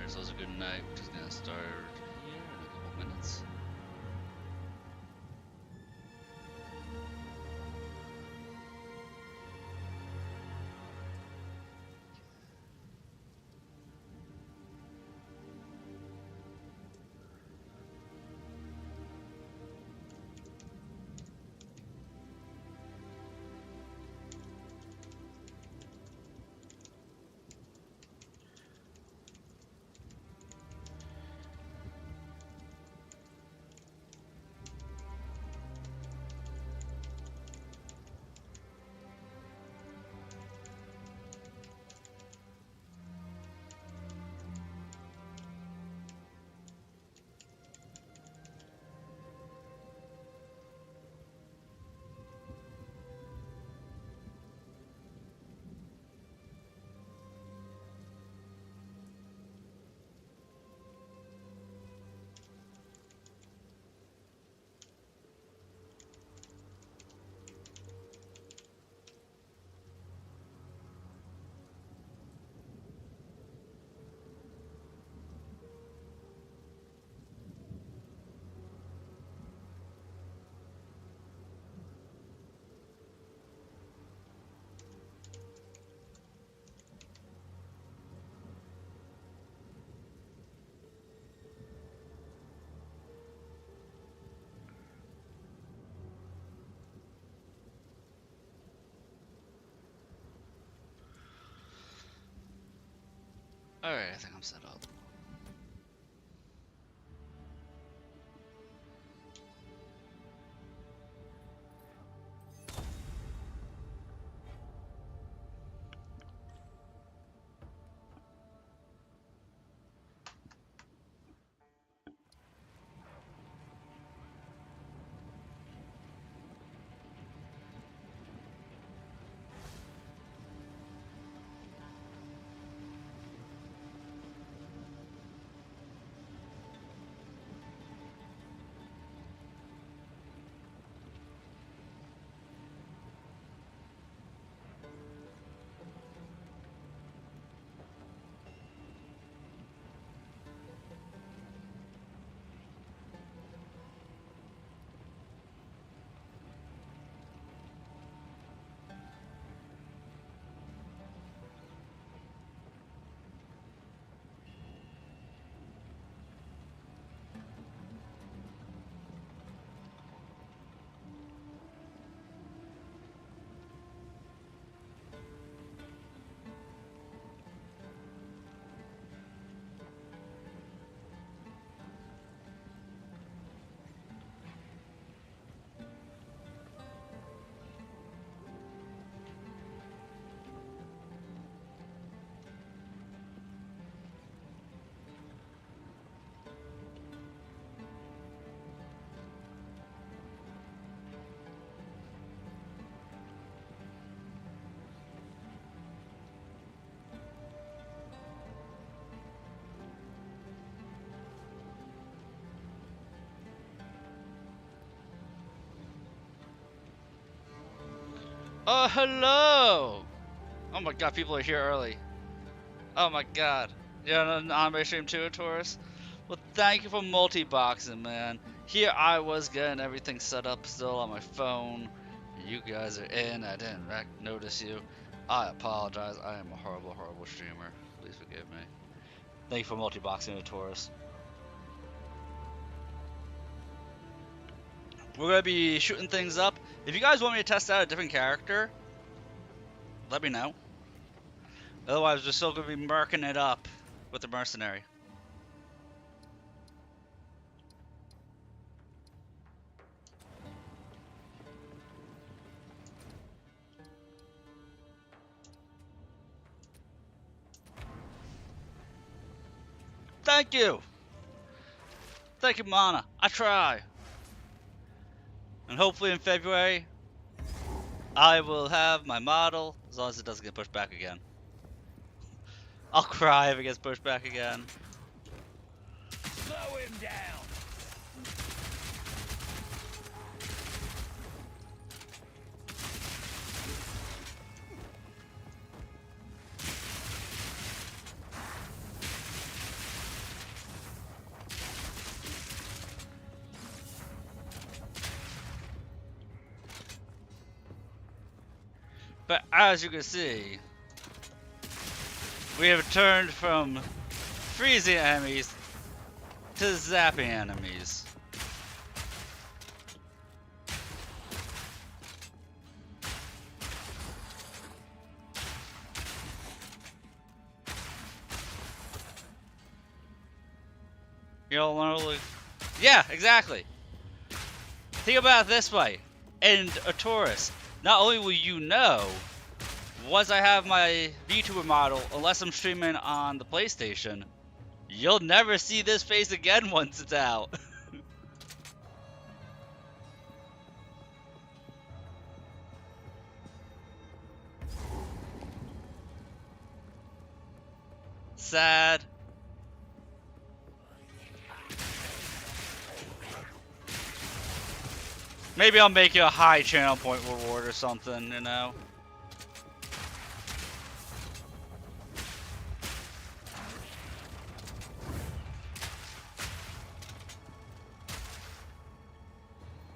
yourselves a good night. We're just gonna start here in a couple minutes. Alright, I think I'm set up. Oh, hello! Oh my god, people are here early. Oh my god. You're on an anime stream too, Taurus? Well, thank you for multi-boxing, man. Here I was getting everything set up still on my phone. You guys are in. I didn't notice you. I apologize. I am a horrible, horrible streamer. Please forgive me. Thank you for multi-boxing, Taurus. We're going to be shooting things up. If you guys want me to test out a different character, let me know. Otherwise, we're still going to be murking it up with the mercenary. Thank you! Thank you, Mana. I try. And hopefully in February, I will have my model, as long as it doesn't get pushed back again. I'll cry if it gets pushed back again. Slow him down! But as you can see, we have turned from freezing enemies to zapping enemies. You know, yeah, exactly. Think about it this way. And a Taurus, not only will you know once I have my VTuber model, unless I'm streaming on the PlayStation, you'll never see this face again once it's out. Sad. Maybe I'll make it a high channel point reward or something, you know?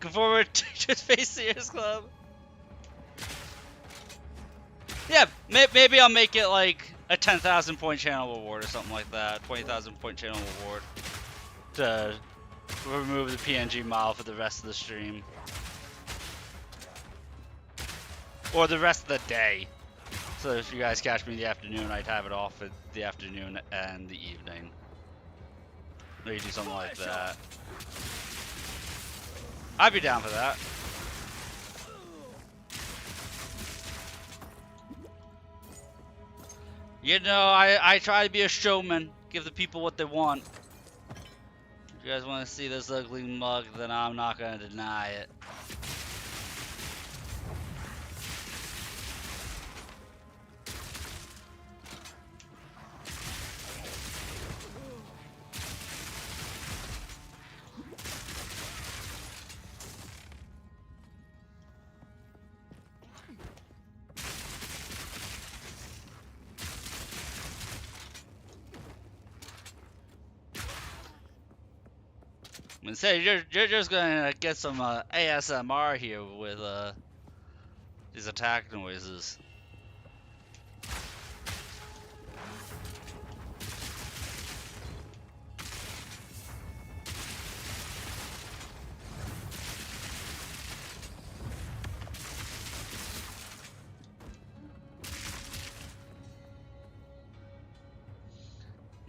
Go forward, just face Sears Club. Yeah, maybe I'll make it like a 10,000 point channel reward or something like that. 20,000 point channel reward to remove the PNG model for the rest of the stream. Or the rest of the day. So if you guys catch me in the afternoon, I'd have it off in the afternoon and the evening. Maybe do something like that. I'd be down for that. You know, I try to be a showman. Give the people what they want. If you guys want to see this ugly mug, then I'm not going to deny it. And say you're just gonna get some ASMR here with these attack noises.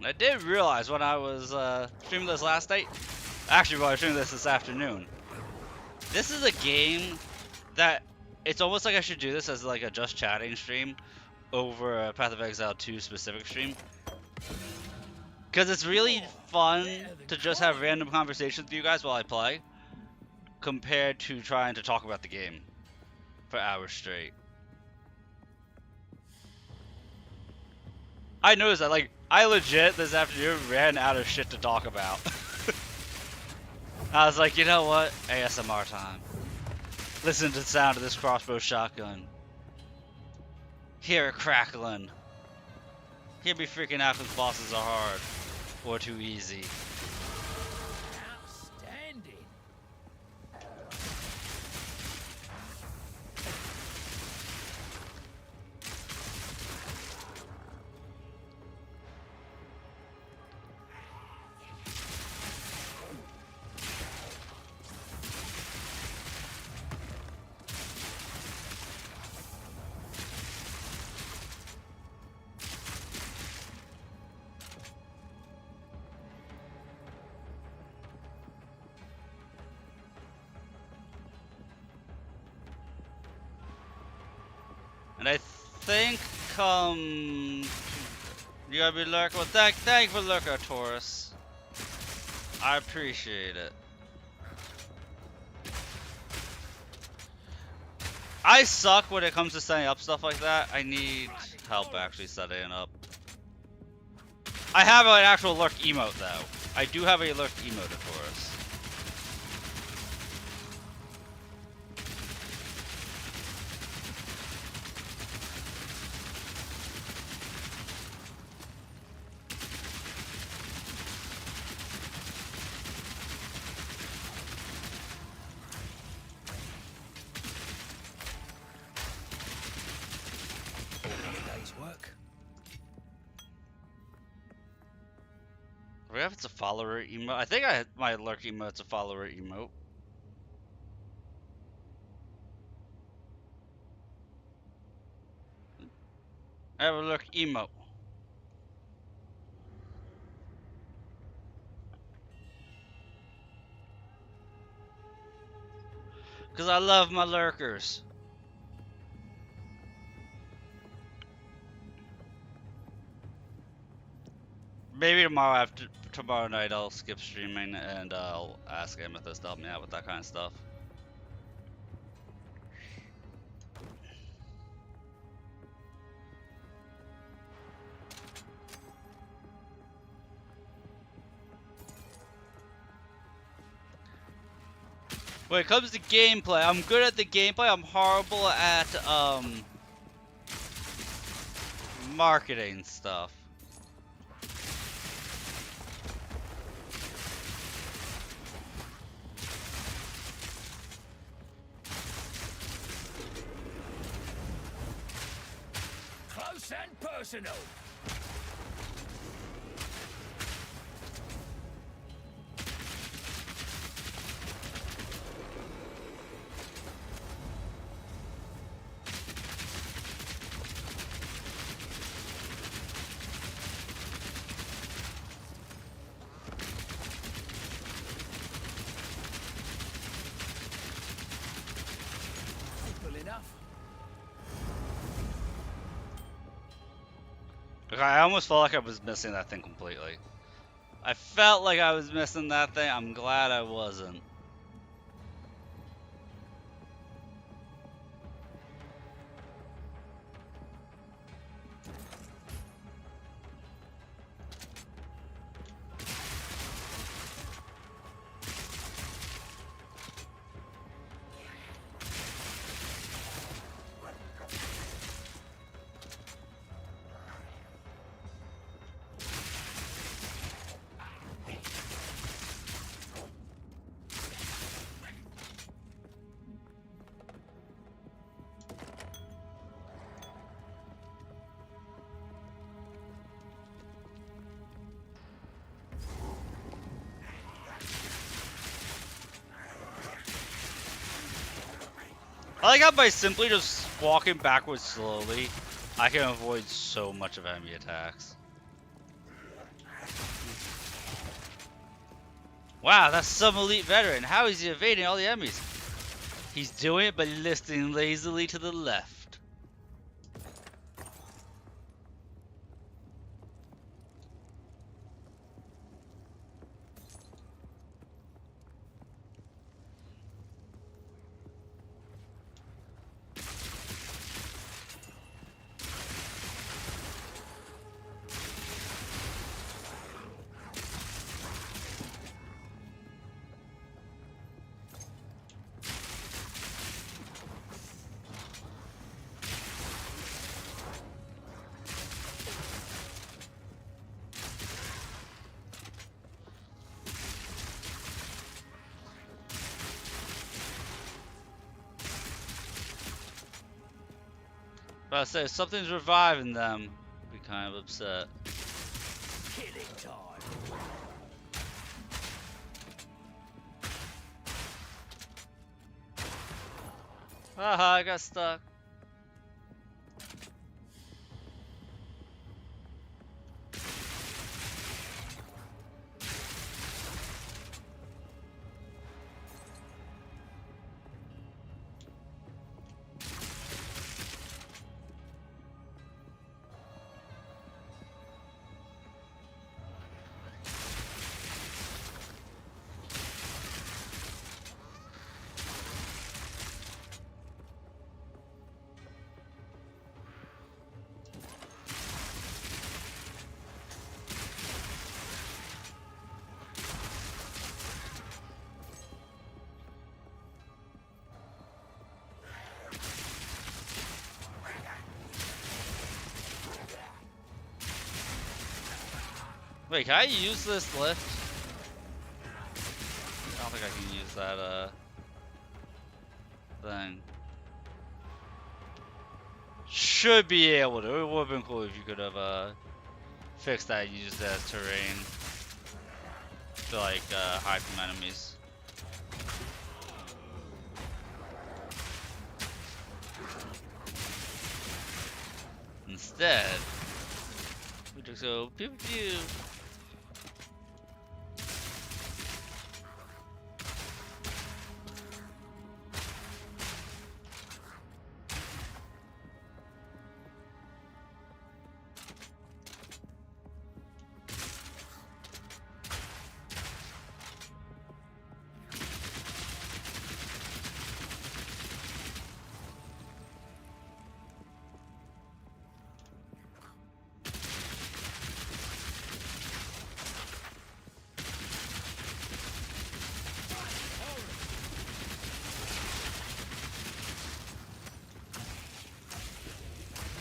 I did realize when I was streaming this last night. Actually, while I was doing this afternoon, this is a game that it's almost like I should do this as like a just chatting stream over a Path of Exile 2 specific stream. Because it's really fun to just have random conversations with you guys while I play, compared to trying to talk about the game for hours straight. I noticed that, like, I legit this afternoon ran out of shit to talk about. I was like, you know what? ASMR time. Listen to the sound of this crossbow shotgun. Hear it crackling. Hear me freaking out because bosses are hard. Or too easy. Outstanding. And I think, you gotta be lurking. Well, thank you for lurker, Taurus. I appreciate it. I suck when it comes to setting up stuff like that. I need help actually setting it up. I have an actual lurk emote though. I do have a lurk emote of Taurus. work. I forgot if it's a follower emote. I think my lurk emote's a follower emote. I have a lurk emote. Because I love my lurkers. Maybe tomorrow night I'll skip streaming and I'll ask Amethyst to help me out with that kind of stuff. When it comes to gameplay, I'm good at the gameplay. I'm horrible at marketing stuff. Close and personal. Simple enough. Okay, I almost felt like I was missing that thing completely. I felt like I was missing that thing. I'm glad I wasn't. I like how by simply just walking backwards slowly, I can avoid so much of enemy attacks. Wow, that's some elite veteran. How is he evading all the enemies? He's doing it by listing lazily to the left. But I say if something's reviving them, I'd be kind of upset. Killing time. Haha, I got stuck. Wait, can I use this lift? I don't think I can use that, thing. should be able to. It would have been cool if you could have fixed that and used that as terrain to like hide from enemies. Instead, we just go pew pew.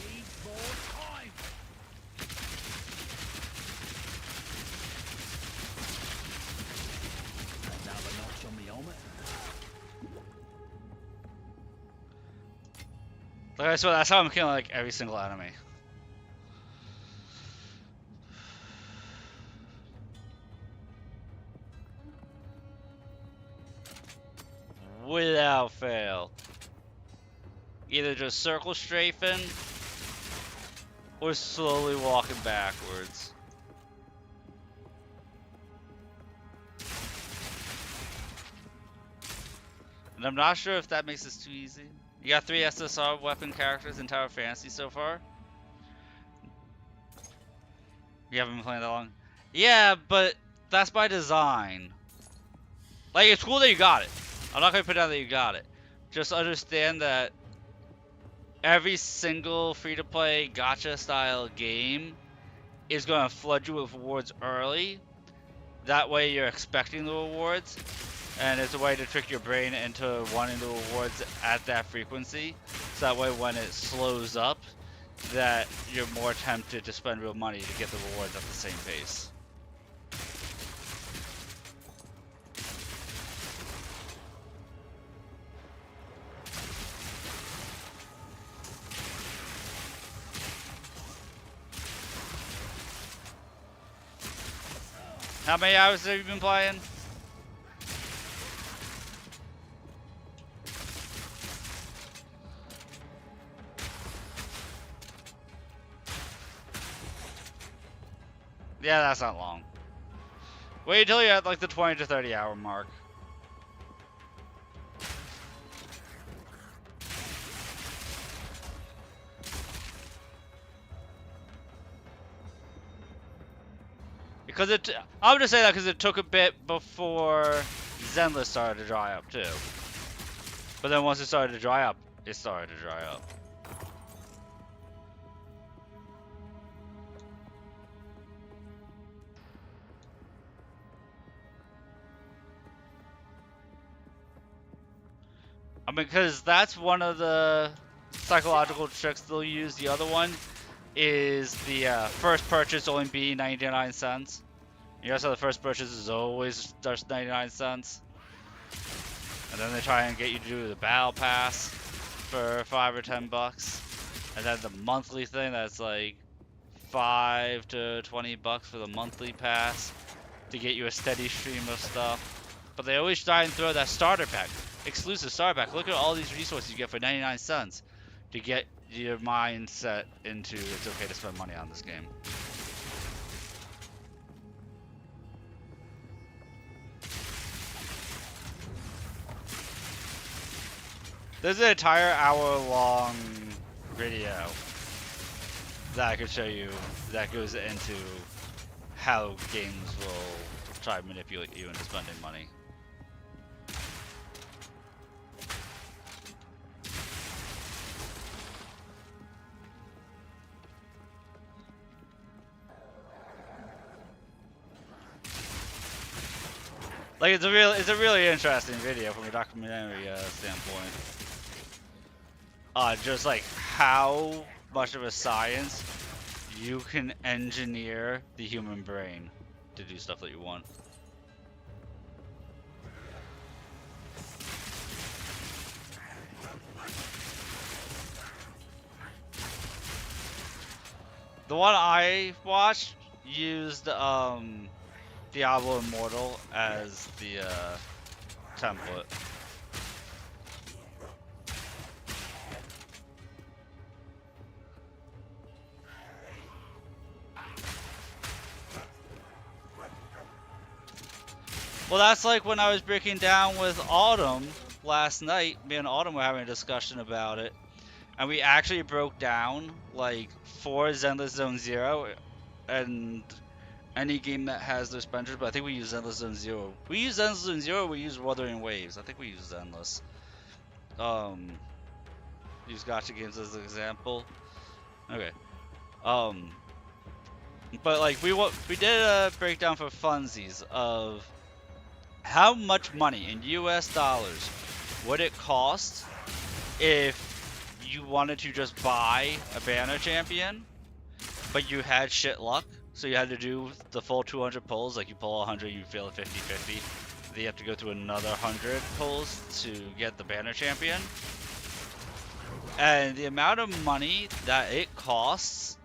Need more time. Another notch on the helmet. Like I swear, that's how I'm killing like every single enemy. Without fail. Either just circle strafing or slowly walking backwards. And I'm not sure if that makes this too easy. You got 3 SSR weapon characters in Tower of Fantasy so far? You haven't been playing that long? Yeah, but that's by design. Like, it's cool that you got it. I'm not gonna put down that you got it. Just understand that every single free-to-play gacha style game is gonna flood you with rewards early. That way you're expecting the rewards, and it's a way to trick your brain into wanting the rewards at that frequency. So that way when it slows up, that you're more tempted to spend real money to get the rewards at the same pace. How many hours have you been playing? Yeah, that's not long. Wait until you're at like the 20 to 30 hour mark. Because I'm just saying that because it took a bit before Zenless started to dry up too. But then once it started to dry up, it started to dry up. I mean, because that's one of the psychological tricks they'll use. The other one is the first purchase only be 99 cents. You guys know the first purchase is always just 99 cents. And then they try and get you to do the battle pass for 5 or 10 bucks. And then the monthly thing that's like 5 to 20 bucks for the monthly pass to get you a steady stream of stuff. But they always try and throw that starter pack, exclusive starter pack. Look at all these resources you get for 99 cents to get your mindset into it's okay to spend money on this game. There's an entire hour-long video that I could show you that goes into how games will try to manipulate you into spending money. Like it's a really interesting video from a documentary standpoint. Just like how much of a science you can engineer the human brain to do stuff that you want. The one I watched used Diablo Immortal as the template. Well, that's like when I was breaking down with Autumn last night. Me and Autumn were having a discussion about it, and we actually broke down like for Zenless Zone Zero and any game that has those benches. But I think we use Zenless Zone Zero. We use Zenless Zone Zero. We use Wuthering Waves. I think we use Zenless. Use Gacha games as an example. Okay. But like we did a breakdown for funsies of how much money in US dollars would it cost if you wanted to just buy a banner champion, but you had shit luck, so you had to do the full 200 pulls, like you pull 100, you fail 50-50, then you have to go through another 100 pulls to get the banner champion. And the amount of money that it costs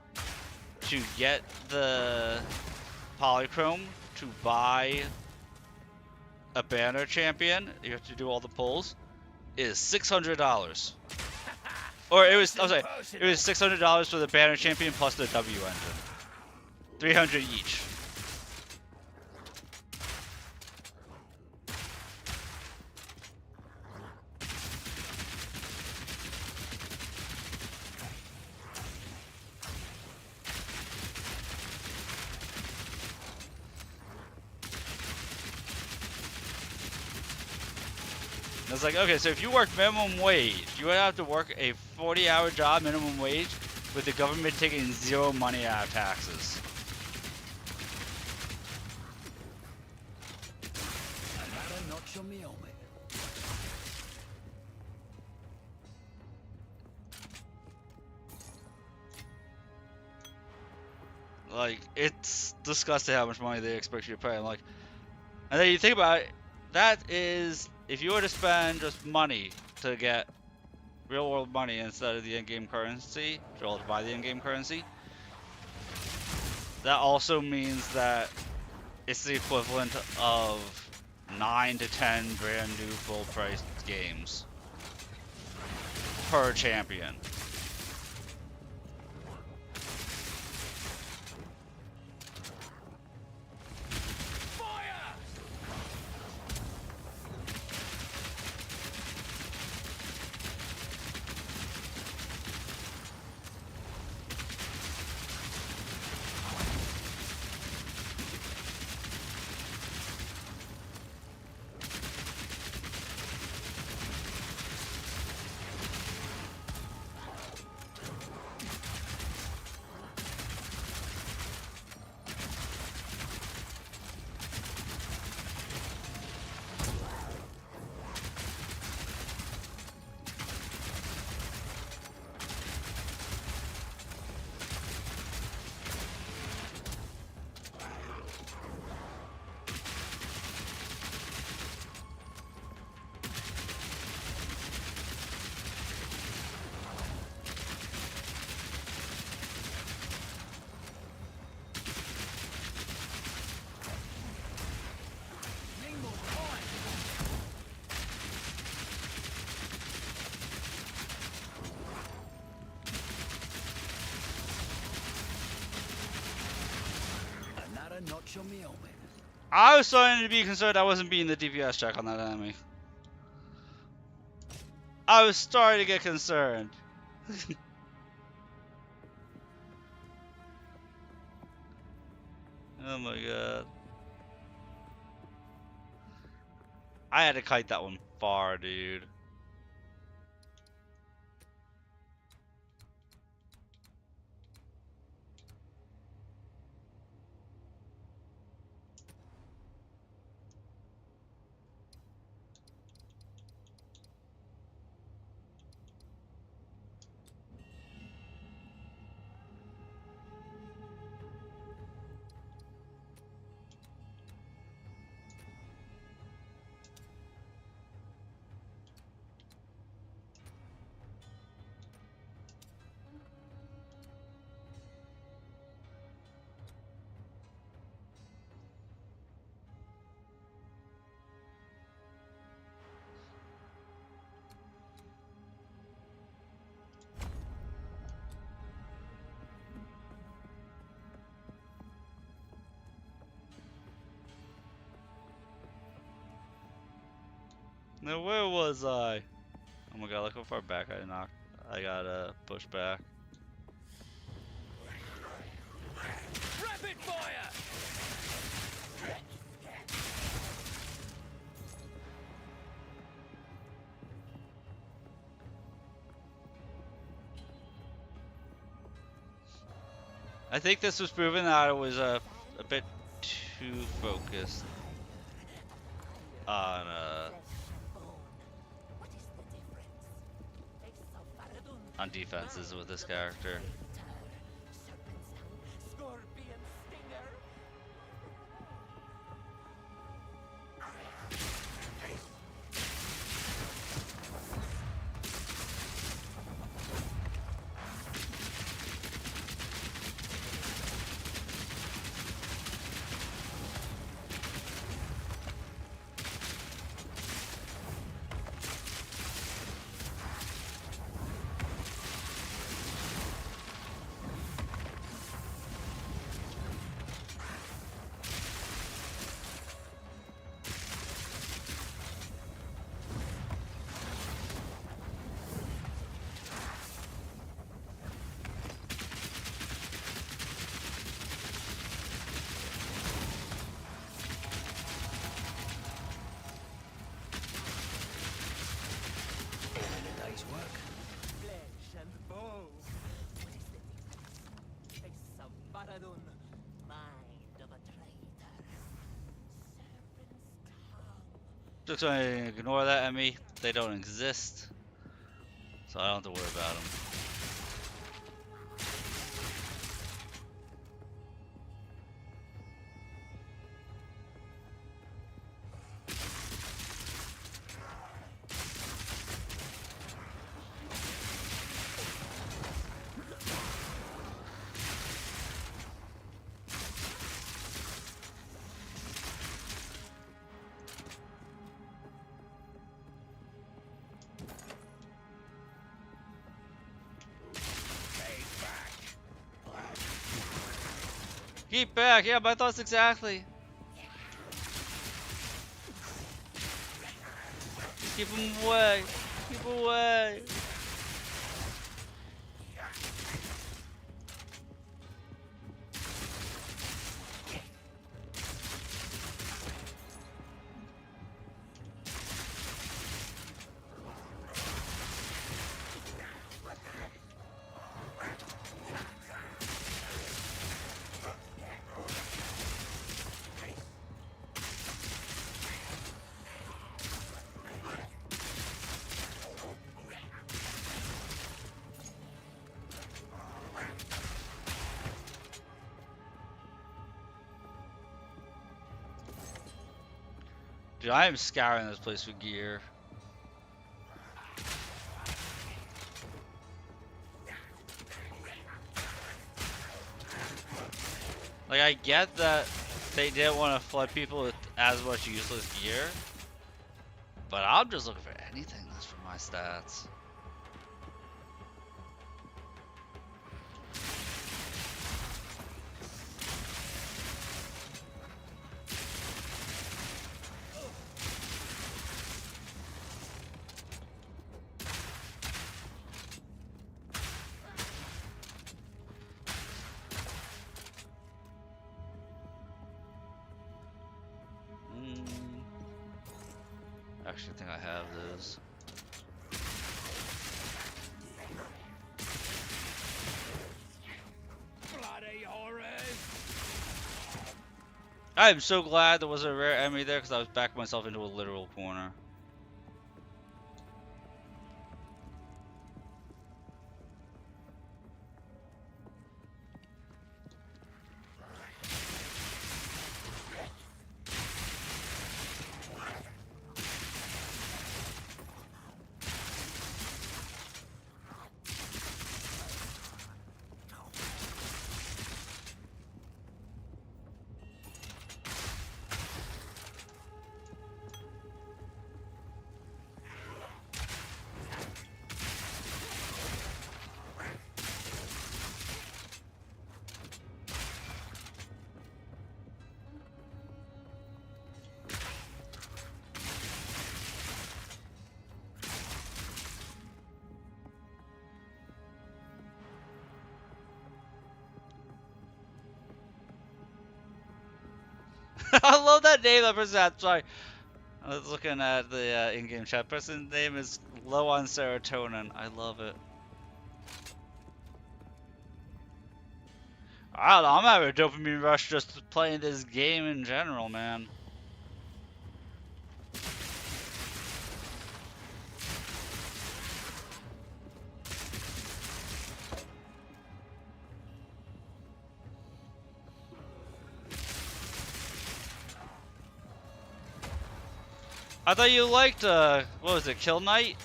to get the Polychrome to buy a banner champion, you have to do all the pulls, is $600. Or it was, I'm sorry, it was $600 for the banner champion plus the W engine. 300 each. And it's like, okay, so if you work minimum wage, you would have to work a 40-hour job minimum wage with the government taking zero money out of taxes. Another notch on me helmet. Like, it's disgusting how much money they expect you to pay. I'm like, and then you think about it, that is, if you were to spend just money to get real world money instead of the in-game currency, to buy the in-game currency, that also means that it's the equivalent of 9 to 10 brand new full price games per champion. Another notch on me helmet. I was starting to be concerned I wasn't beating the DPS check on that enemy. I was starting to get concerned. Oh my god. I had to kite that one far, dude. Now where was I? Oh my god, look how far back I knocked. I got pushed back. Rapid fire! I think this was proven that I was a bit too focused on defenses with this character. Scorpion stinger! A day's work. Flesh and bone. What is the difference? Face of Baradun, mind of a traitor. Serpent's tongue. Just gonna ignore that, Emmy. They don't exist, so I don't have to worry about them. Keep back! Yeah, my thoughts exactly. Keep him away! Keep away! Dude, I am scouring this place for gear. Like, I get that they didn't want to flood people with as much useless gear, but I'm just looking for anything that's for my stats. Actually, I think I have those. Bloody horrors! I am so glad there was a rare enemy there because I was backing myself into a literal corner. I love that name that person had. Sorry. I was looking at the in-game chat. Person's name is low on serotonin. I love it. I don't know, I'm having a dopamine rush just playing this game in general, man. I thought you liked, what was it, Kill Knight?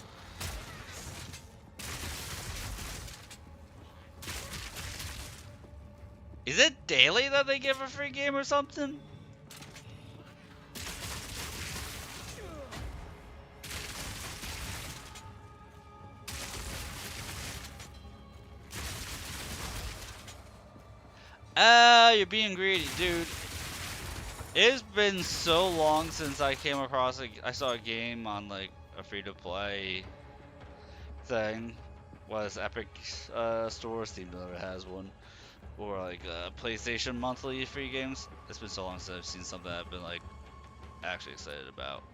Is it daily that they give a free game or something? You're being greedy, dude. It's been so long since I came across I saw a game on like a free-to-play thing. Was Epic Store, Steam never has one, or like PlayStation monthly free games. It's been so long since I've seen something that I've been like actually excited about.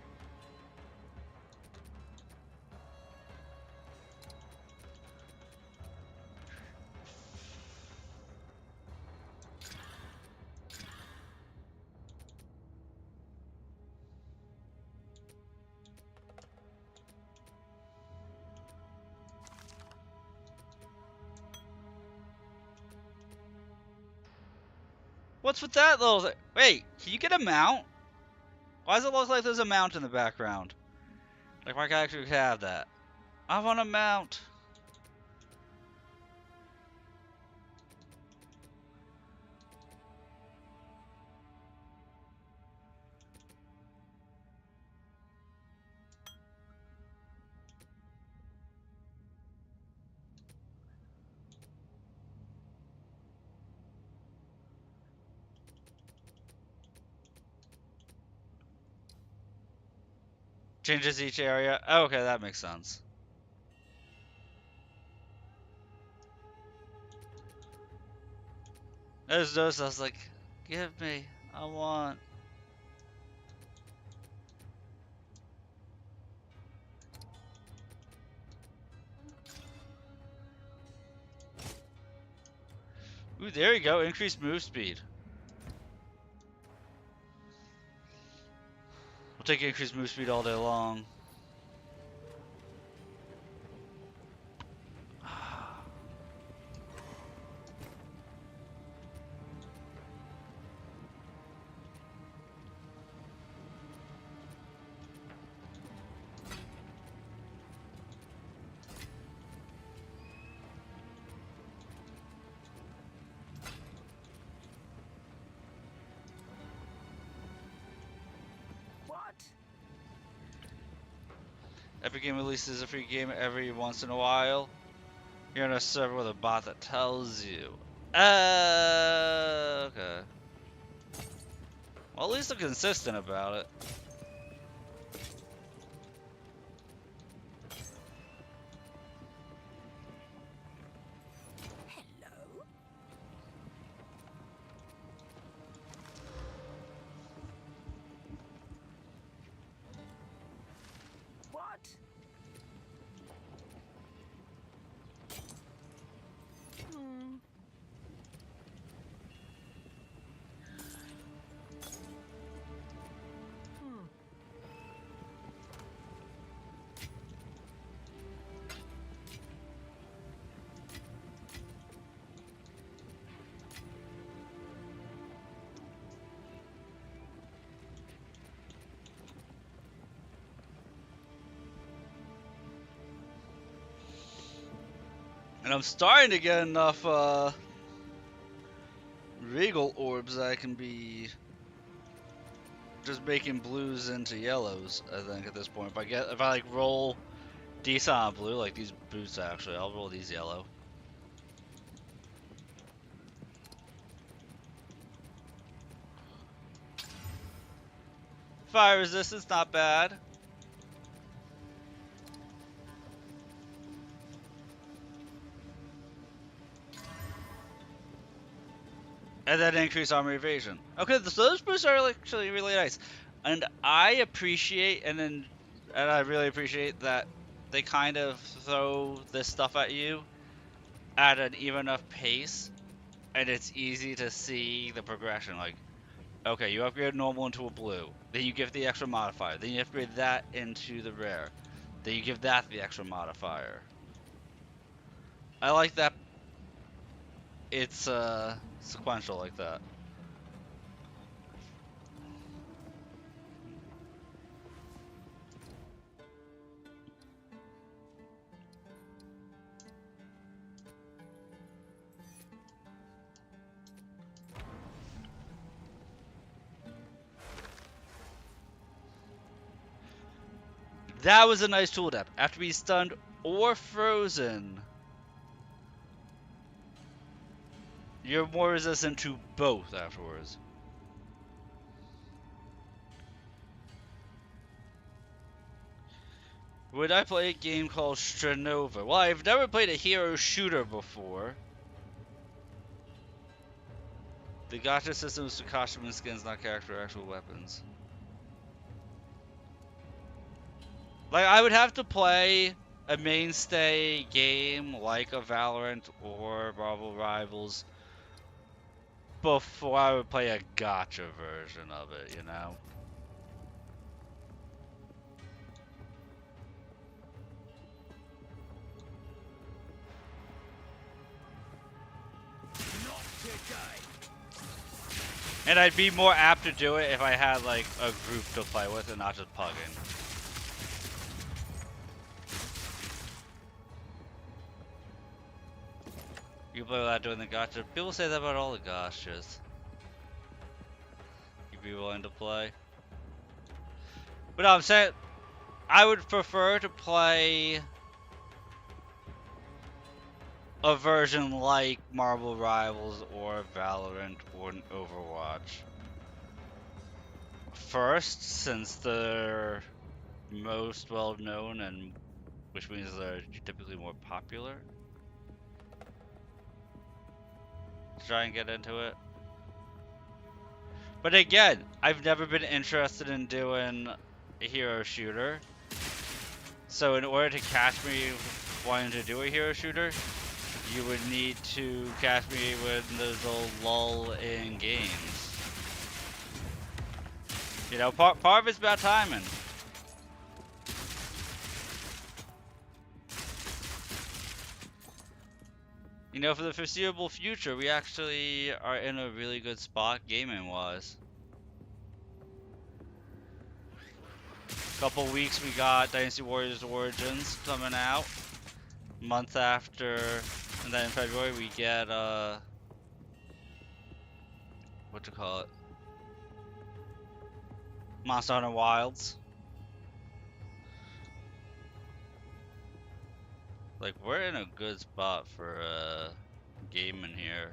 What's with that little thing? Wait, can you get a mount? Why does it look like there's a mount in the background? Like my character could have that. I want a mount. Changes each area. Oh, okay, that makes sense. There's those I was like, give me, I want. Ooh, there you go, increased move speed. We'll take increased move speed all day long. What? Epic Game releases a free game every once in a while. You're in a server with a bot that tells you. Okay. Well, at least they're consistent about it. Hello? What? Hmm. Hmm. And I'm starting to get enough Regal orbs that I can be just making blues into yellows, I think, at this point. If I like roll decent on blue, like these boots actually, I'll roll these yellow. Fire resistance, not bad. And then increase armor evasion. Okay, so those boosts are actually really nice. And I appreciate, and I really appreciate that they kind of throw this stuff at you at an even enough pace, and it's easy to see the progression. Like, okay, you upgrade normal into a blue, then you give the extra modifier, then you upgrade that into the rare, then you give that the extra modifier. I like that it's sequential like that. That was a nice tool depth. After being stunned or frozen, you're more resistant to both afterwards. Would I play a game called Stranova? Well, I've never played a hero shooter before. The gacha system is to costume and skins, not character or actual weapons. Like, I would have to play a mainstay game like a Valorant or Marvel Rivals before I would play a gacha version of it, you know? Not today. And I'd be more apt to do it if I had, like, a group to play with and not just pugging. You play without doing the gacha. People say that about all the gachas. You'd be willing to play. But no, I'm saying I would prefer to play a version like Marvel Rivals or Valorant or an Overwatch first, since they're most well known, and which means they're typically more popular. Try and get into it. But again, I've never been interested in doing a hero shooter. So in order to catch me wanting to do a hero shooter, you would need to catch me when there's a lull in games. You know, part of it's about timing. You know, for the foreseeable future, we actually are in a really good spot gaming-wise. Couple weeks we got Dynasty Warriors Origins coming out. Month after, and then in February we get what to call it? Monster Hunter Wilds. Like, we're in a good spot for gaming here.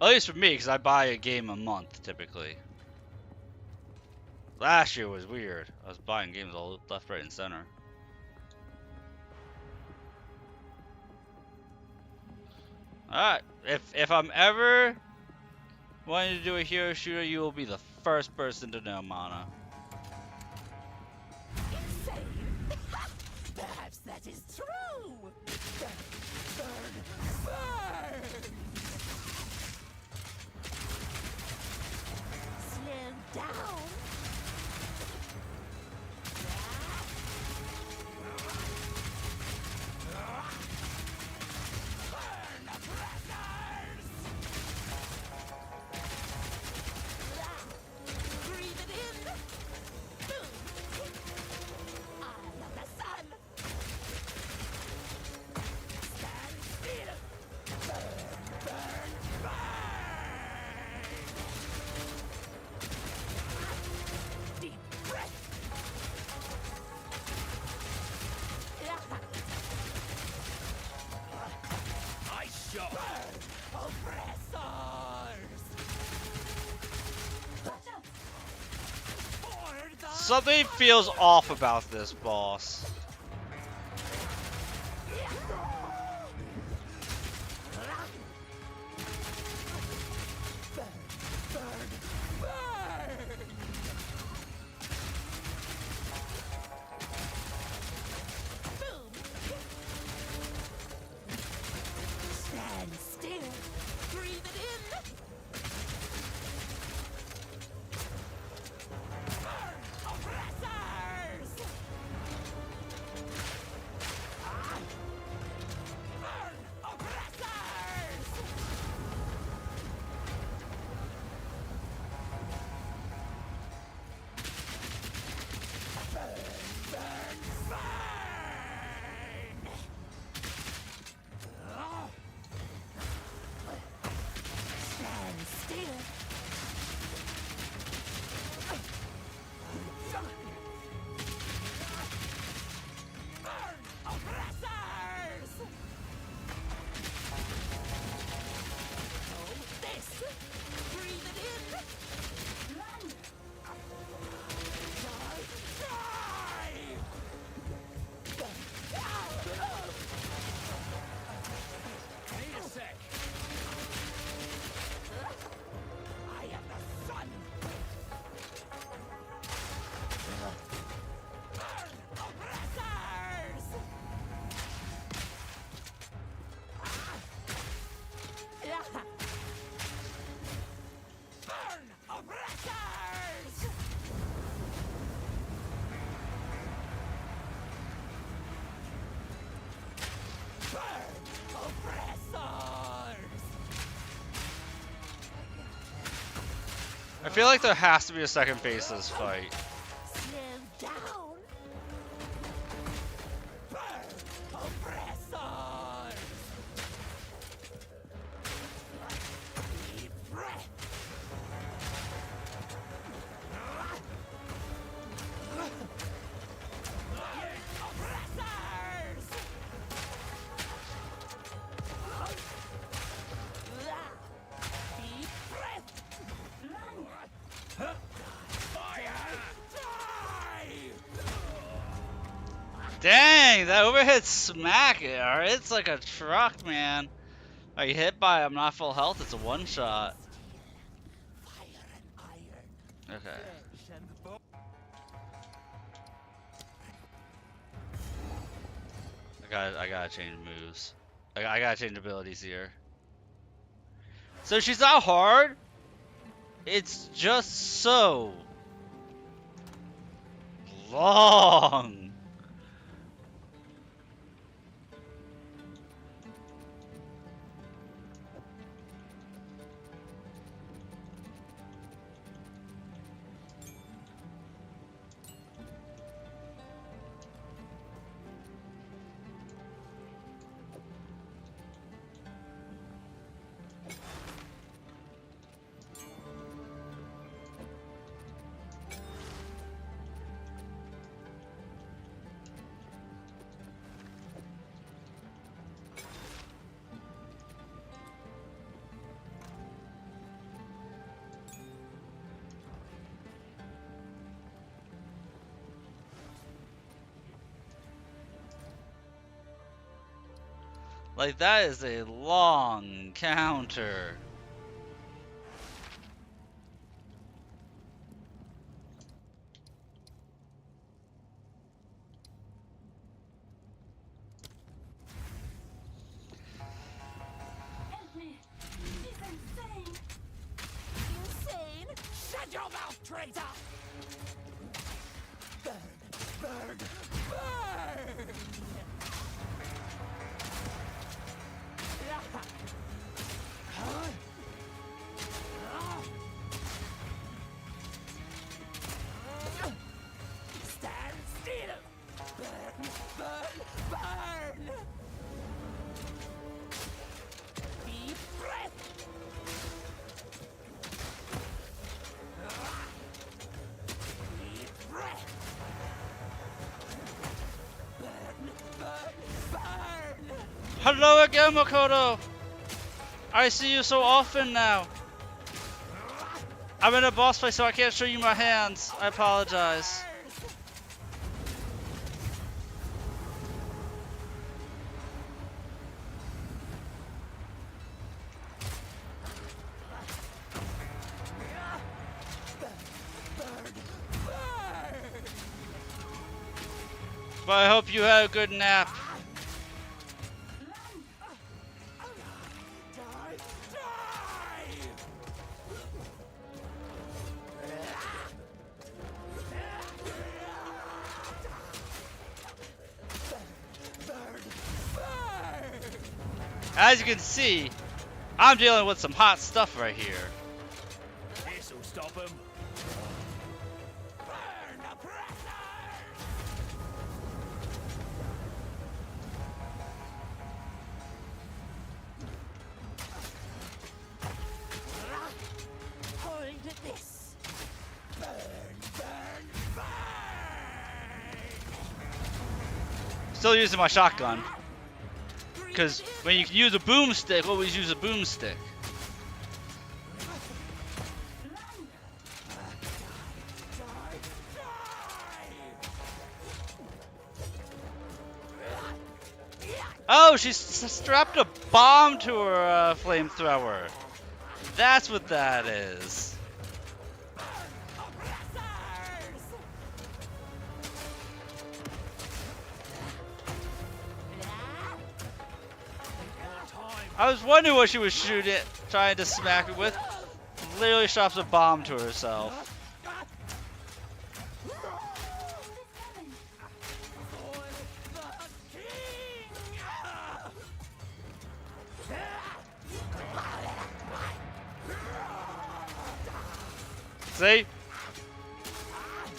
At least for me, because I buy a game a month typically. Last year was weird. I was buying games all left, right, and center. Alright, if I'm ever wanting to do a hero shooter, you will be the first person to know, Mana. Insane! Perhaps that is true! Burn! Burn! Slow down! Burn, oppressors! Breathe it in! Boom! Eye of the sun! Stand still! Burn, burn, burn! Deep breath! Nice shot. Burn, oppressors! For the Something feels off about this boss. I feel like there has to be a second phase to this fight. Slow down. Burn, oppressors. Deep breath. Oppressors. Deep breath. Dang, that overhit smack it. Alright, it's like a truck, man. Are you hit by I'm not full health? It's a one shot. Fire and iron. Okay. Flesh and bone. I gotta change moves. I gotta change abilities here. So she's not hard. It's just so long. Like, that is a long counter. Help me! He's insane! Insane? Shut your mouth, traitor! Burn, burn, burn! Stand still! Burn, burn, burn! Deep breath! Deep breath! Burn, burn, burn! Hello again, Makoto! I see you so often now. I'm in a boss fight, so I can't show you my hands. I apologize. But I hope you had a good nap. Die! Die! Burn! Burn! As you can see, I'm dealing with some hot stuff right here. This'll stop him. Burn, oppressors! Hold this! Burn, burn, burn! Still using my shotgun. Because when you can use a boomstick, always use a boomstick. Oh, she's strapped a bomb to her flamethrower. That's what that is. I was wondering what she was shooting, trying to smack me with. Literally straps a bomb to herself. See?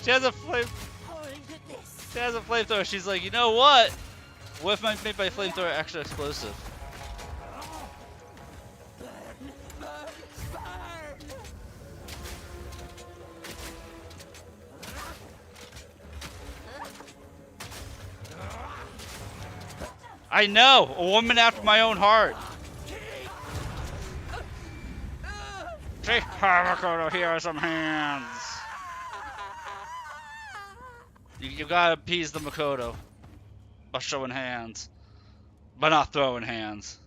She has a flame. Hold this. She has a flamethrower. She's like, you know what? What if I make my flamethrower extra explosive? I know, a woman after my own heart. See, Makoto, here are some hands. You gotta appease the Makoto by showing hands, but not throwing hands.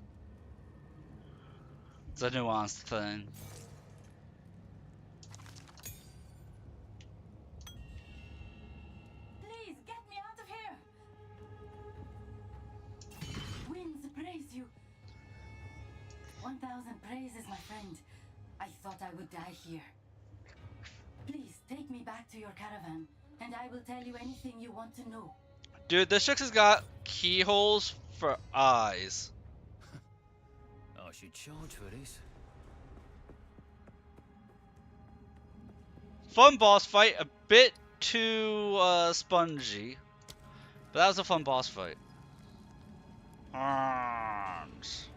It's a nuanced thing. Please get me out of here. Winds praise you. 1,000 praises, my friend. I thought I would die here. Please take me back to your caravan, and I will tell you anything you want to know. Dude, this chick has got keyholes for eyes. I should charge for this. Fun boss fight, a bit too spongy, but that was a fun boss fight. Arms.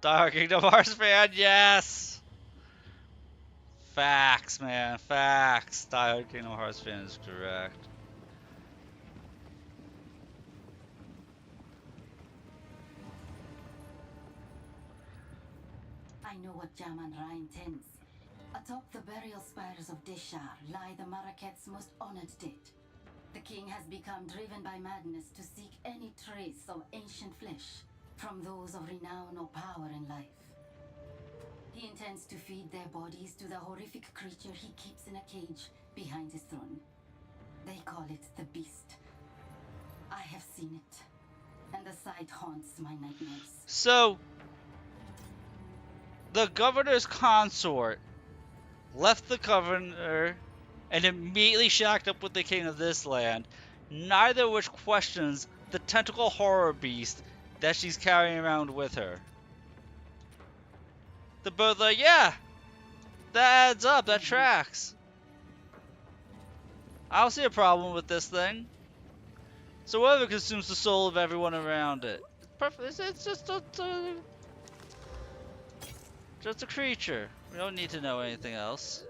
Dark Kingdom Hearts fan, yes! Facts, man, facts. Dark Kingdom Hearts fan is correct. I know what Jaman Ra intends. Atop the burial spires of Deshar lie the Maraket's most honored dead. The king has become driven by madness to seek any trace of ancient flesh from those of renown or power in life. He intends to feed their bodies to the horrific creature he keeps in a cage behind his throne. They call it the Beast. I have seen it, and the sight haunts my nightmares. So, the governor's consort left the governor and immediately shacked up with the king of this land, neither of which questions the tentacle horror beast that she's carrying around with her. They're both like, yeah, that adds up, that tracks. I don't see a problem with this thing. So whatever consumes the soul of everyone around it. It's perfect. It's just a creature. We don't need to know anything else.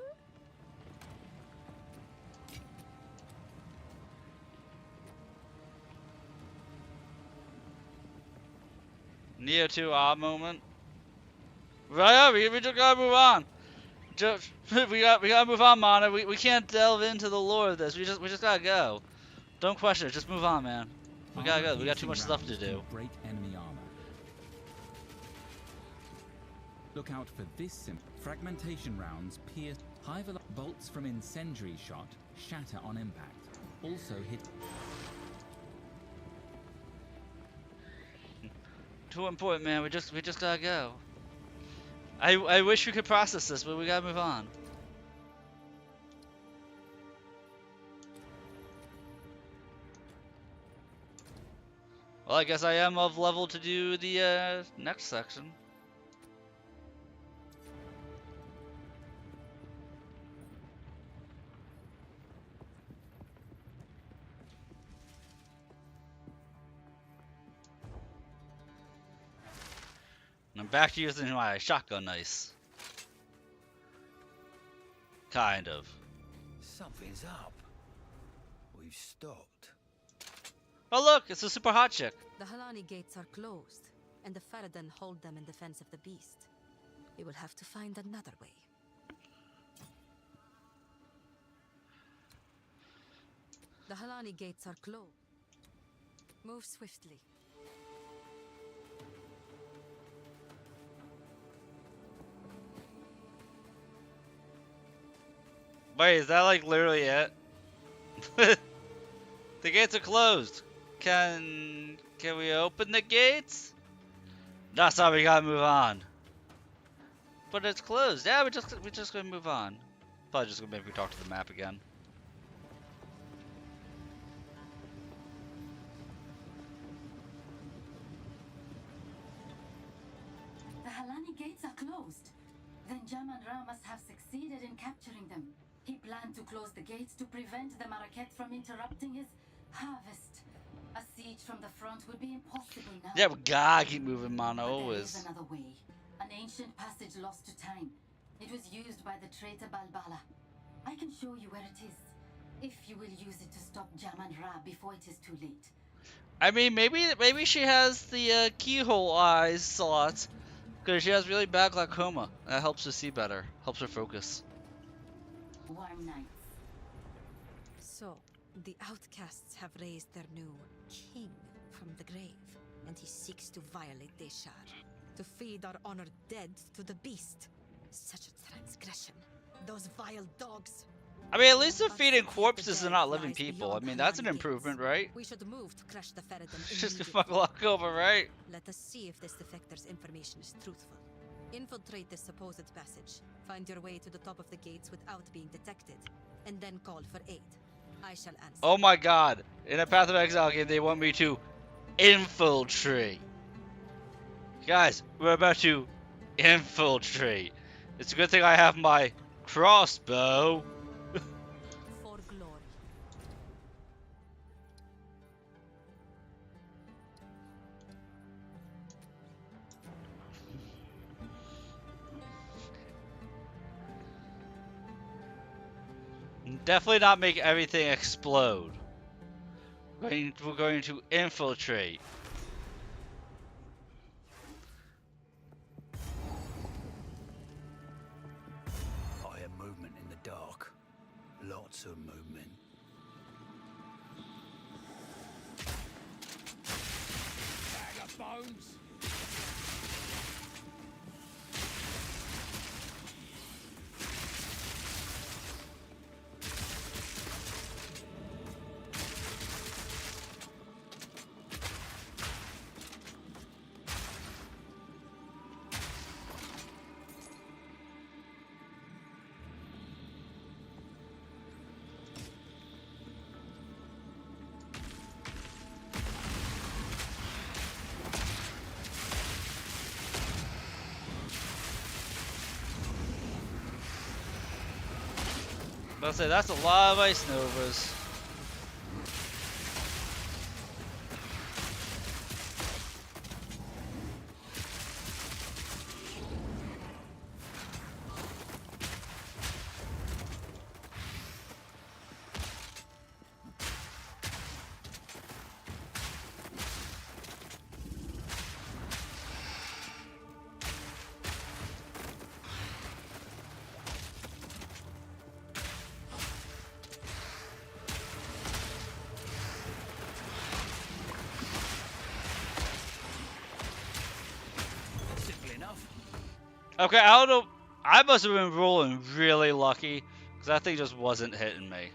Neo 2 odd moment. Right, we just gotta move on. Just, we gotta move on, Mana. We can't delve into the lore of this. We just gotta go. Don't question it. Just move on, man. We gotta go. We got too much stuff to do. Break enemy armor. Look out for this fragmentation rounds pierce high bolts from incendiary shot shatter on impact. Also hit. Too important, man. We just gotta go. I wish we could process this, but we gotta move on. Well, I guess I am of level to do the next section. And I'm back to using my shotgun ice. Kind of. Something's up. We've stopped. Oh look, it's a super hot chick. The Halani gates are closed, and the Faradan hold them in defense of the beast. We will have to find another way. The Halani gates are closed. Move swiftly. Wait, is that like literally it? The gates are closed. Can we open the gates? No, sorry, we gotta move on. But it's closed. Yeah, we just gonna move on. Probably just gonna make me talk to the map again. many gates are closed. Then Jaman Ra must have succeeded in capturing them. He planned to close the gates to prevent the Maraket from interrupting his harvest. A siege from the front would be impossible now. Yeah, we gotta keep moving, man, But there always. is another way. An ancient passage lost to time. It was used by the traitor Balbala. I can show you where it is, if you will use it to stop Jaman Ra before it is too late. I mean, maybe she has the keyhole eyes slot, because she has really bad glaucoma. That helps her see better, helps her focus. Warm nights. So, the outcasts have raised their new king from the grave, and he seeks to violate Deshar, to feed our honored dead to the beast. Such a transgression. Those vile dogs. I mean, at least they're Our feeding city of the corpses and dead not living lies people. I beyond mean, that's an Halan improvement, gates. right? We should move to crush the Faradon Just to immediately. fuck glaucoma, right? Let us see if this defector's information is truthful. Infiltrate this supposed passage. Find your way to the top of the gates without being detected, and then call for aid. I shall answer. Oh my god. In a Path of Exile game, they want me to infiltrate. Guys, we're about to infiltrate. It's a good thing I have my crossbow. For glory. Definitely not make everything explode. We're going to infiltrate. I hear movement in the dark. Lots of movement. Bag of bones. I'll say that's a lot of ice novas. Simple enough. Okay, I don't know. I must have been rolling really lucky, because that thing just wasn't hitting me.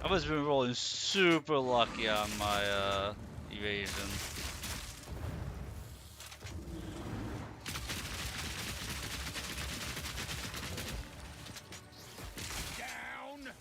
I must have been rolling super lucky on my evasion. Down.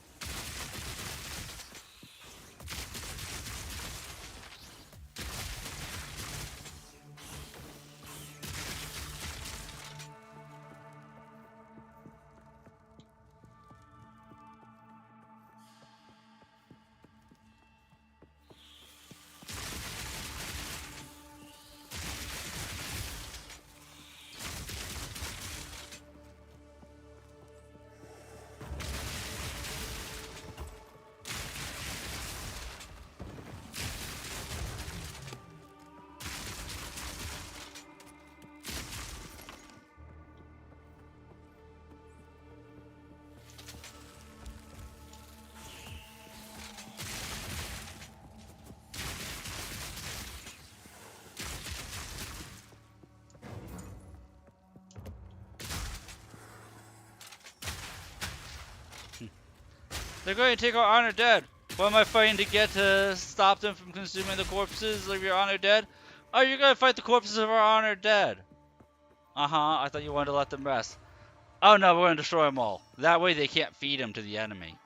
They're going to take our honor dead. What am I fighting to get to stop them from consuming the corpses of your honored dead? Oh, you're gonna fight the corpses of our honored dead. Uh-huh, I thought you wanted to let them rest. Oh no, we're gonna destroy them all. That way they can't feed them to the enemy.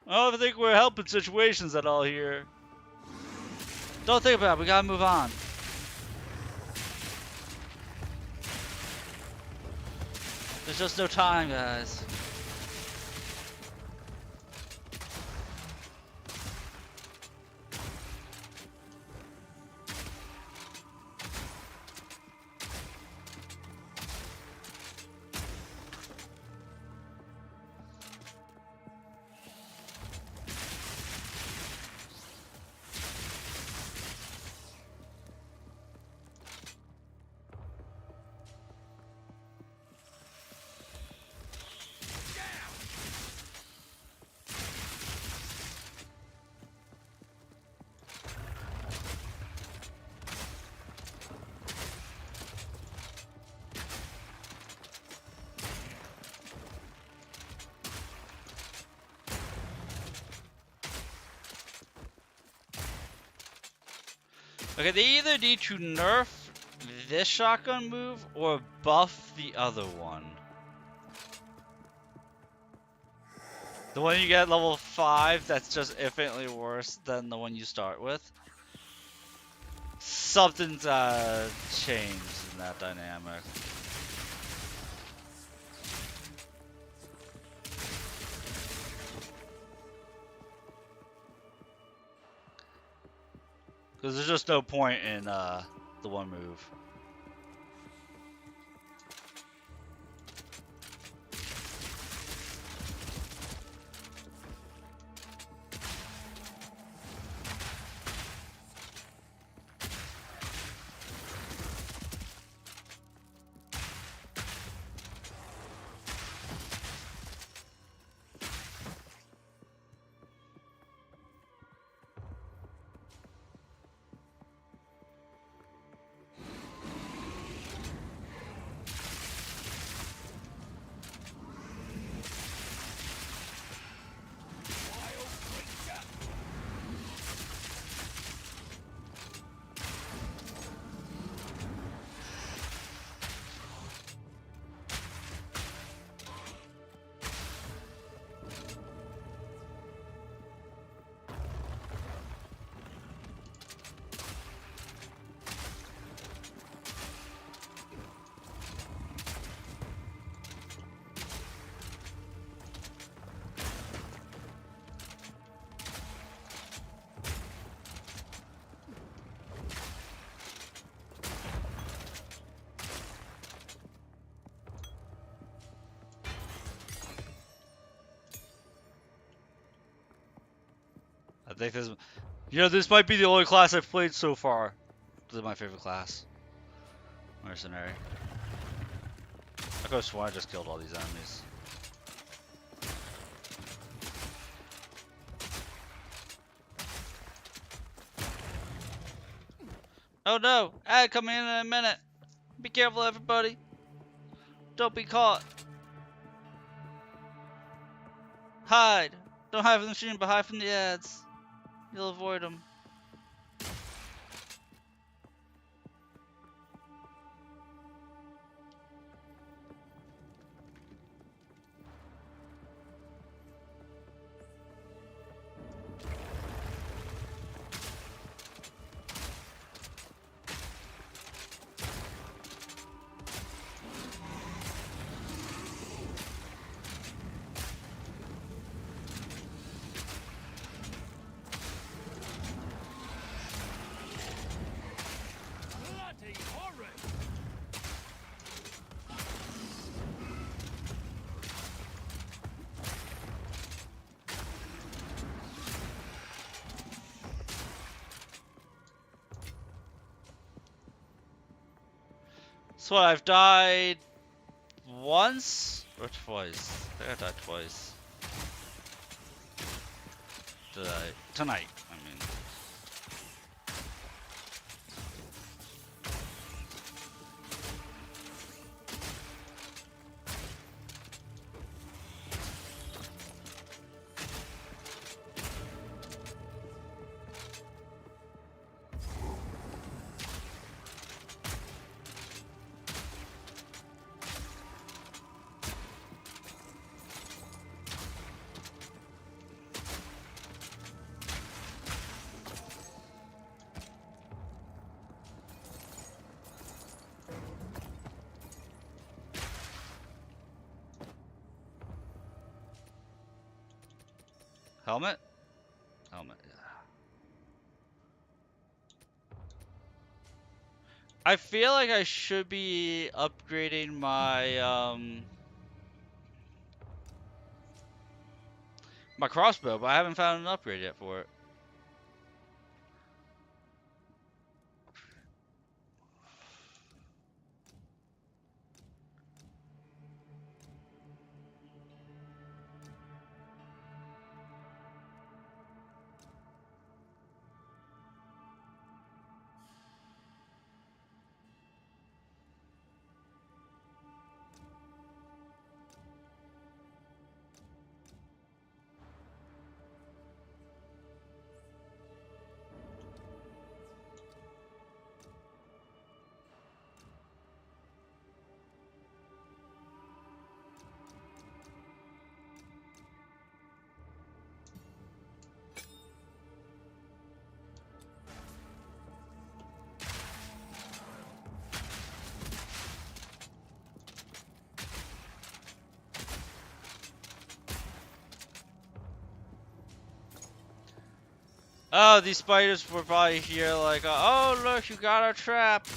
I don't think we're helping situations at all here. Don't think about it, we gotta move on. There's just no time, guys. Okay, they either need to nerf this shotgun move or buff the other one. The one you get at level 5 that's just infinitely worse than the one you start with. Something's changed in that dynamic. Because there's just no point in the one move. I think this, this might be the only class I've played so far. This is my favorite class. Mercenary. I could have sworn I just killed all these enemies. Oh no! Ad coming in a minute! Be careful, everybody! Don't be caught! Hide! Don't hide from the machine, but hide from the ads. You'll avoid them. So I've died once or twice? I think I died twice. Did I? Tonight, I mean. Helmet? Helmet, yeah. I feel like I should be upgrading my crossbow, but I haven't found an upgrade yet for it. Oh, these spiders were probably here like, oh look, you got our trap.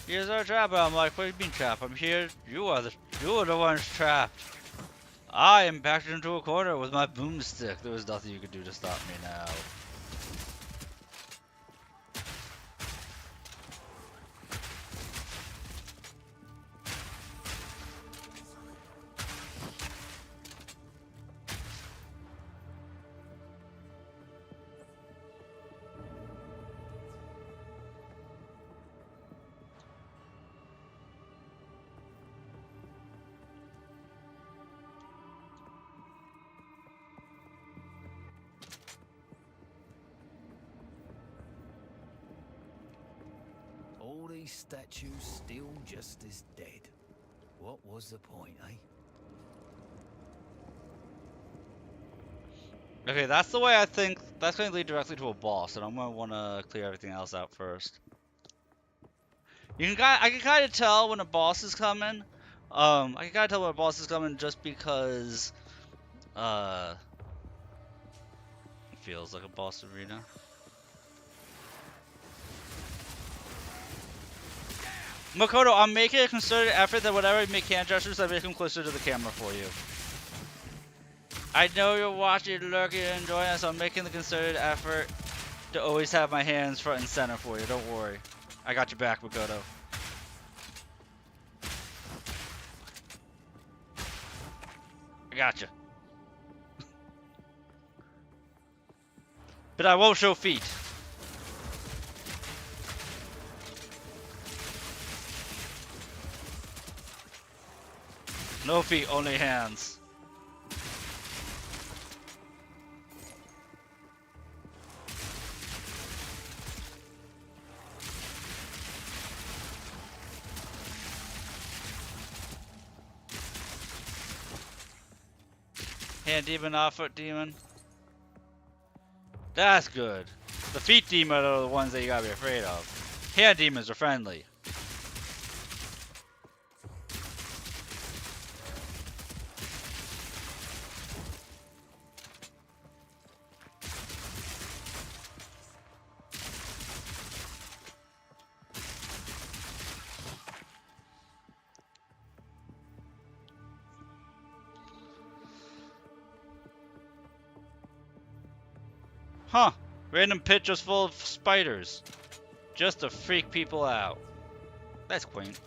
Here's our trap. And I'm like, what do you mean trap? I'm here. You are the ones trapped. I am backed into a corner with my boomstick. There was nothing you could do to stop me now. All these statues still just as dead. What was the point, eh? Okay, that's the way I think. That's going to lead directly to a boss, and I'm going to want to clear everything else out first. I can kind of tell when a boss is coming. I can kind of tell when a boss is coming just because it feels like a boss arena. Makoto, I'm making a concerted effort that whenever I make hand gestures, I make them closer to the camera for you. I know you're watching, lurking, and enjoying it, so I'm making the concerted effort to always have my hands front and center for you. Don't worry. I got your back, Makoto. I got you. But I won't show feet. No feet, only hands. Hand demon, off foot demon. That's good. The feet demon are the ones that you gotta be afraid of. Hand demons are friendly. Huh. Random pit just full of spiders. Just to freak people out. That's quaint.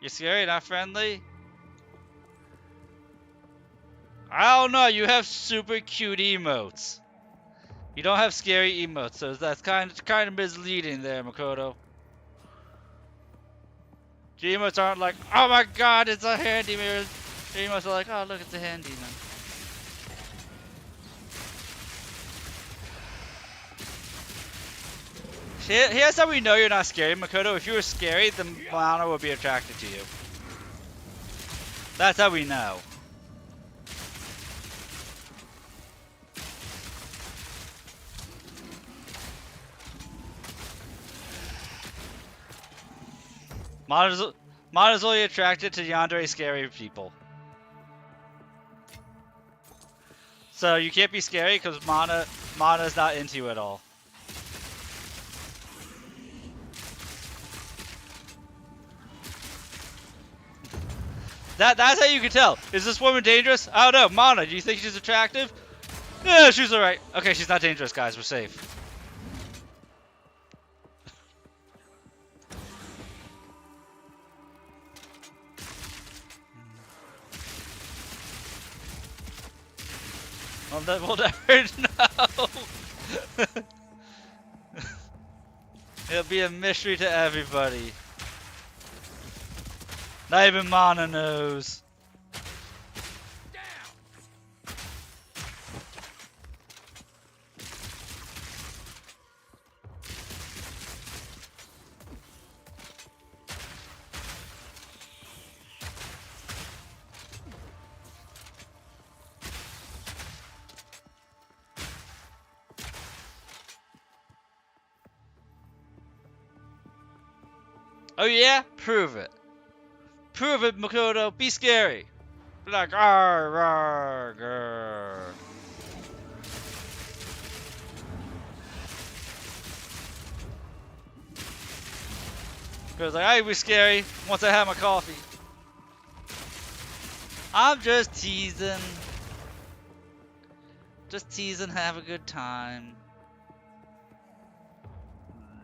You're scary, not friendly? I don't know, you have super cute emotes. You don't have scary emotes, so that's kind of misleading there, Makoto. The emotes aren't like, oh my god, it's a hand demon. The emotes are like, oh look, it's a hand demon. Here's how we know you're not scary, Makoto. If you were scary, the Mono would be attracted to you. That's how we know. Mana's only attracted to yandere scary people. So you can't be scary because Mana's not into you at all. That's how you can tell. Is this woman dangerous? I don't know. Mana, do you think she's attractive? Yeah, she's alright. Okay, she's not dangerous, guys. We're safe. We'll never know. It'll be a mystery to everybody. Not even Mana knows. Oh yeah? Prove it. Prove it, Makoto. Be scary. Be like, arr, arr, grr. Goes like, I be scary once I have my coffee. I'm just teasing. Just teasing, have a good time.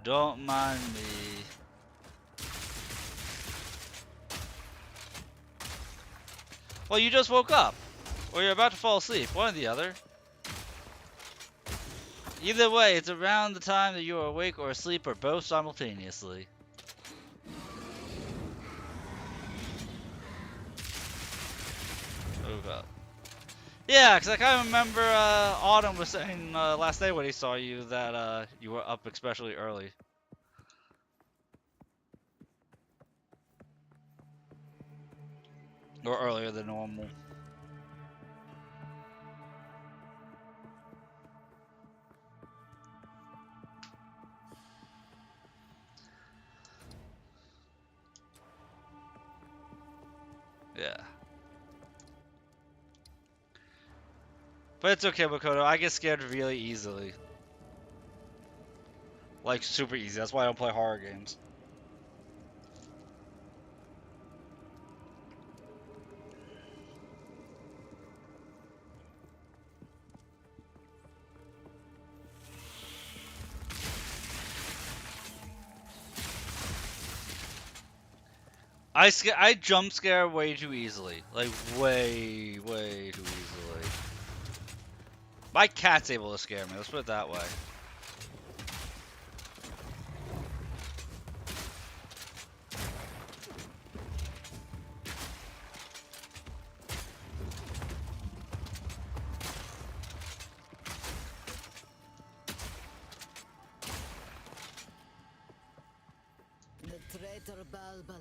Don't mind me. Well, you just woke up. Or you're about to fall asleep. One or the other. Either way, it's around the time that you are awake or asleep or both simultaneously. Oh god. Yeah, because I kind of remember Autumn was saying last night when he saw you that you were up especially early. Or earlier than normal. Yeah. But it's okay, Makoto. I get scared really easily. Like, super easy. That's why I don't play horror games. I jump scare way too easily. Like, way too easily. My cat's able to scare me, let's put it that way. The traitor Balbala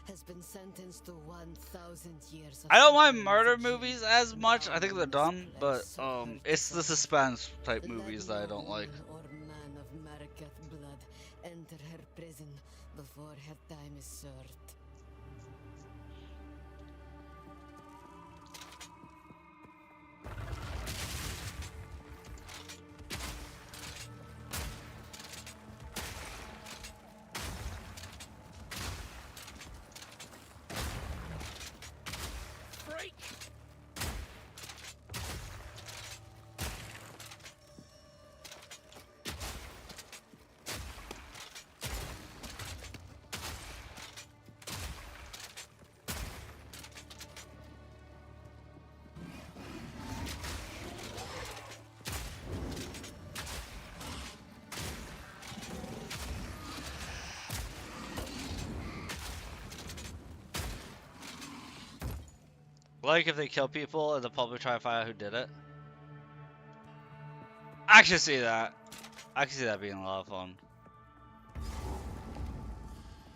has been sentenced to 1,000 years of I don't mind murder movies as much. I think they're dumb, but it's the suspense type movies that I don't like. Or man of Marikath blood enter her prison before her time is served. Like if they kill people and the public try to find out who did it. I can see that. I can see that being a lot of fun.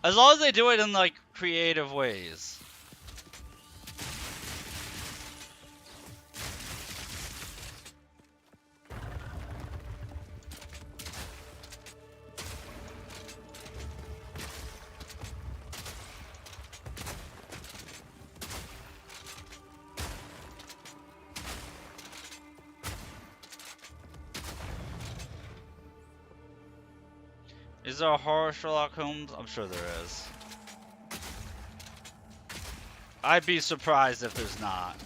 As long as they do it in like creative ways. Is there a horror Sherlock Holmes? I'm sure there is. I'd be surprised if there's not.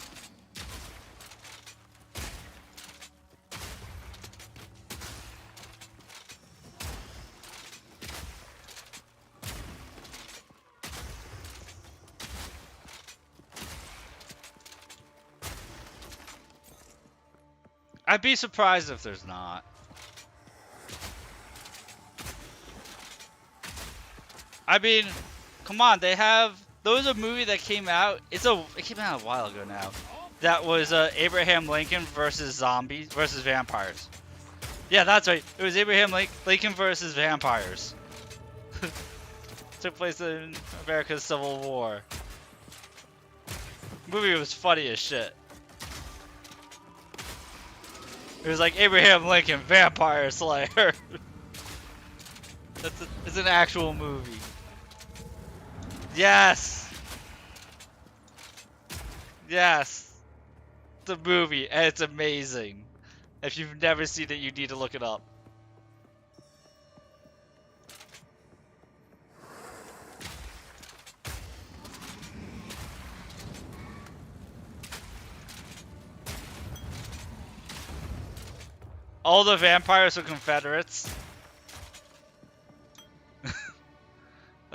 I'd be surprised if there's not. I mean, come on, they have. There was a movie that came out. It came out a while ago now. That was Abraham Lincoln versus zombies versus vampires. Yeah, that's right. It was Abraham Lincoln versus vampires. Took place in America's Civil War. The movie was funny as shit. It was like Abraham Lincoln, Vampire Slayer. It's an actual movie. Yes! Yes! It's a movie, and it's amazing. If you've never seen it, you need to look it up. All the vampires are Confederates.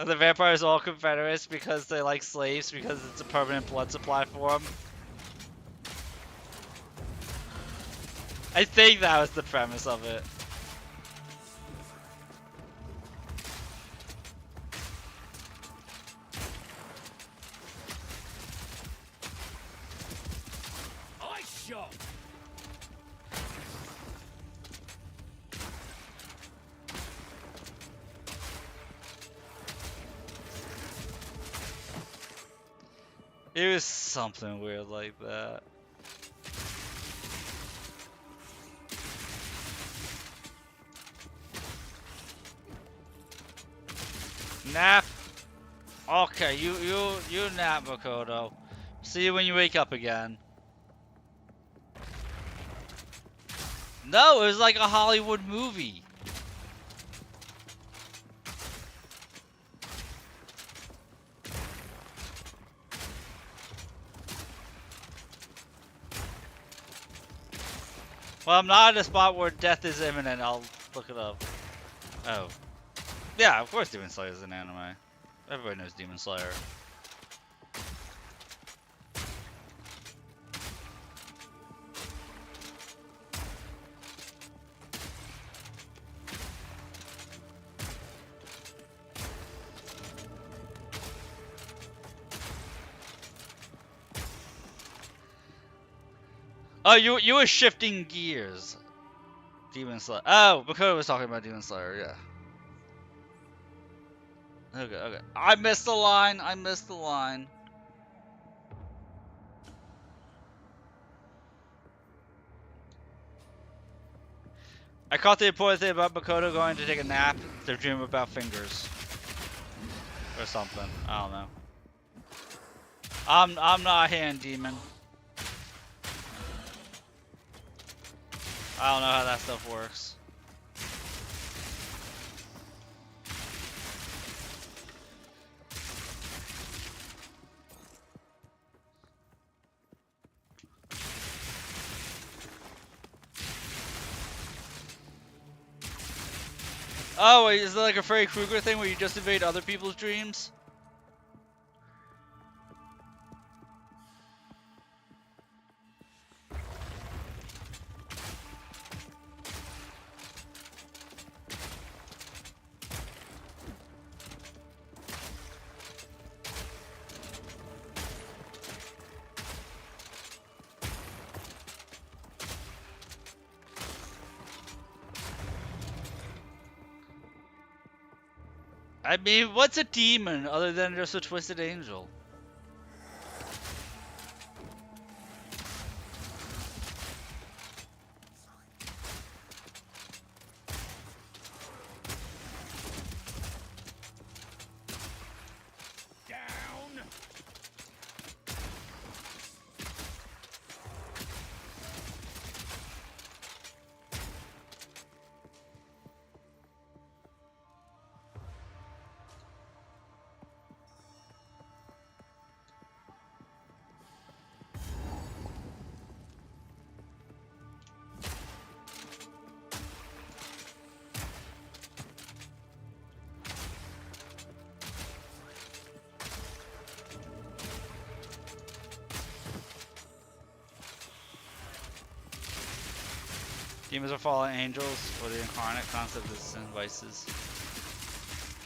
The vampires are all Confederates because they like slaves because it's a permanent blood supply for them. I think that was the premise of it. I shot. It was something weird like that. Nap. Okay, you nap, Makoto. See you when you wake up again. No, it was like a Hollywood movie. Well, I'm not at a spot where death is imminent. I'll look it up. Oh. Yeah, of course Demon Slayer is an anime. Everybody knows Demon Slayer. Oh, you were shifting gears. Demon Slayer. Oh, Makoto was talking about Demon Slayer, yeah. Okay. I missed the line. I caught the important thing about Makoto going to take a nap. They're dreaming about fingers. Or something. I don't know. I'm not a hand demon. I don't know how that stuff works. Oh, wait, is that like a Freddy Krueger thing where you just invade other people's dreams? I mean, what's a demon other than just a twisted angel? Down. Demons are fallen angels, or the incarnate concept of sin vices.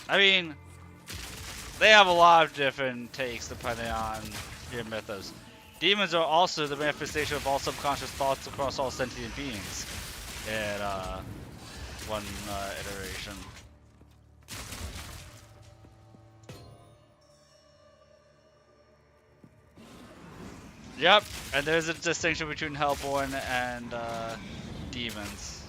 I mean, they have a lot of different takes depending on your mythos. Demons are also the manifestation of all subconscious thoughts across all sentient beings in one iteration. Yep, and there's a distinction between Hellborn and demons.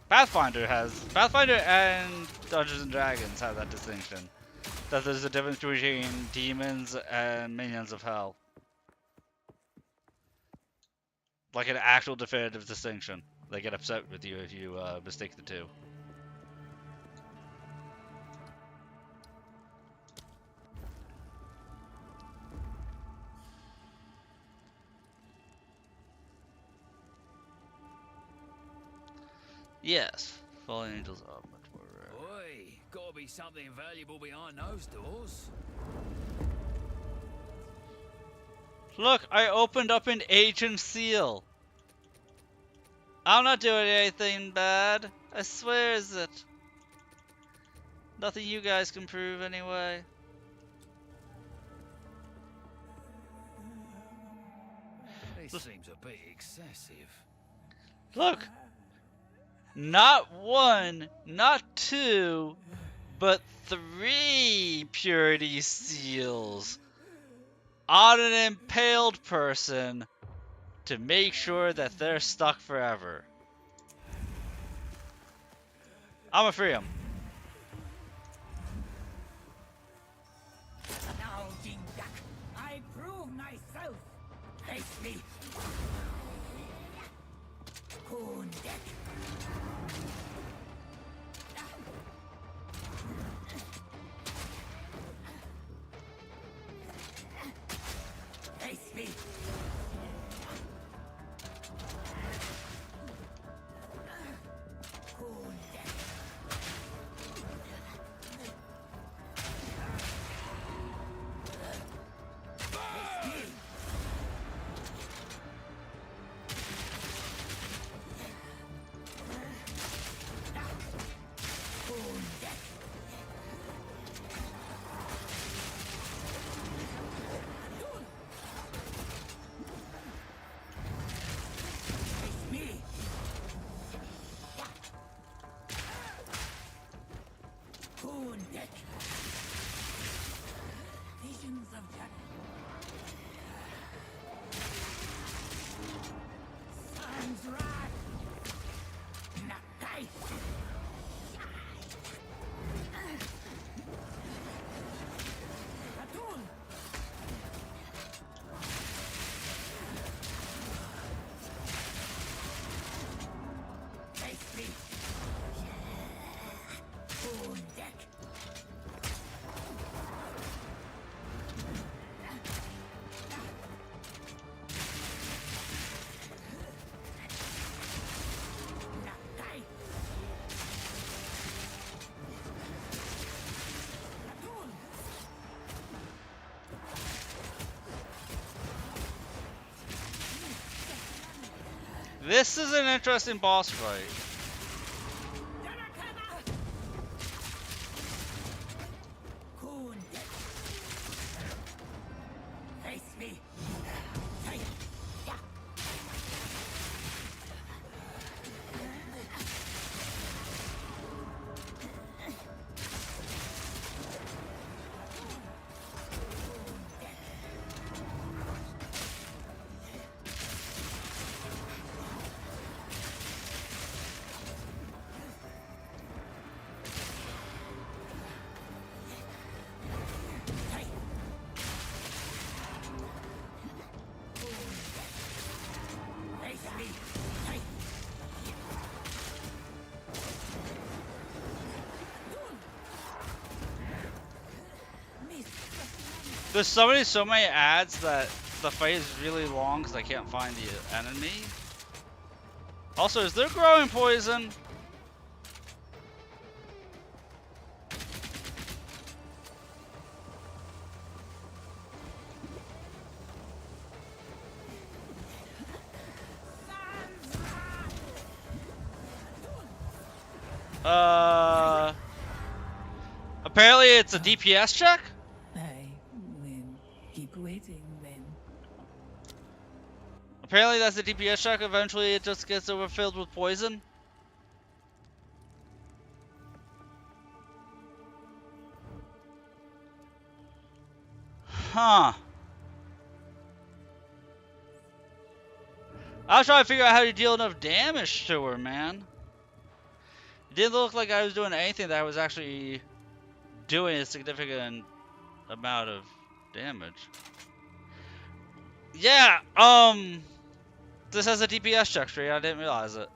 Pathfinder and Dungeons and Dragons have that distinction. That there's a difference between demons and minions of hell. Like an actual definitive distinction. They get upset with you if you mistake the two. Yes, fallen angels are much more rare. Oi, gotta be something valuable behind those doors. Look, I opened up an ancient seal. I'm not doing anything bad. I swear is it. Nothing you guys can prove anyway. This seems a bit excessive. Look. Not one, not two, but 3 purity seals on an impaled person to make sure that they're stuck forever. I'ma free him. Now, Jindak, I prove myself. Face me. Kundek. Face me. Kundek. Visions of Sun's wrath. Nakai. Atun. Face me. Kundek. Nakai. Atun. This is an interesting boss fight. Kundek. Face me. Hey. Yeah. Hey. Face me. Hey. There's so many ads that the fight is really long because I can't find the enemy. Also, is there growing poison? Apparently it's a DPS check? Aye, then keep waiting then. Apparently that's a DPS check. Eventually it just gets overfilled with poison. Huh. I was trying to figure out how to deal enough damage to her, man. It didn't look like I was doing anything that was actually doing a significant amount of damage. Yeah, this has a DPS check tree. I didn't realize it.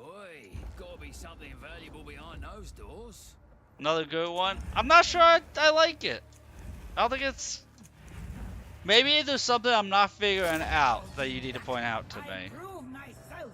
Oi, gotta be something valuable behind those doors. Another good one. I'm not sure I like it. I don't think it's... Maybe there's something I'm not figuring out that you need to point out to me. Prove myself.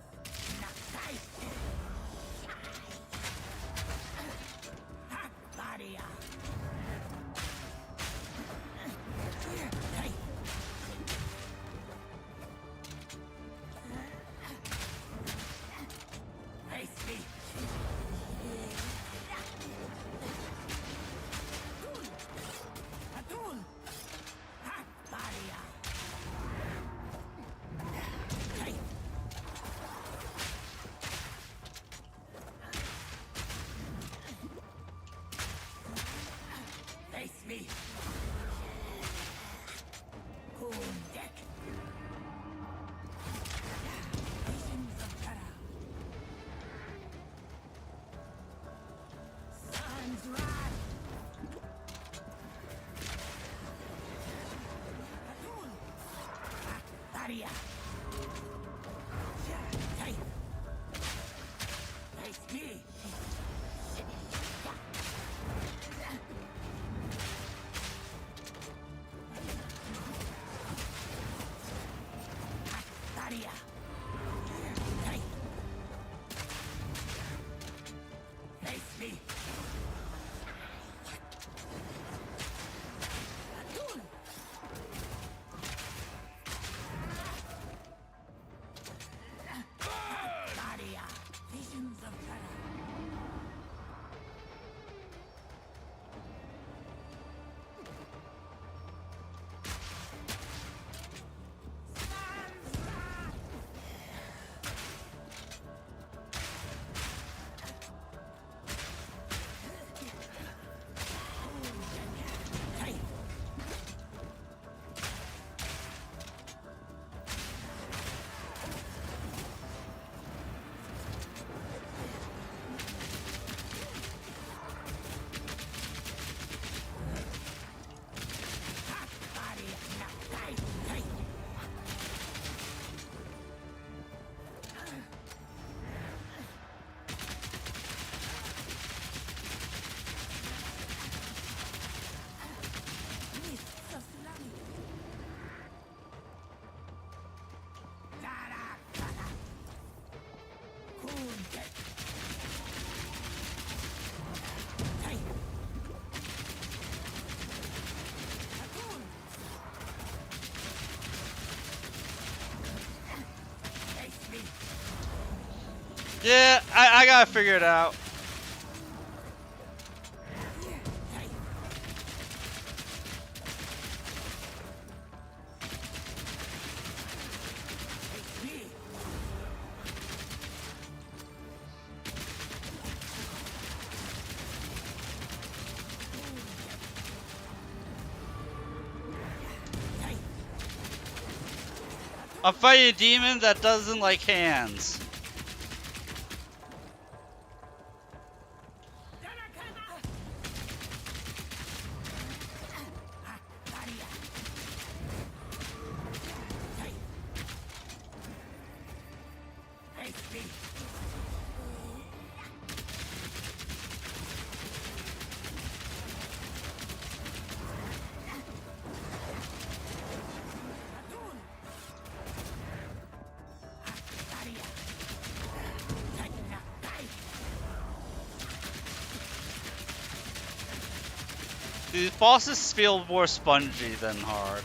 Yeah, I gotta figure it out. I'm fighting a demon that doesn't like hands. These bosses feel more spongy than hard.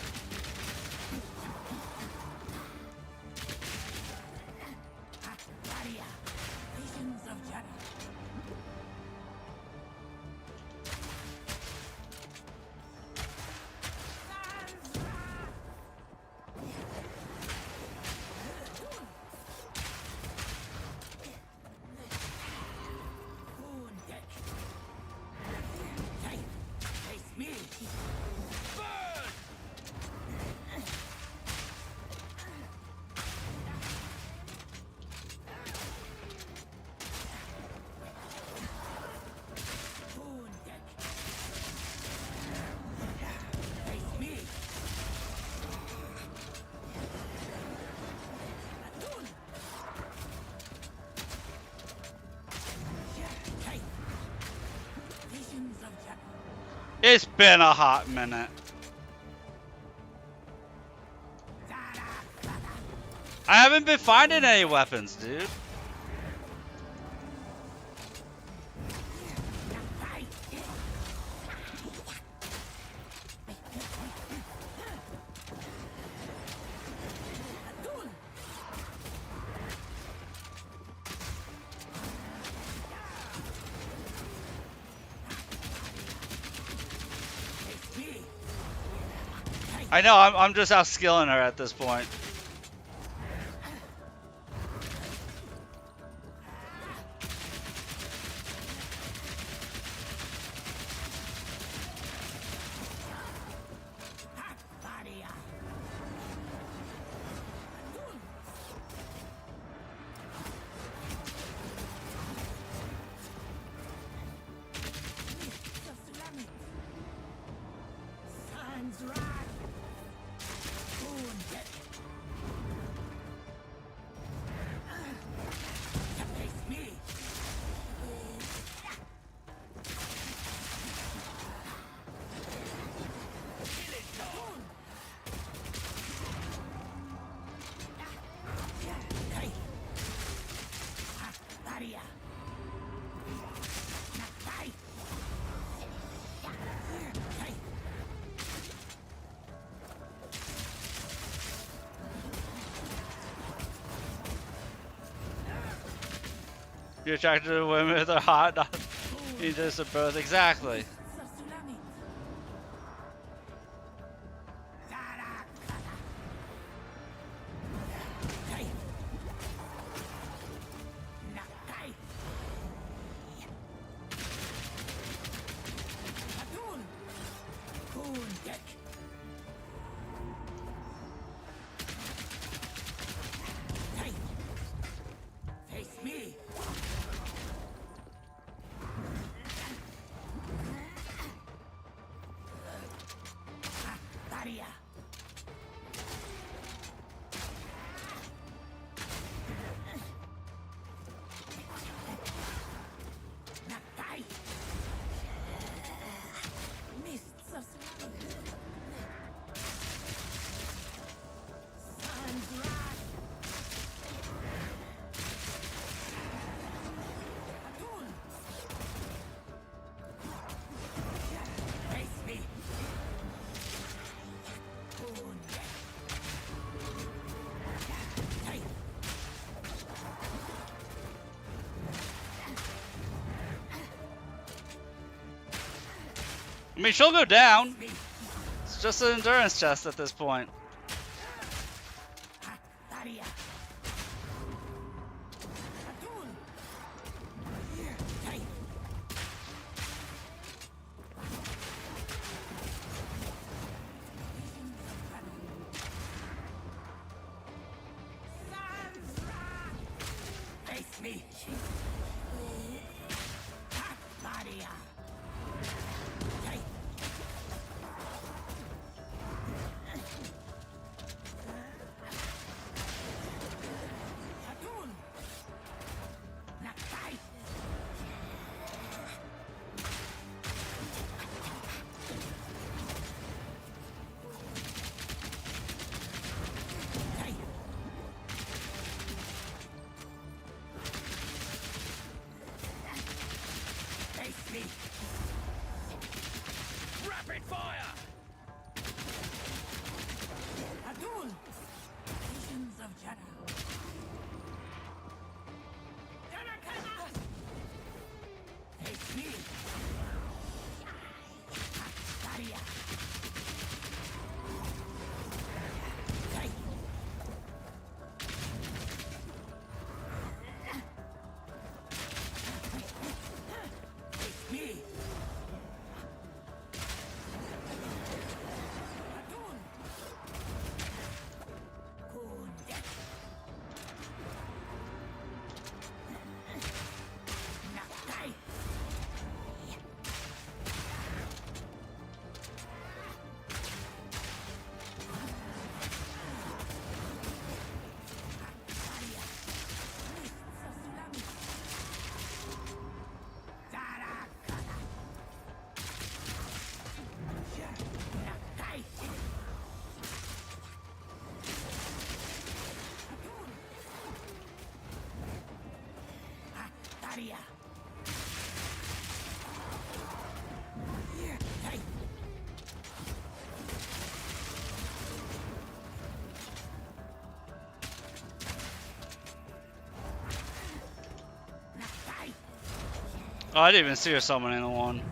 It's been a hot minute. I haven't been finding any weapons, dude. I know, I'm just out skilling her at this point. You're attracted to women if they're hot, not just a birth. Exactly. I mean, she'll go down. It's just an endurance test at this point. Oh, I didn't even see her summoning the one.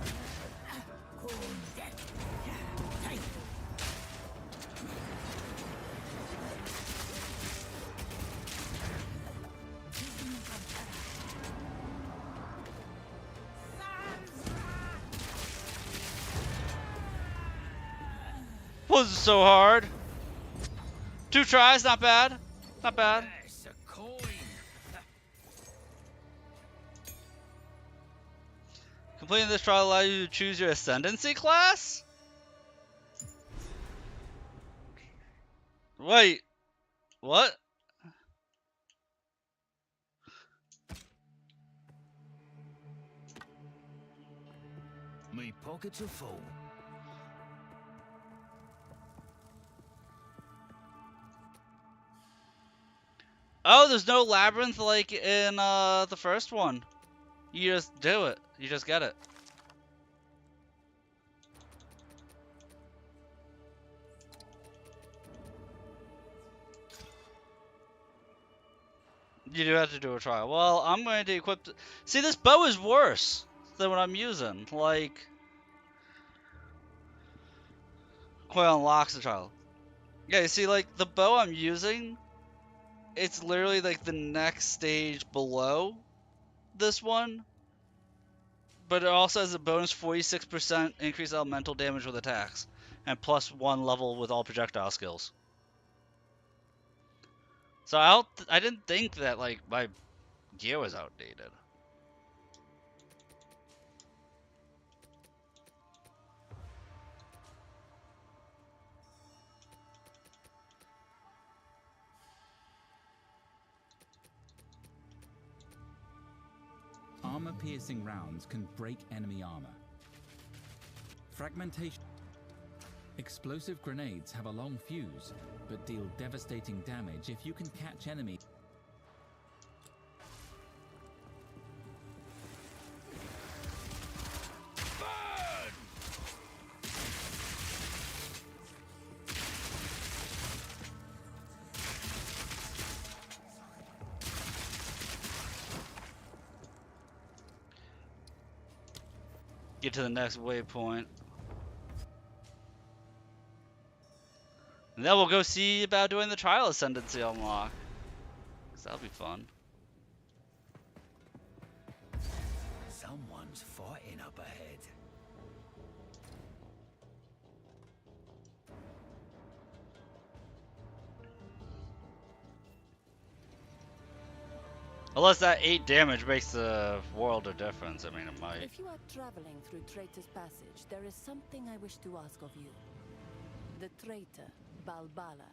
Wasn't so hard. 2 tries, not bad. Not bad. That's a coin. Completing this trial allows you to choose your ascendancy class? Wait. What? Me pockets are full. Oh, there's no labyrinth like in the first one. You just do it. You just get it. You do have to do a trial. Well, I'm going to equip... See, this bow is worse than what I'm using. Like... Quail unlocks the trial. Yeah, you see, like, the bow I'm using... It's literally, like, the next stage below this one. But it also has a bonus 46% increased elemental damage with attacks. And plus 1 level with all projectile skills. So I didn't think that, like, my gear was outdated. Armor-piercing rounds can break enemy armor. Fragmentation. Explosive grenades have a long fuse, but deal devastating damage if you can catch enemy. Get to the next waypoint. And then we'll go see about doing the trial ascendancy unlock. 'Cause that'll be fun. Someone's fighting up ahead. Unless that 8 damage makes a world of difference. I mean, it might. If you are traveling through Traitor's Passage, there is something I wish to ask of you. The traitor, Balbala.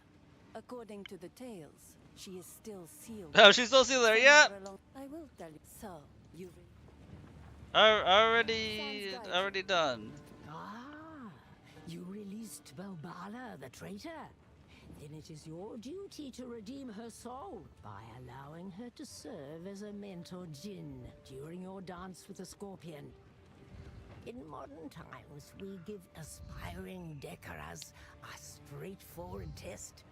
According to the tales, she is still sealed. Oh, she's still sealed there. Yep. I will tell you. So, you Already done. Ah, you released Balbala, the traitor? Then it is your duty to redeem her soul by allowing her to serve as a mentor djinn during your dance with the scorpion. In modern times, we give aspiring Dekaras a straightforward test.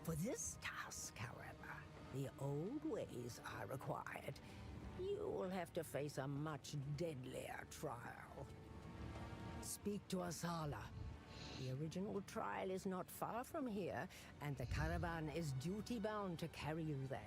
For this task, however, the old ways are required. You will have to face a much deadlier trial. Speak to Asala. The original trial is not far from here, and the caravan is duty-bound to carry you there.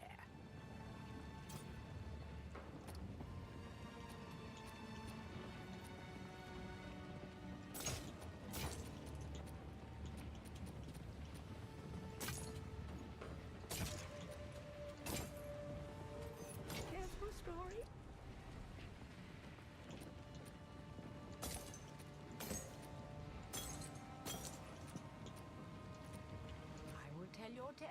Careful, story. I will tell your tale.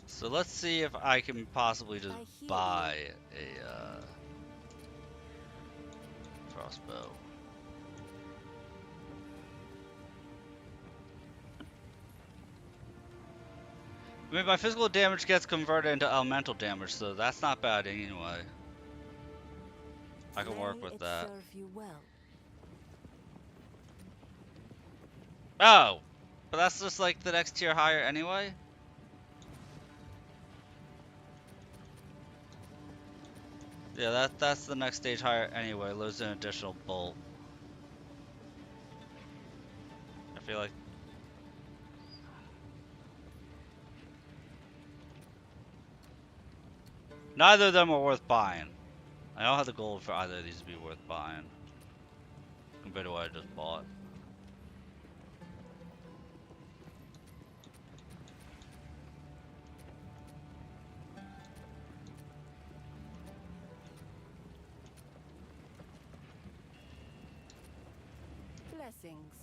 So let's see if I can possibly just buy a crossbow. I mean, my physical damage gets converted into elemental damage, so that's not bad anyway. I can work May with it that. serve you well. Oh! But that's just like the next tier higher anyway? Yeah, that's the next stage higher anyway. Lose an additional bolt. I feel like. Neither of them are worth buying. I don't have the gold for either of these to be worth buying. Compared to what I just bought. Blessings.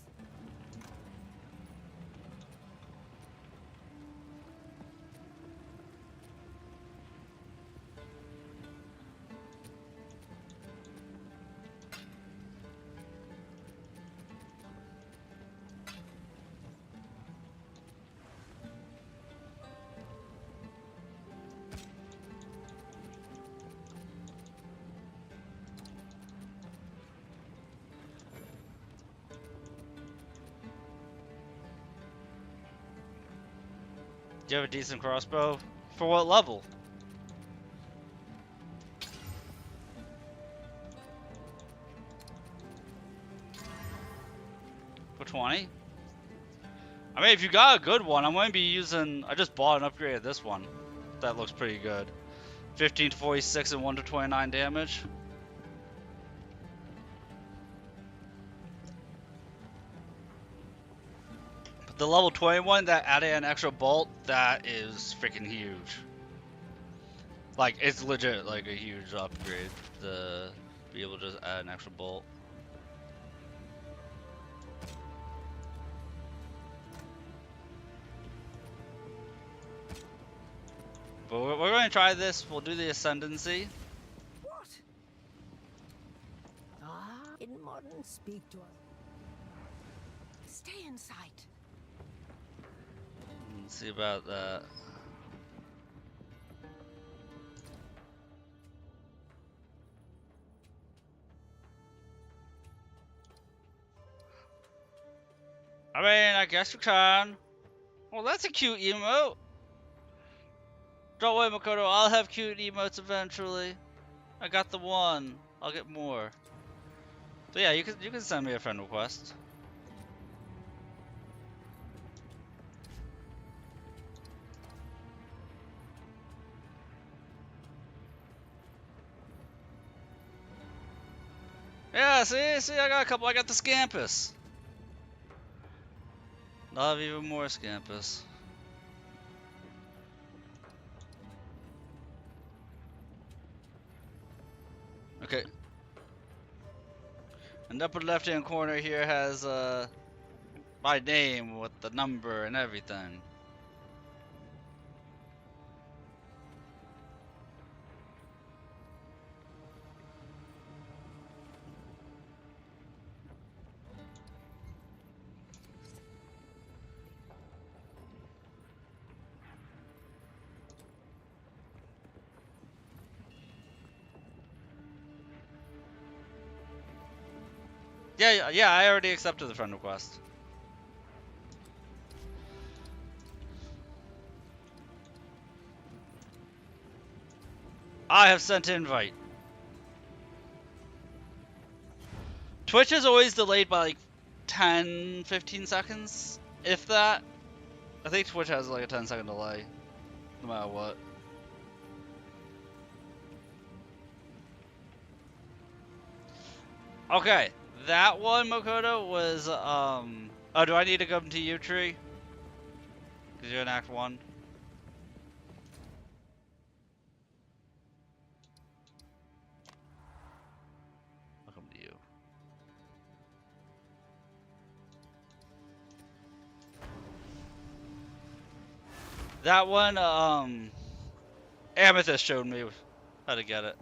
Do you have a decent crossbow? For what level? For 20? I mean, if you got a good one, I'm going to be using... I just bought and upgraded this one. That looks pretty good. 15 to 46 and 1 to 29 damage. But the level 21 that added an extra bolt, that is freaking huge. Like, it's legit like a huge upgrade to be able to just add an extra bolt. But we're going to try this. We'll do the Ascendancy. What? Ah, in modern speak to us. Stay in sight. Let's see about that. I mean, I guess you can. Well, that's a cute emote. Don't worry, Makoto. I'll have cute emotes eventually. I got the one. I'll get more. So yeah, you can send me a friend request. Yeah, see, I got a couple. I got the Scampus. I'll have even more Scampus. Okay. And upper left hand corner here has my name with the number and everything. Yeah, I already accepted the friend request. I have sent invite. Twitch is always delayed by like 10, 15 seconds, if that. I think Twitch has like a 10-second delay, no matter what. Okay. That one, Makoto, was, oh, do I need to come to you, Tree? Because you're in Act 1. I'll come to you. That one, Amethyst showed me how to get it.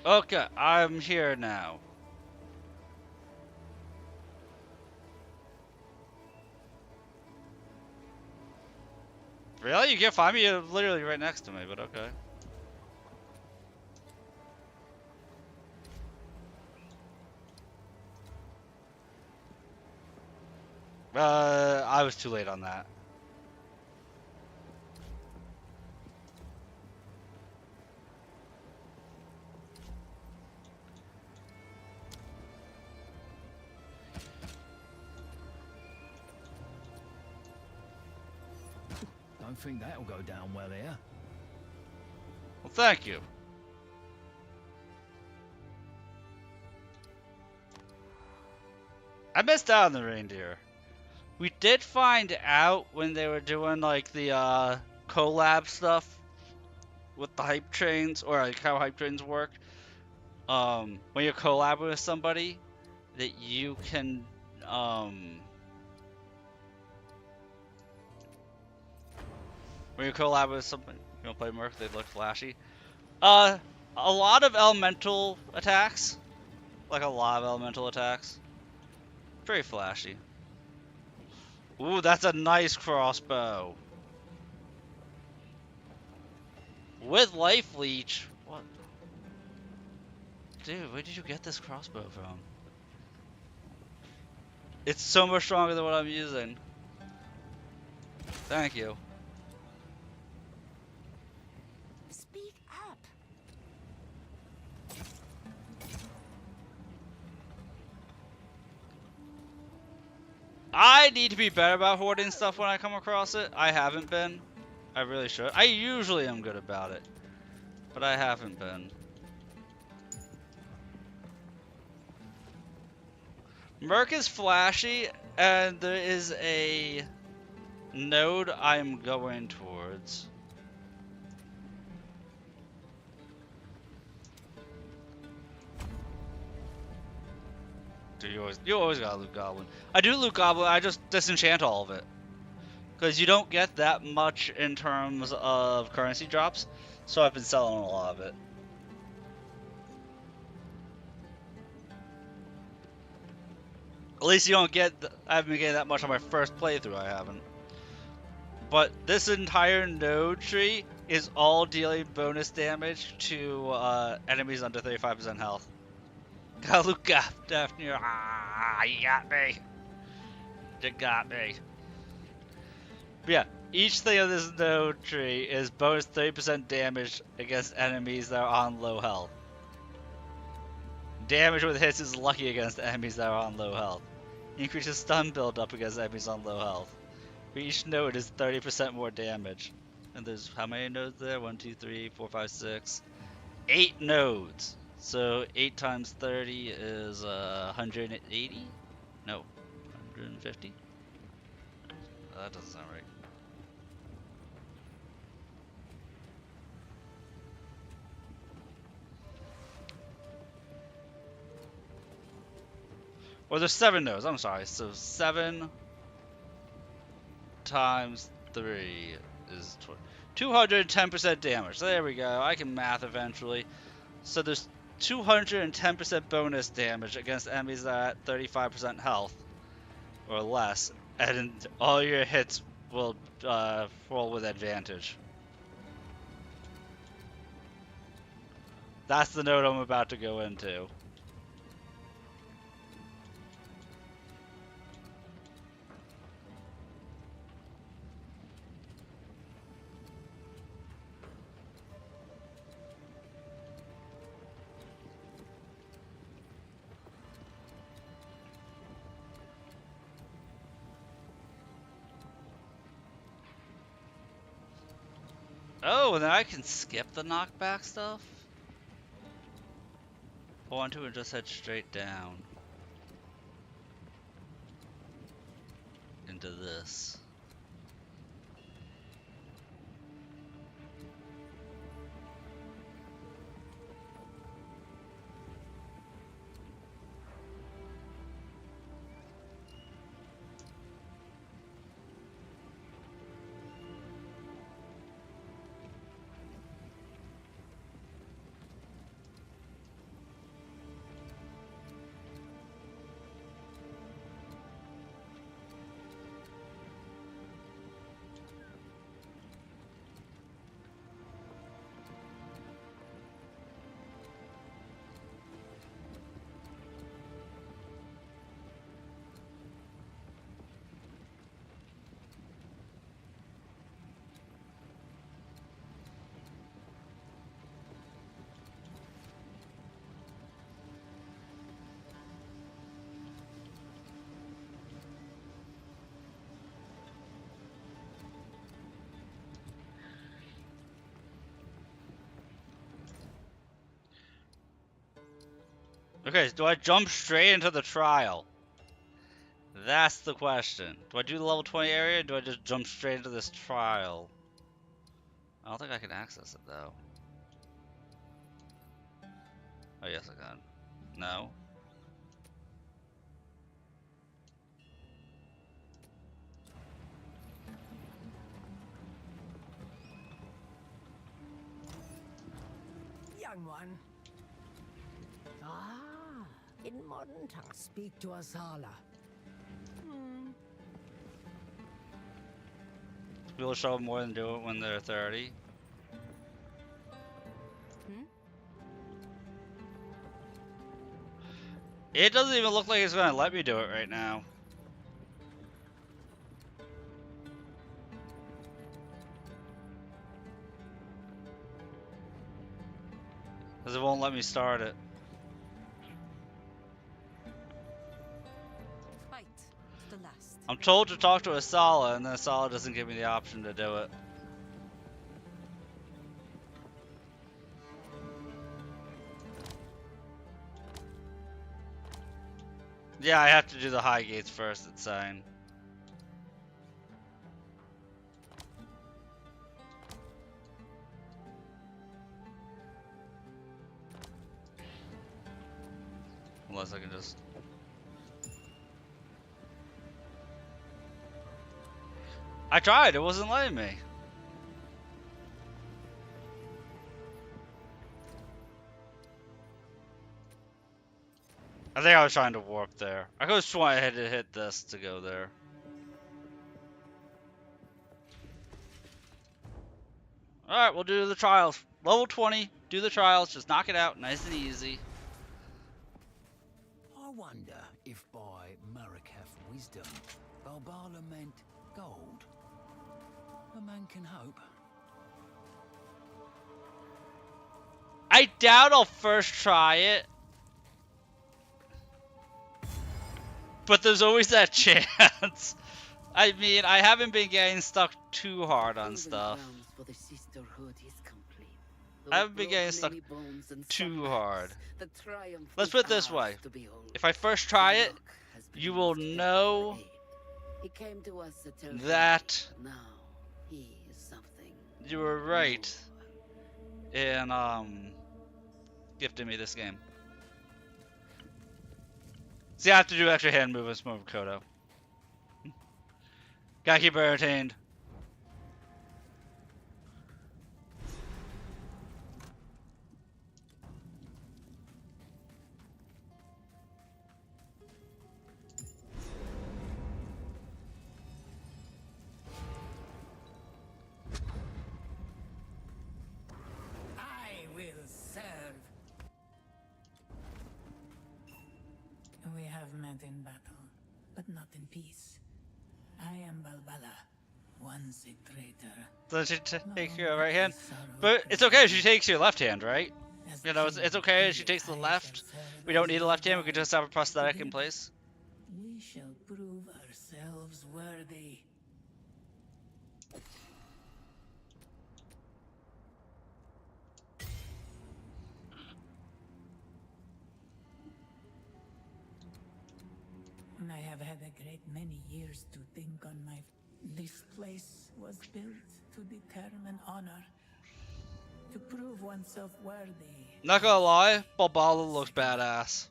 Okay, I'm here now. Really? You can't find me? You're literally right next to me, but okay. I was too late on that. Don't think that'll go down well here. Well, thank you. I missed out on the reindeer. We did find out when they were doing like the collab stuff with the hype trains, or like how hype trains work. When you're collabing with somebody, that you can when you collab with somebody, you don't play Merc, they look flashy. A lot of elemental attacks, like a lot of elemental attacks, very flashy. Ooh, that's a nice crossbow. With life leech. What? Dude, where did you get this crossbow from? It's so much stronger than what I'm using. Thank you. Speak up. I need to be better about hoarding stuff when I come across it. I haven't been. I really should. I usually am good about it, but I haven't been. Merc is flashy, and there is a node I'm going towards. Dude, you always gotta loot Goblin. I do loot Goblin, I just disenchant all of it. Because you don't get that much in terms of currency drops, so I've been selling a lot of it. At least you don't get, I haven't been getting that much on my first playthrough, I haven't. But this entire node tree is all dealing bonus damage to enemies under 35% health. Gotta look up, Daphne. Ah, you got me. You got me. But yeah, each thing of this node tree is bonus 30% damage against enemies that are on low health. Damage with hits is lucky against enemies that are on low health. Increases stun build-up against enemies on low health. For each node is 30% more damage. And there's how many nodes there? 1, 2, 3, 4, 5, 6. 8 nodes. So 8 times 30 is 180? No, 150? That doesn't sound right. Or there's 7 nodes, I'm sorry. So 7 times 3 is 210% damage. There we go. I can math eventually. So there's 210% bonus damage against enemies that are at 35% health or less, and all your hits will roll with advantage. That's the node I'm about to go into. Oh, and then I can skip the knockback stuff? I want to and just head straight down into this. Okay, do I jump straight into the trial? That's the question. Do I do the level 20 area, or do I just jump straight into this trial? I don't think I can access it, though. Oh, yes, I can. No. Young one. Ah, in modern tongue, speak to Azala. People show up more than do it when they're 30. It doesn't even look like it's gonna let me do it right now. Because it won't let me start it. Fight to the last. I'm told to talk to Asala, and then Asala doesn't give me the option to do it. Yeah, I have to do the high gates first, it's saying. Unless I can just... I tried, it wasn't letting me. I think I was trying to warp there. I could have sworn I had to hit this to go there. Alright, we'll do the trials. Level 20, do the trials, just knock it out, nice and easy. I wonder if by Mariketh wisdom, Balbala meant gold. A man can hope. I doubt I'll first try it. But there's always that chance. I mean, I haven't been getting stuck too hard on stuff. I haven't been getting stuck too hard. Let's put it this way. If I first try it, you will know that you were right in gifting me this game. See, I have to do extra hand movements more of Kodo. Gotta keep her entertained. I will serve. We have met in battle, but not in peace. I am Balbala, once a traitor. Does she take your right hand? But it's okay if she takes your left hand, right? You know, it's okay if she takes the left. We don't need a left hand, we could just have a prosthetic in place. We shall prove ourselves worthy. I have had a great many years to think on my... This place was built to determine honor, to prove oneself worthy. Not gonna lie, Balbala looks badass.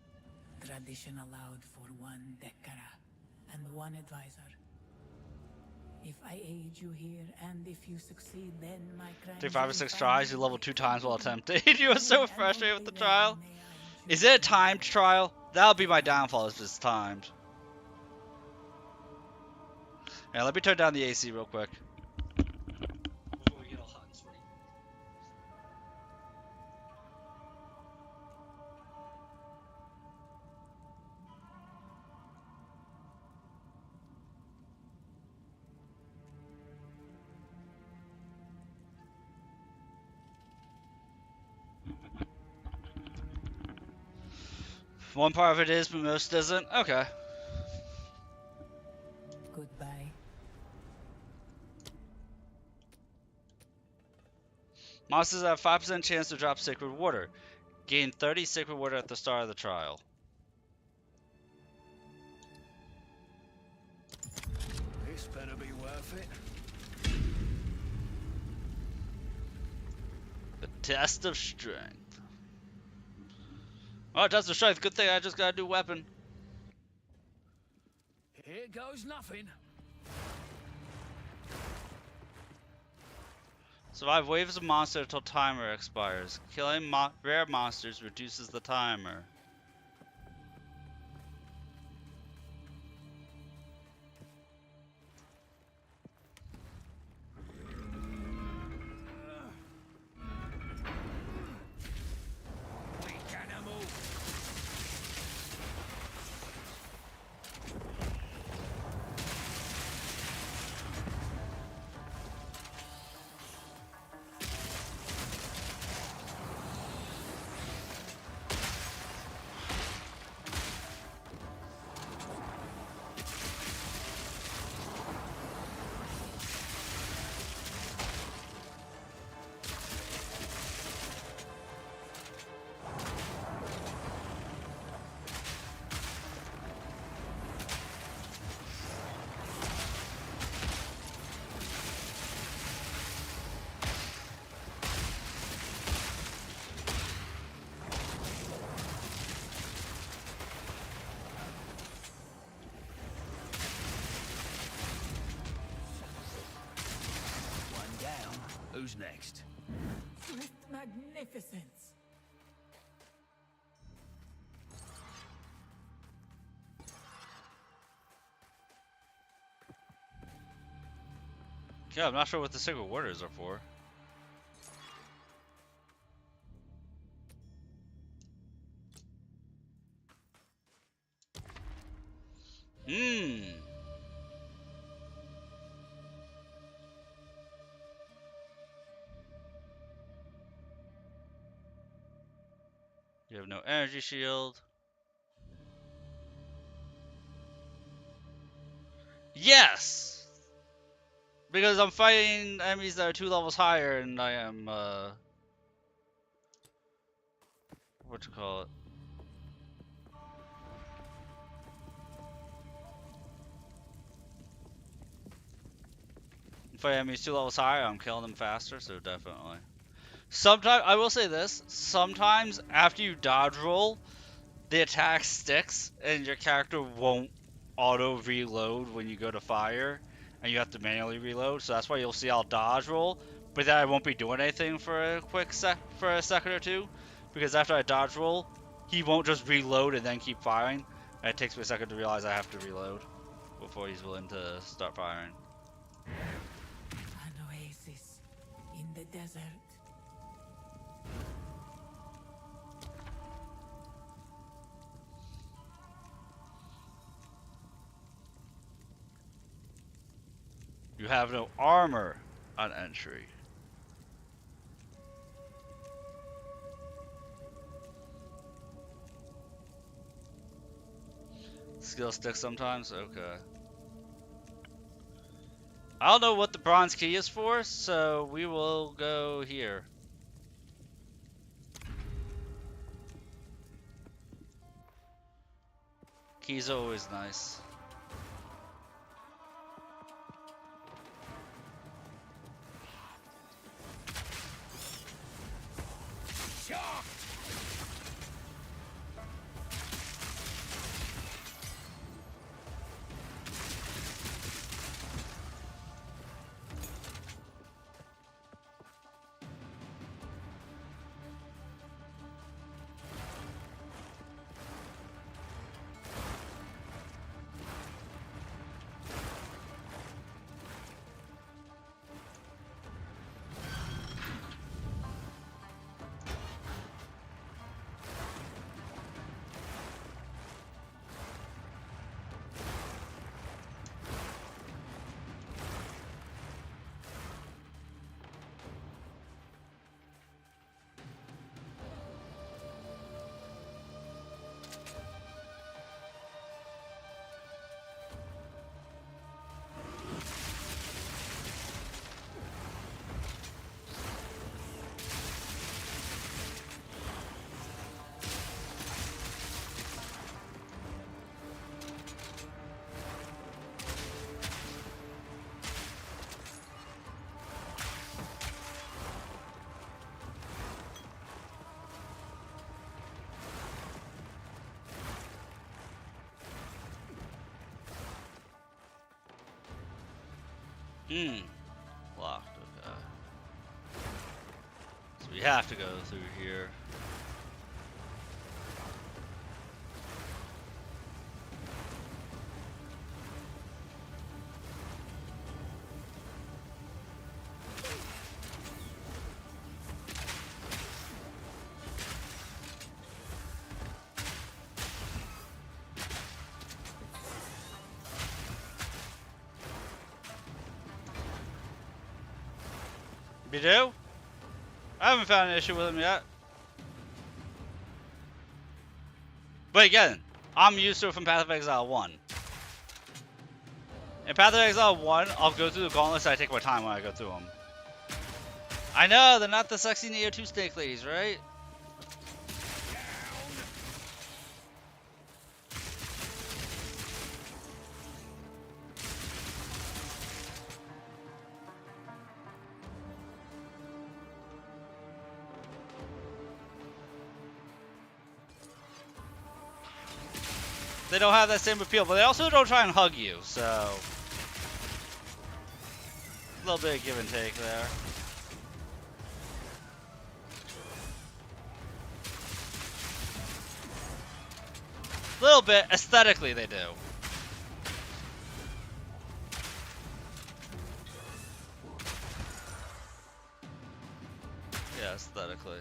Tradition allowed for one Dekara and one advisor. If I aid you here, and if you succeed, then my crime... Take 5 or 6 tries, you level 2 times while attempting. You were so frustrated with the trial. Is it a timed trial? That'll be my downfall if it's timed. Yeah, let me turn down the AC real quick. Before we get all hot and sweaty. One part of it is, but most isn't. Okay. Goodbye. Monsters have 5% chance to drop sacred water. Gain 30 sacred water at the start of the trial. This better be worth it. The test of strength. Oh, test of strength. Good thing I just got a new weapon. Here goes nothing. Survive waves of monsters until timer expires. Killing rare monsters reduces the timer. Weak animal. One down. Who's next? Swift magnificence. Yeah, I'm not sure what the sacred waters are for. Hmm. You have no energy shield. Yes! Because I'm fighting enemies that are 2 levels higher and I am, what you call it? If I enemies 2 levels higher, I'm killing them faster, so definitely. Sometimes, I will say this, sometimes after you dodge roll, the attack sticks and your character won't auto reload when you go to fire and you have to manually reload, so that's why you'll see I'll dodge roll, but then I won't be doing anything for a second or two, because after I dodge roll, he won't just reload and then keep firing, and it takes me a second to realize I have to reload before he's willing to start firing. An oasis in the desert. You have no armor on entry. Skill stick sometimes? Okay. I don't know what the bronze key is for, so we will go here. Keys are always nice. Locked, okay. So we have to go through here. You do? I haven't found an issue with him yet. But again, I'm used to it from Path of Exile 1. In Path of Exile 1, I'll go through the gauntlets and I take my time when I go through them. I know, they're not the sexy Neo 2 snake ladies, right? They don't have that same appeal, but they also don't try and hug you, so a little bit of give and take there. A little bit, aesthetically they do. Yeah, aesthetically.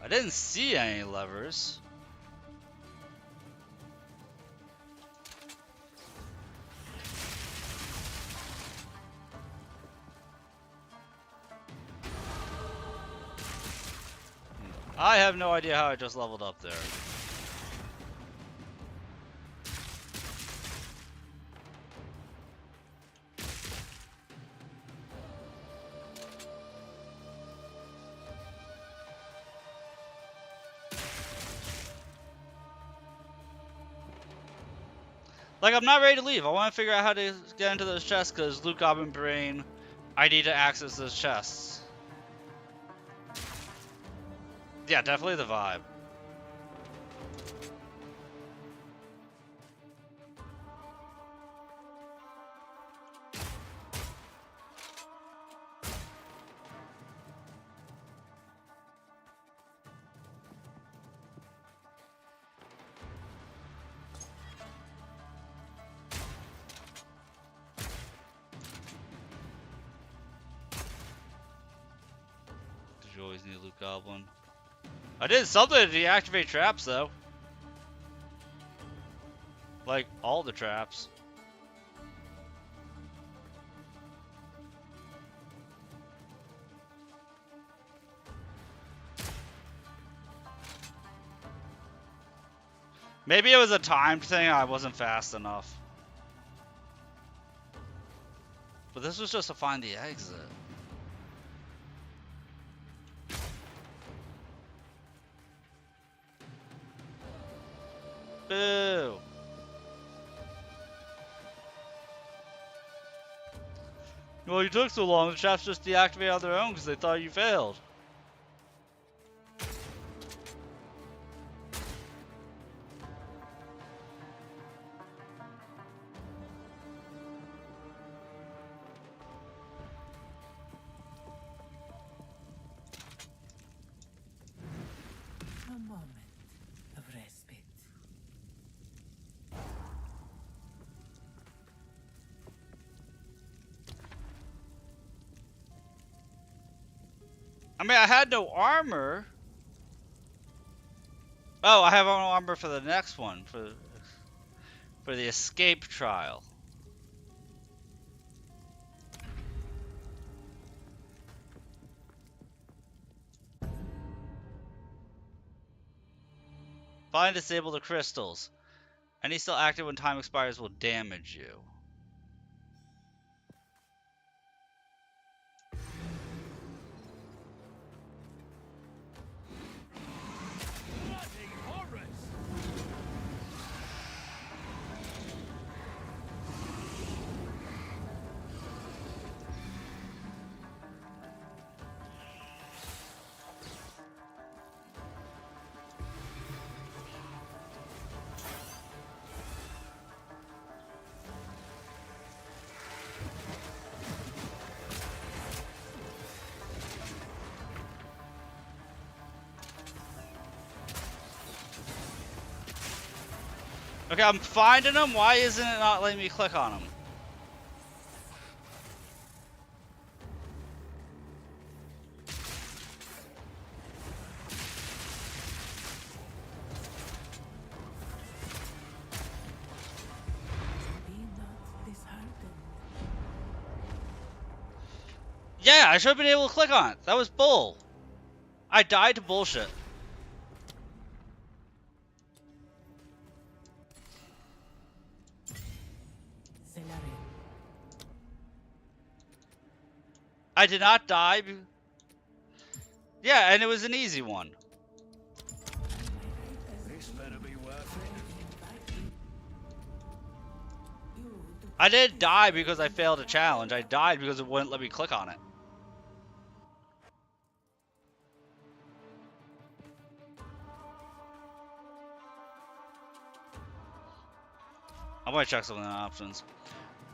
I didn't see any levers. I have no idea how I just leveled up there. Like, I'm not ready to leave. I want to figure out how to get into those chests because Luke Goblin Brain, I need to access those chests. Yeah, definitely the vibe. Did you always need Luke Goblin? I did something to deactivate traps, though. Like, all the traps. Maybe it was a timed thing, I wasn't fast enough. But this was just to find the exit. Boo! Well, you took so long, the traps just deactivated on their own because they thought you failed. A moment of respite. I mean, I had no armor. Oh, I have no armor for the next one, for the escape trial. Find and disable the crystals. Any still active when time expires will damage you. Okay, I'm finding them. Why isn't it not letting me click on them? Be not disheartened. Yeah, I should have been able to click on it. That was bull. I died to bullshit. Zelarian. I did not die. Yeah, and it was an easy one. This better be worth it. I didn't die because I failed a challenge. I died because it wouldn't let me click on it. I'm gonna check some of the options.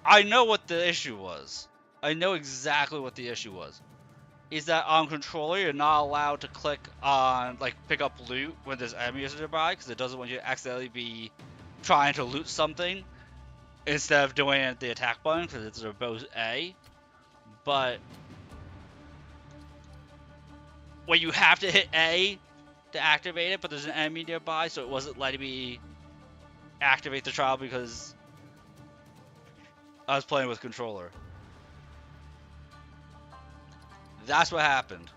I know what the issue was. I know exactly what the issue was. Is that on controller you're not allowed to click on, like, pick up loot when there's enemies nearby, because it doesn't want you to accidentally be trying to loot something instead of doing it at the attack button, because it's both A. But when you have to hit A to activate it, but there's an enemy nearby, so it wasn't letting me activate the trial because I was playing with controller. That's what happened.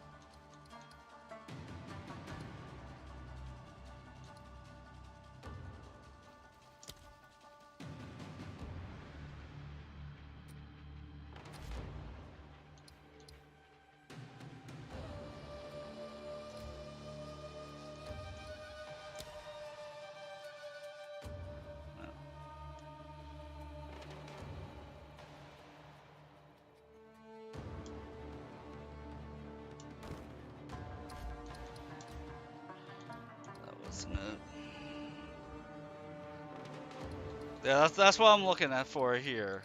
Yeah, that's what I'm looking at for here.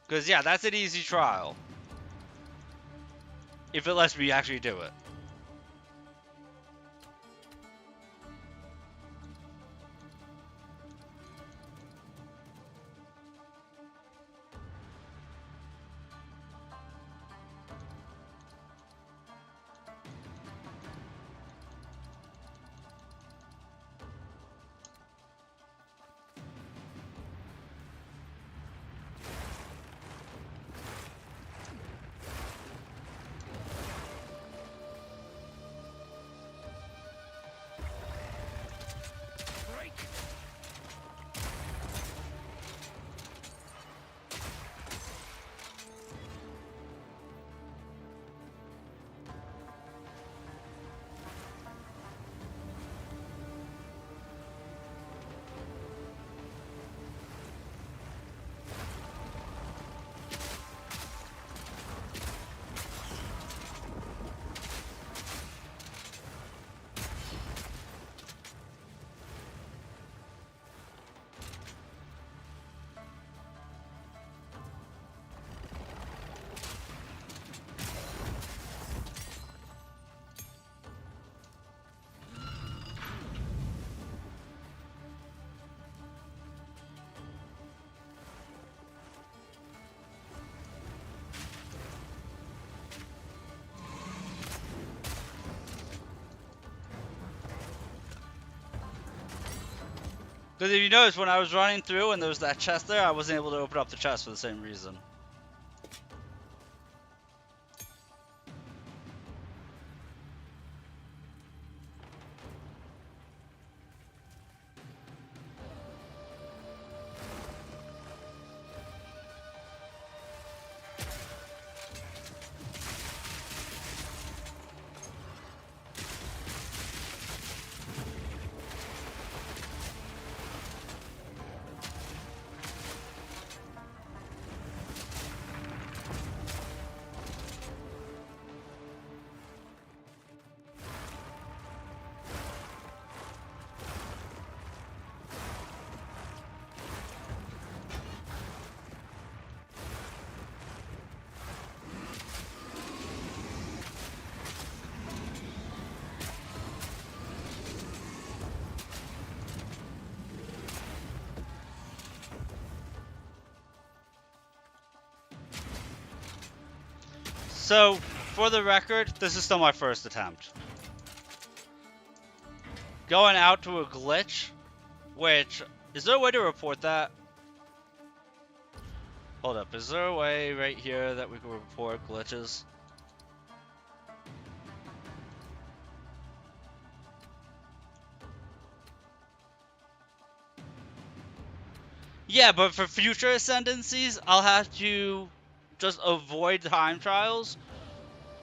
Because, yeah, that's an easy trial. If it lets me actually do it. Because if you notice, when I was running through and there was that chest there, I wasn't able to open up the chest for the same reason. So, for the record, this is still my first attempt. Going out to a glitch, which, is there a way to report that? Hold up, is there a way right here that we can report glitches? Yeah, but for future ascendancies, I'll have to just avoid time trials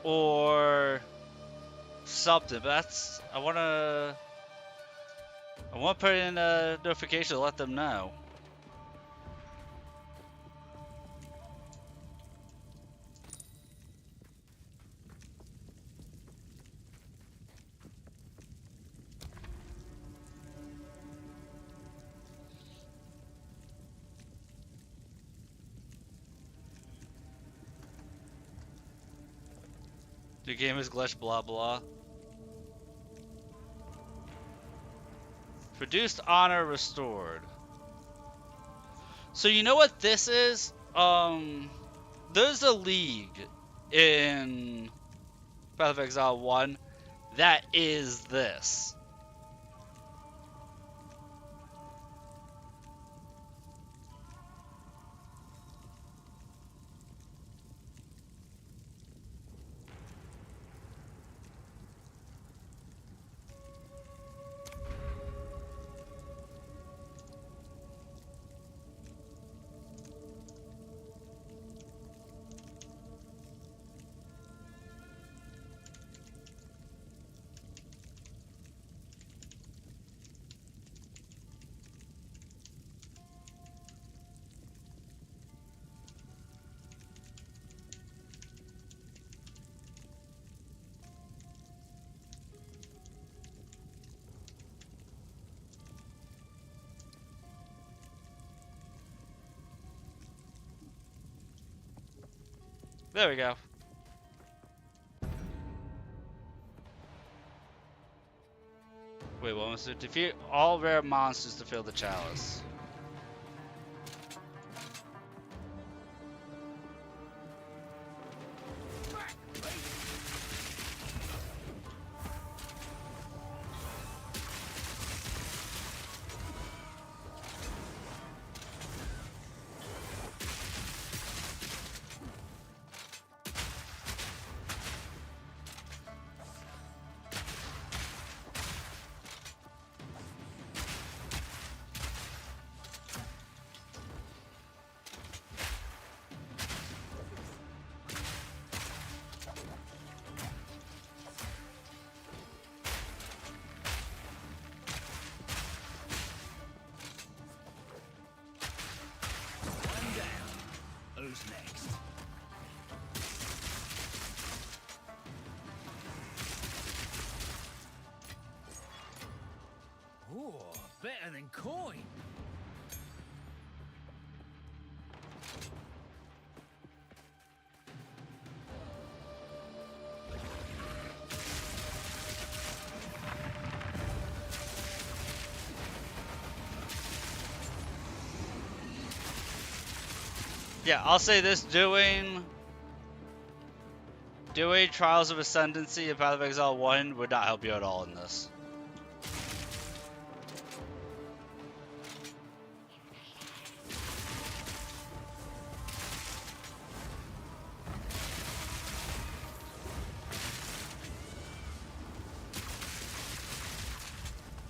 or something. But that's, I wanna put in a notification to let them know. The game is glitched, blah blah. Produced honor restored. So you know what this is? There's a league in Path of Exile 1 that is this. There we go. Wait, what was it? Defeat all rare monsters to fill the chalice. Who's next? Ooh, better than coin. Yeah, I'll say this, doing Trials of Ascendancy in Path of Exile 1 would not help you at all in this.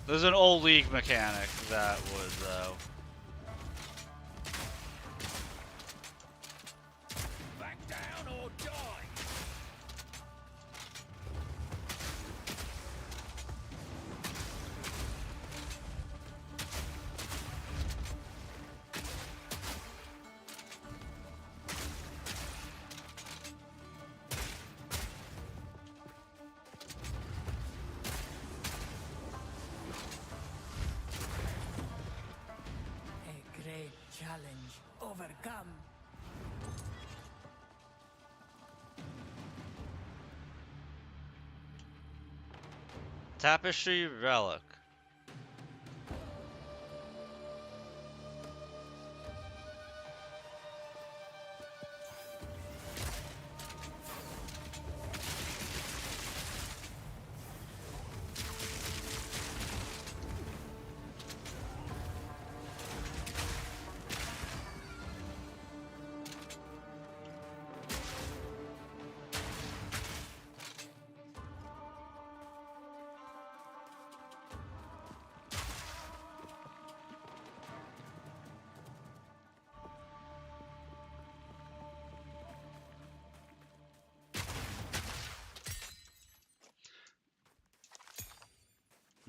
There's an old League mechanic that would, though. Challenge overcome. Tapestry Relic.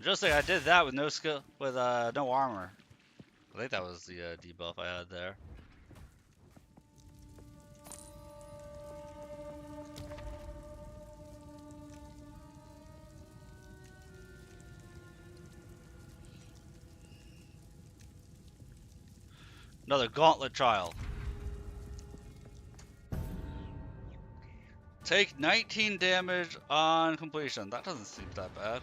Just like I did that with no skill, with no armor. I think that was the debuff I had there. Another gauntlet trial. Take 19 damage on completion. That doesn't seem that bad.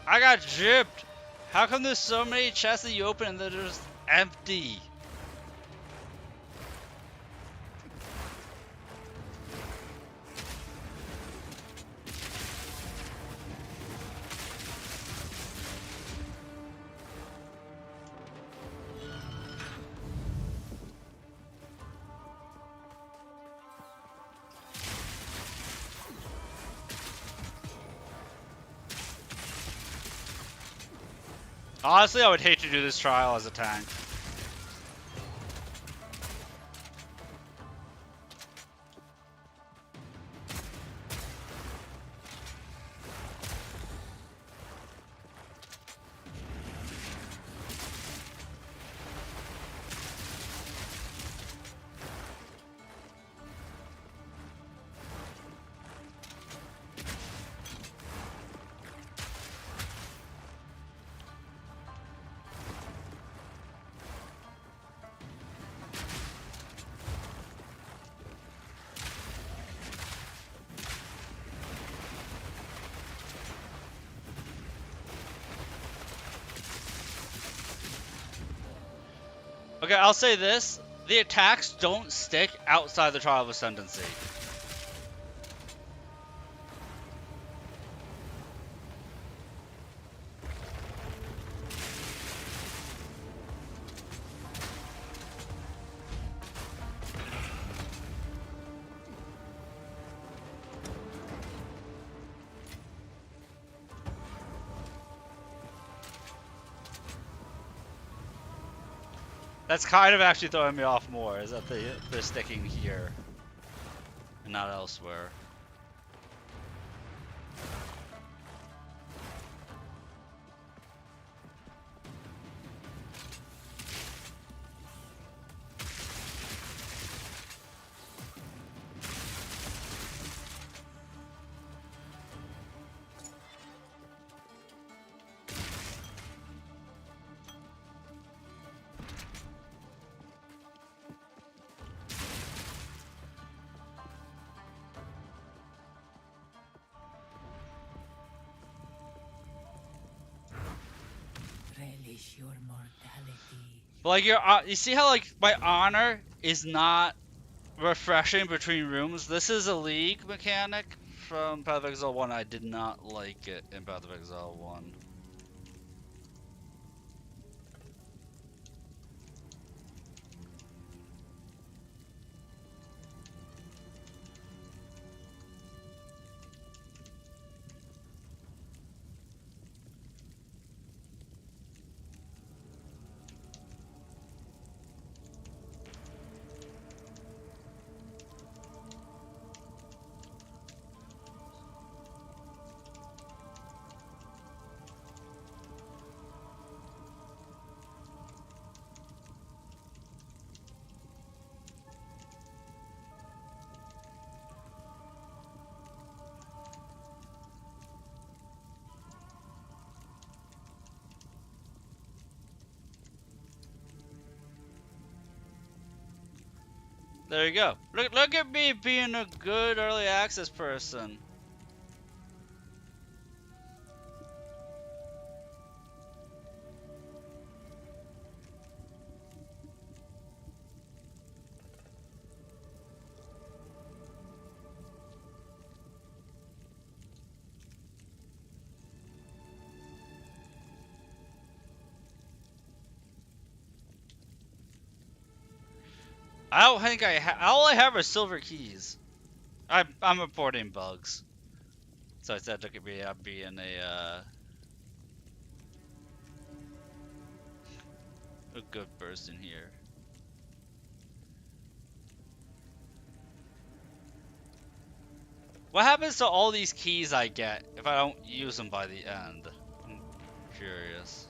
I got gypped! How come there's so many chests that you open and they're just empty? Honestly, I would hate to do this trial as a tank. Okay, I'll say this. The attacks don't stick outside the Trial of Ascendancy. That's kind of actually throwing me off more, is that they're sticking here and not elsewhere. Relish your mortality. But like you see how like my honor is not refreshing between rooms? This is a league mechanic from Path of Exile 1. I did not like it in Path of Exile 1. There you go. Look at me being a good early access person. I don't think all I have are silver keys. I'm reporting bugs. So I said look at me, I'm being a good person here. What happens to all these keys I get if I don't use them by the end? I'm curious.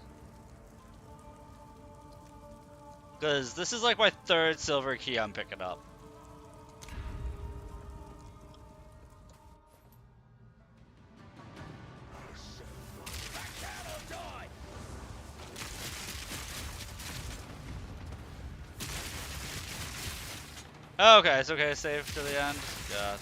Because this is like my third silver key I'm picking up. Okay, it's okay, save to the end. Gotcha.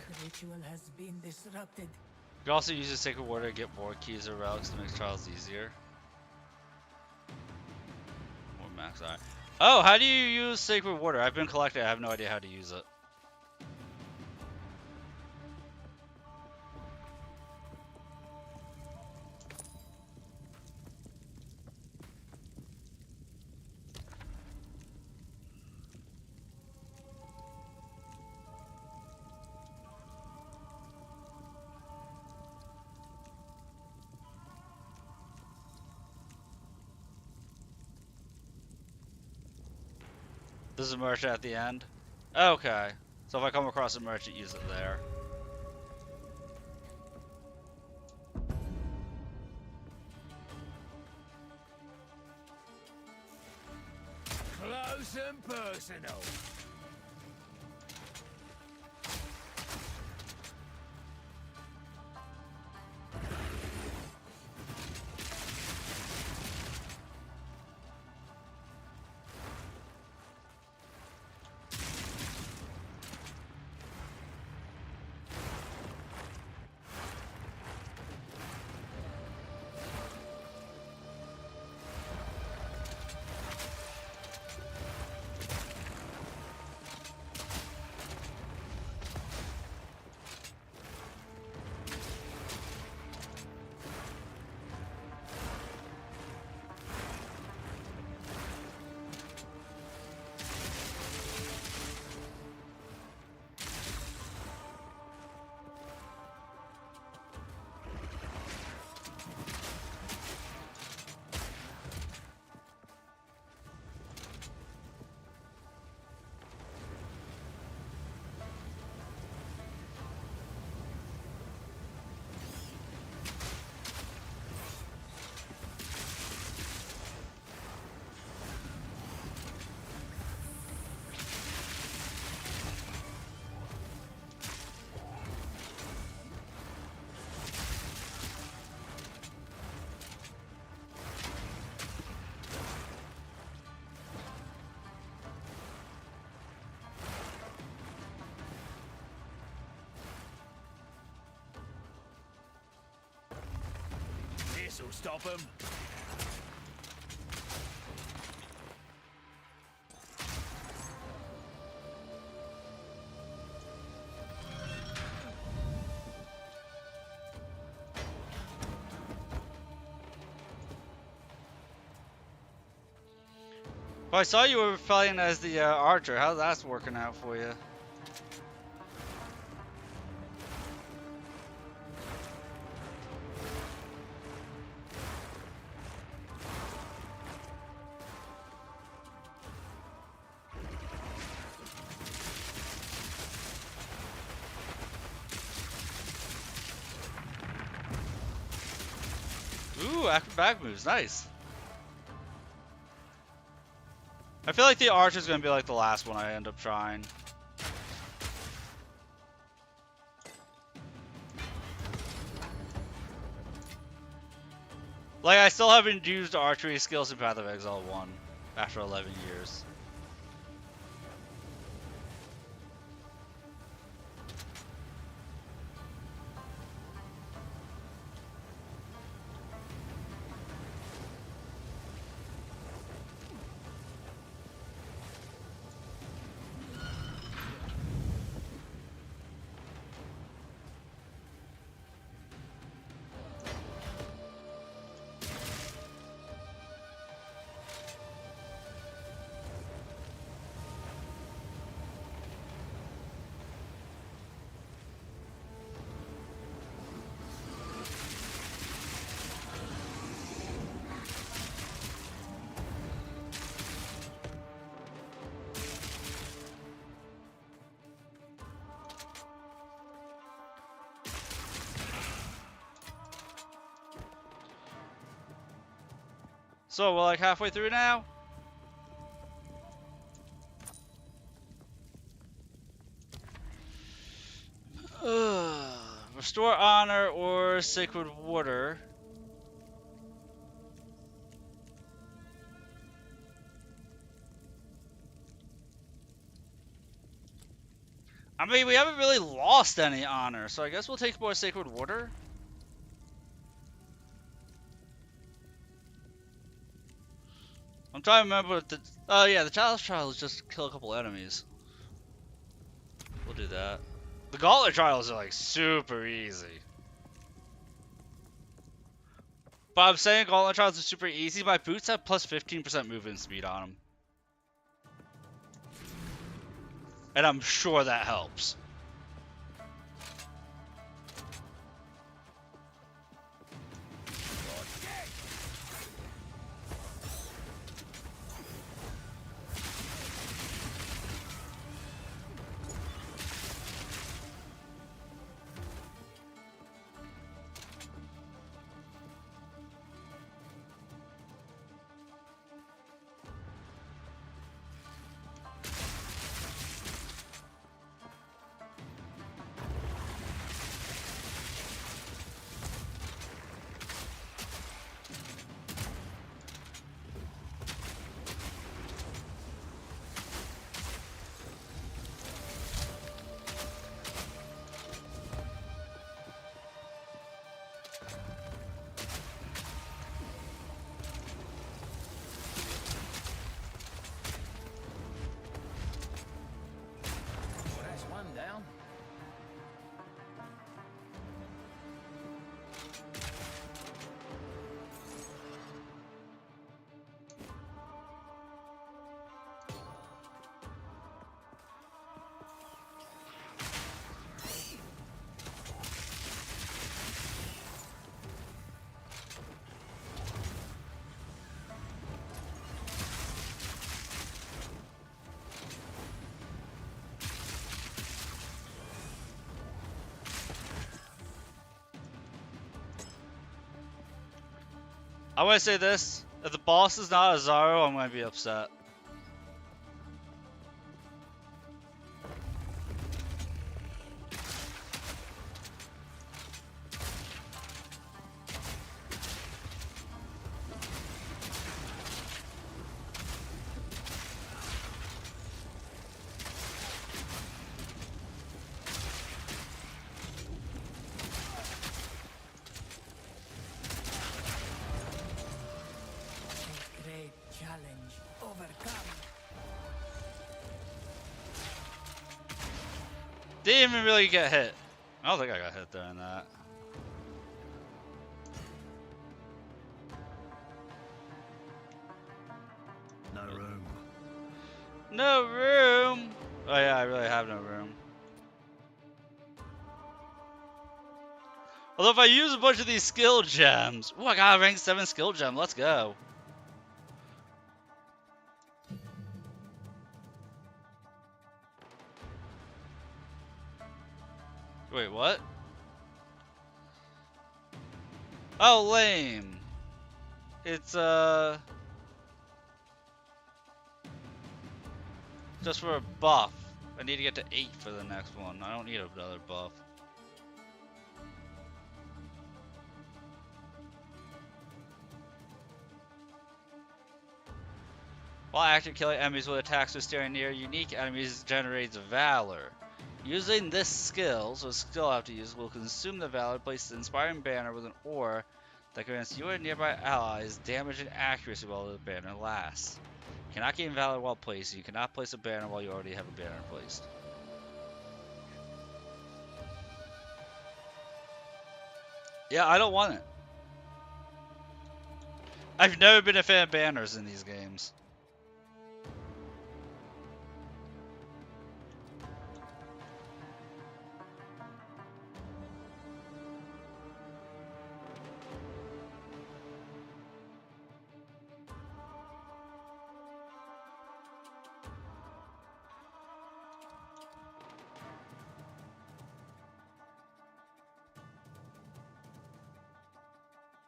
The ritual has been disrupted. You can also use the sacred water to get more keys or relics to make trials easier. More max eye. Oh, how do you use sacred water? I've been collecting. I have no idea how to use it. This is a merchant at the end? Okay. So if I come across a merchant, use it there. Close and personal. This'll stop him. Well, I saw you were playing as the archer. How's that working out for you? Ooh, acrobatic moves, nice. I feel like the archer's gonna be like the last one I end up trying. Like, I still haven't used archery skills in Path of Exile 1 after 11 years. So we're like halfway through now. Restore honor or sacred water. I mean, we haven't really lost any honor, so I guess we'll take more sacred water. I'm trying to remember what the... Oh yeah, the Chalice Trial is just kill a couple enemies. We'll do that. The Gauntlet Trials are like super easy. But I'm saying Gauntlet Trials are super easy. My boots have plus 15% movement speed on them. And I'm sure that helps. I want to say this, if the boss is not a Zaro, I'm going to be upset. Didn't even really get hit. I don't think I got hit during that. No room. No room! Oh yeah, I really have no room. Although if I use a bunch of these skill gems... Ooh, I got a rank 7 skill gem, let's go. Wait, what? Oh, lame. It's, just for a buff. I need to get to 8 for the next one. I don't need another buff. While active killing enemies with attacks or staring near unique enemies generates valor. Using this skill, so skill I have to use, will consume the valor, place the inspiring banner with an ore that grants you and nearby allies damage and accuracy while the banner lasts. You cannot gain valor while placed. You cannot place a banner while you already have a banner placed. Yeah, I don't want it. I've never been a fan of banners in these games.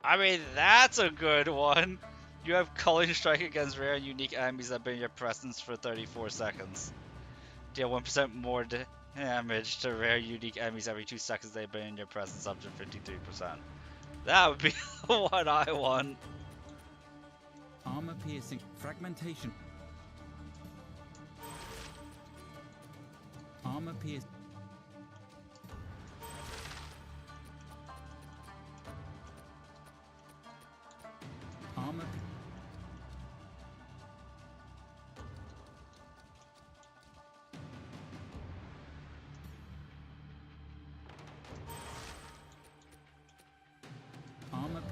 I mean, that's a good one. You have Culling Strike against rare and unique enemies that have been in your presence for 34 seconds. Deal 1% more damage to rare unique enemies every 2 seconds they've been in your presence, up to 53%. That would be the one I want. Armor piercing fragmentation. Armor piercing. Armor. Armor.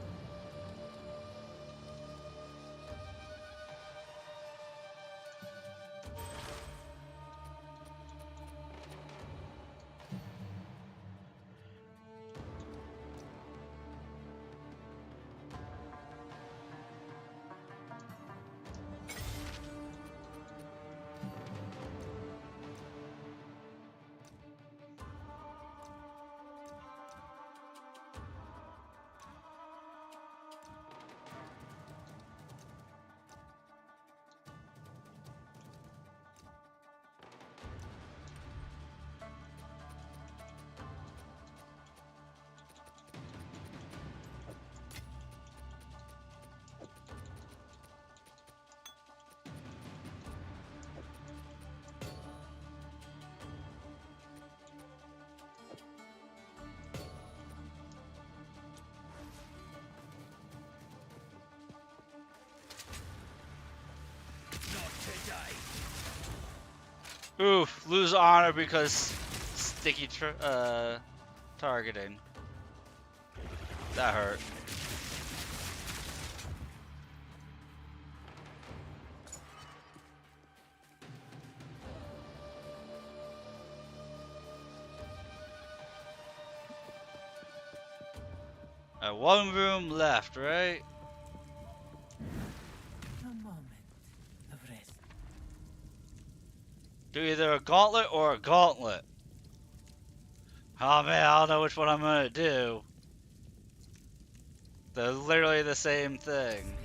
Oof, lose honor because sticky targeting. That hurt. One room left, right? A moment of rest. Do either a gauntlet or a gauntlet. Oh man, I don't know which one I'm gonna do. They're literally the same thing.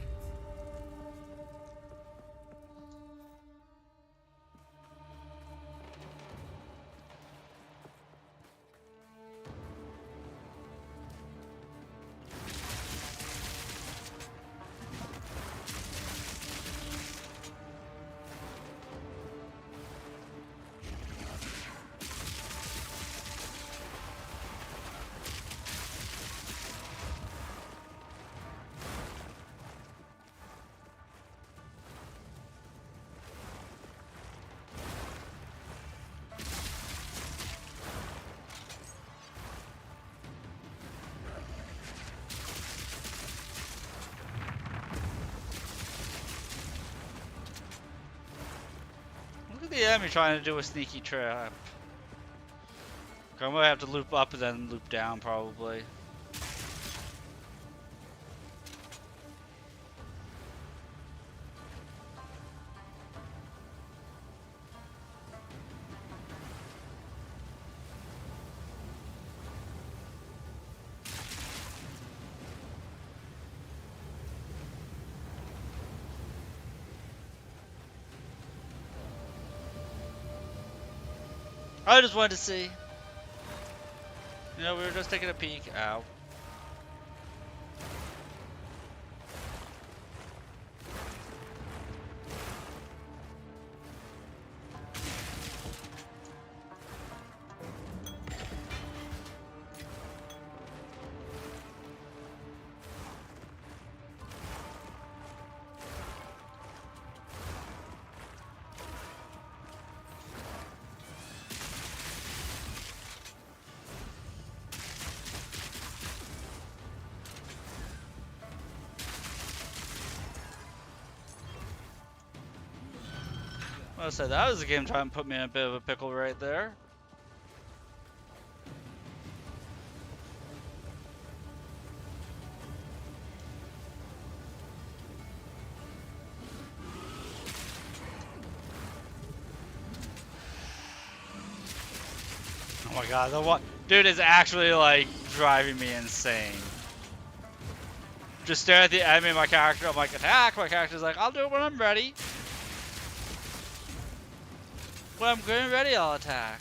The enemy trying to do a sneaky trap. I'm gonna have to loop up and then loop down probably. I just wanted to see. You know, we were just taking a peek. Ow. I said that was a game trying to put me in a bit of a pickle right there. Oh my god, the one dude is actually like driving me insane. Just stare at the enemy of my character, I'm like, attack! My character's like, I'll do it when I'm ready. When I'm good and ready, I'll attack.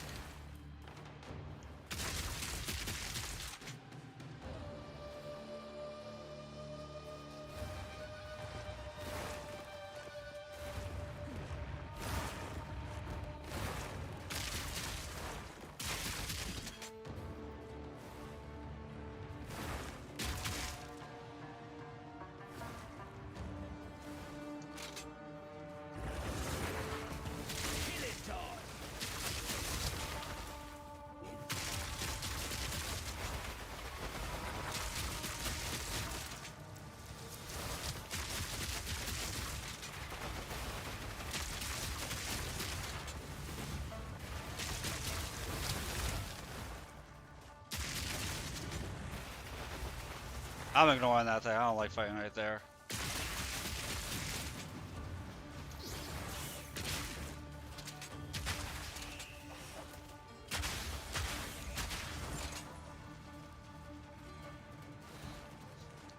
I'm ignoring that thing. I don't like fighting right there.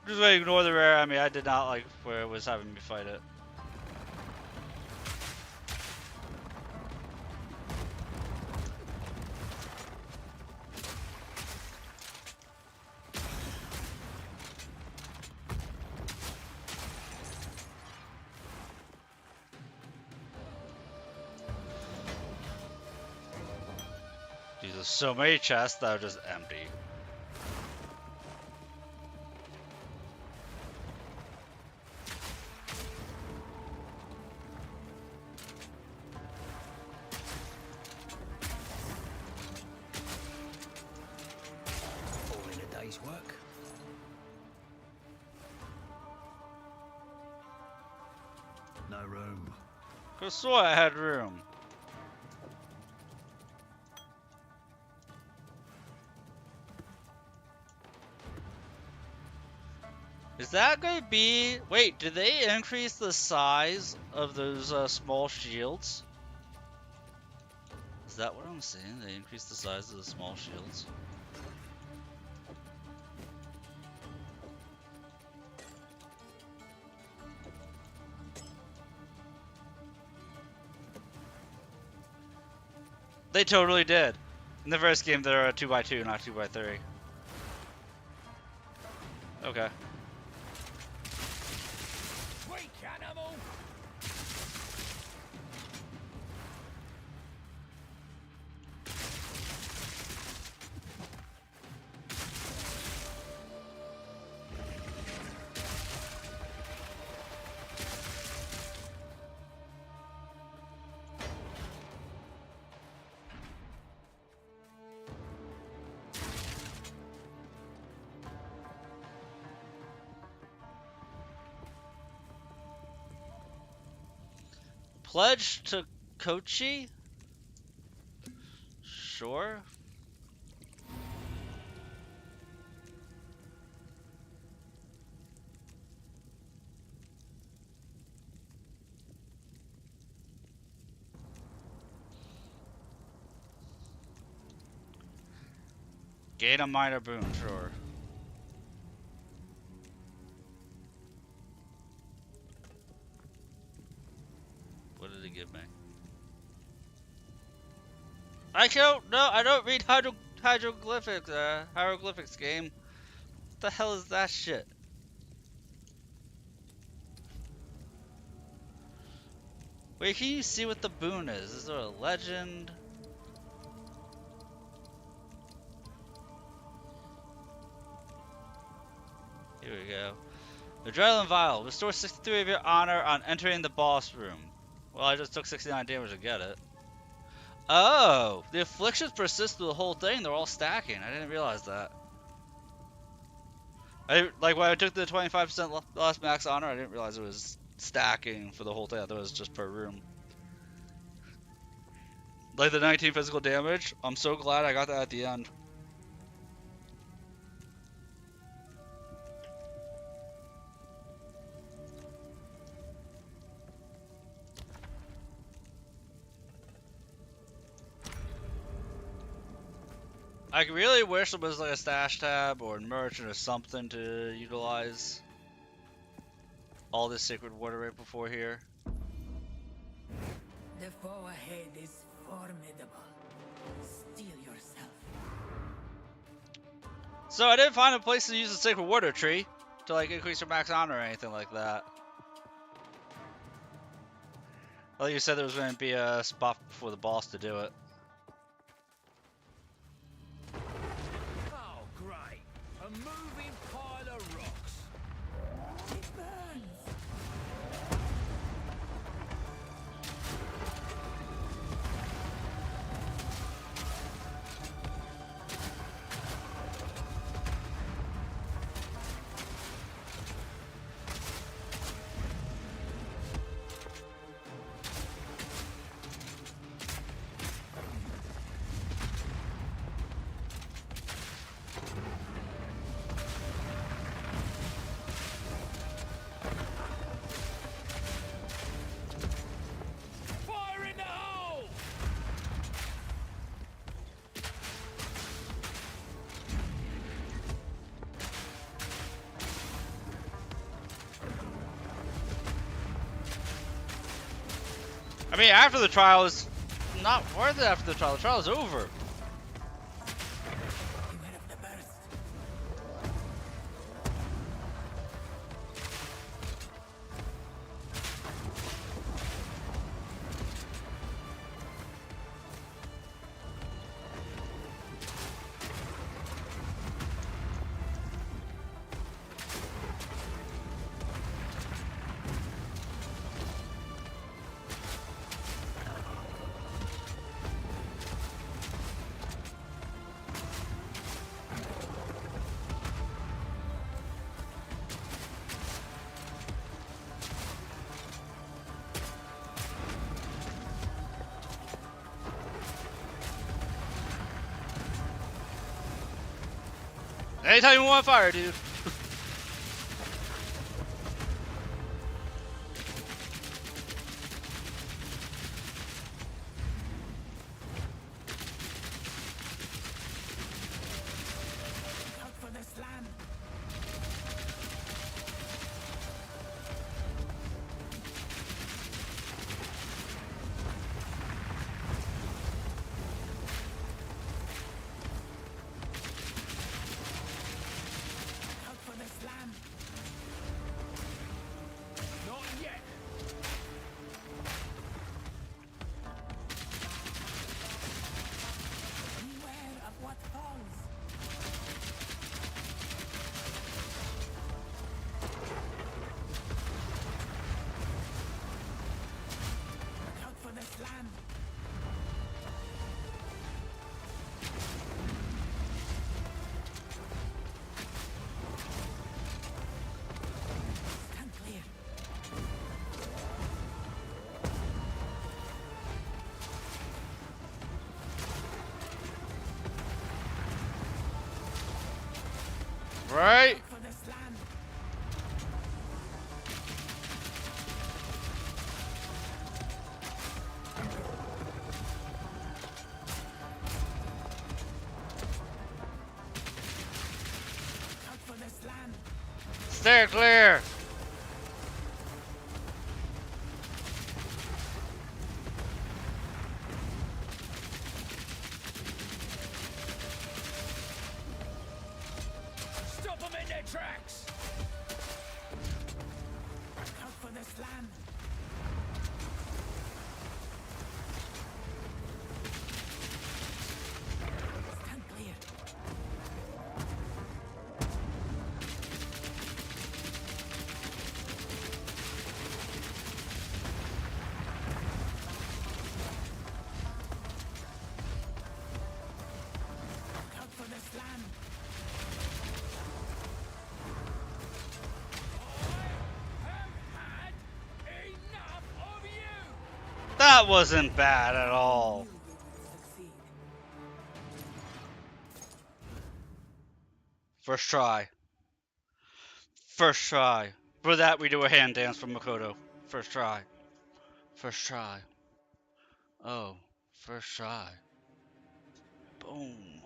Just gonna ignore the rare enemy. I did not like where it was having me fight it. There's so many chests that are just empty. All in a day's work. No room. Could've swore I had room. Is that going to be... Wait, did they increase the size of those small shields? Is that what I'm saying? They increased the size of the small shields? They totally did. In the first game, they're a 2x2, not 2x3. Okay. Pledge to Kochi? Sure. Gain a minor boon, sure. What did it give me? I don't know. I don't read hieroglyphics. Hieroglyphics game. What the hell is that shit? Wait, can you see what the boon is? Is there a legend? Here we go. Adrenaline Vial. Restore 63 of your honor on entering the boss room. Well, I just took 69 damage to get it. Oh! The afflictions persist through the whole thing. They're all stacking. I didn't realize that. Like when I took the 25% lost max honor, I didn't realize it was stacking for the whole thing. I thought it was just per room. Like the 19 physical damage. I'm so glad I got that at the end. I really wish there was like a stash tab or a merchant or something to utilize all this sacred water right before here. The foe ahead is formidable. Steel yourself. So I didn't find a place to use the sacred water tree to like increase your max honor or anything like that. Like you said, there was going to be a spot for the boss to do it. Oh, great. A moving pile of rocks. It burns. Fire in the hole! I mean, after the trial is not worth it. After the trial is over. Beware of the burst. Anytime you want fire, dude. Out for the slam. Out for the slam. Not yet. Beware of what falls. Out for the slam. Stand clear. Right? For the slam. Out for the slam. Stay clear. Stop them in their tracks! Out for the slam. Stand clear. Out for the slam. Have had enough of you! That wasn't bad at all. You would First try. First try. For that, we do a hand dance from Makoto. First try. First try. Oh, first try. Boom.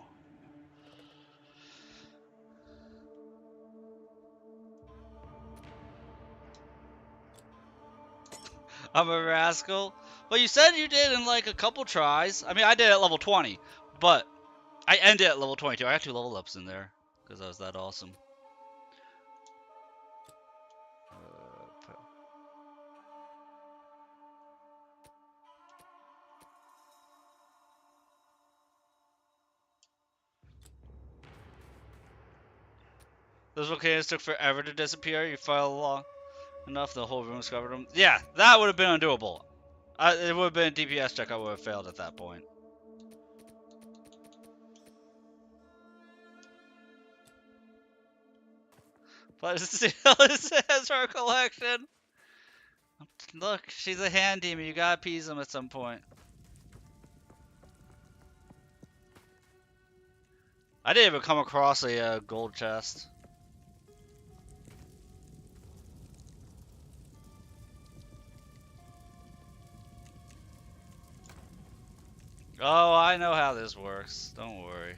I'm a rascal. Well, you said you did in like a couple tries. I mean, I did at level 20, but I ended at level 22. I had 2 level ups in there because I was that awesome. Those volcanoes took forever to disappear. You fell long enough, the whole room's covered them. Yeah, that would have been undoable. It would have been a DPS check. I would have failed at that point. But still, it has her collection. Look, she's a hand demon. You gotta appease him at some point. I didn't even come across a gold chest. Oh, I know how this works. Don't worry.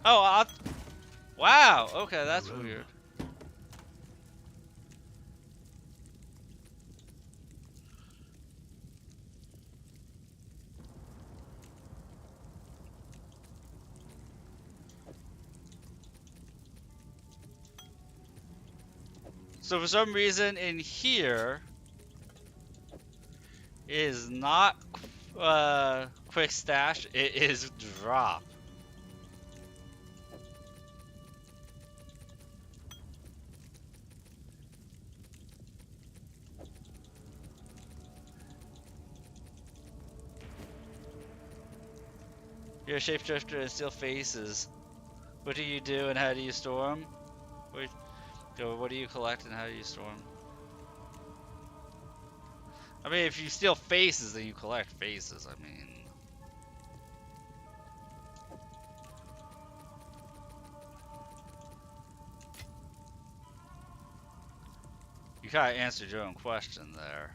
Oh, wow. Okay, that's weird. So for some reason in here it is not quick stash, it is drop. You're a shapeshifter and steal faces. What do you do and how do you store them? What do you collect and how do you store them? I mean, if you steal faces, then you collect faces. I mean, you kind of answered your own question there.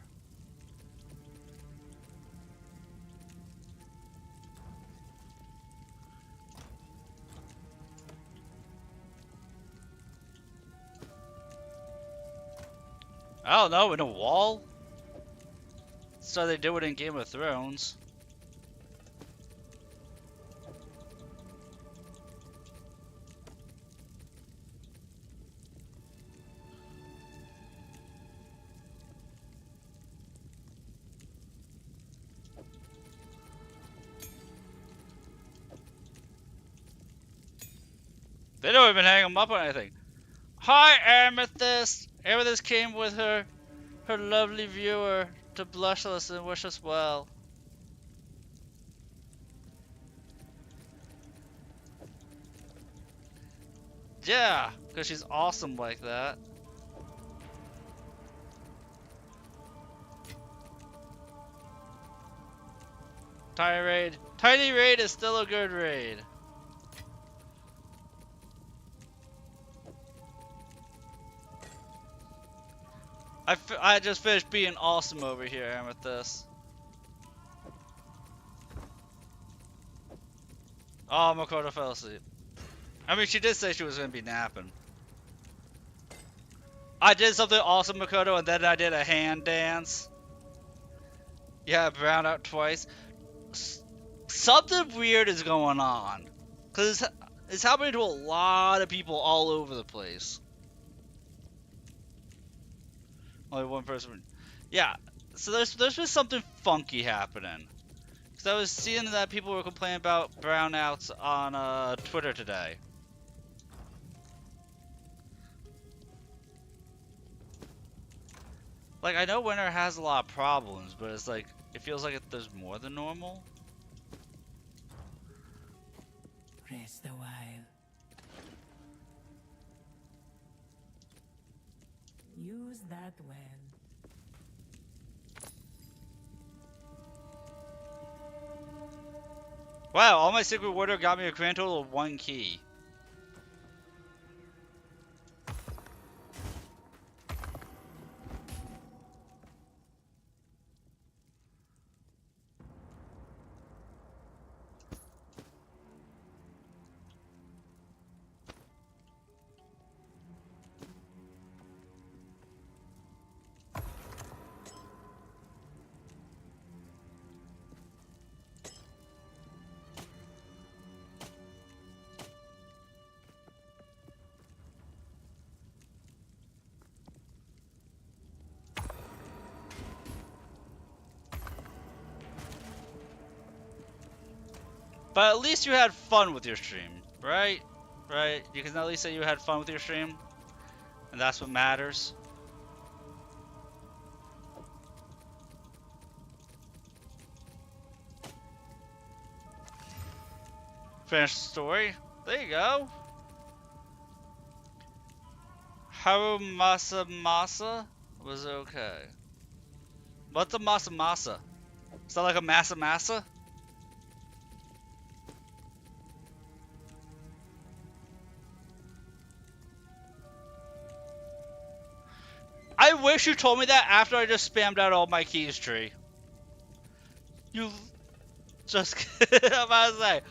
I don't know, in a wall? That's how they do it in Game of Thrones. They don't even hang them up on anything. Hi, Amethyst! Amethyst came with her lovely viewer to blush us and wish us well. Yeah, because she's awesome like that. Tiny raid is still a good raid. I just finished being awesome over here, Amethyst. Oh, Makoto fell asleep. I mean, she did say she was going to be napping. I did something awesome, Makoto, and then I did a hand dance. Yeah, brown out twice. Something weird is going on. Because it's happening to a lot of people all over the place. Only one person. Yeah, so there's been something funky happening. Because I was seeing that people were complaining about brownouts on Twitter today. Like, I know winter has a lot of problems, but it's like, it feels like there's more than normal. Rest a while. Use that well. Wow, all my secret wardrobe got me a grand total of 1 key. But at least you had fun with your stream, right? Right? You can at least say you had fun with your stream. And that's what matters. Finish the story. There you go. Haru Masa Masa was okay. What's a Masa Masa? Is that like a Masa Masa? I wish you told me that after I just spammed out all my keys, Tree. You just I'm about to say,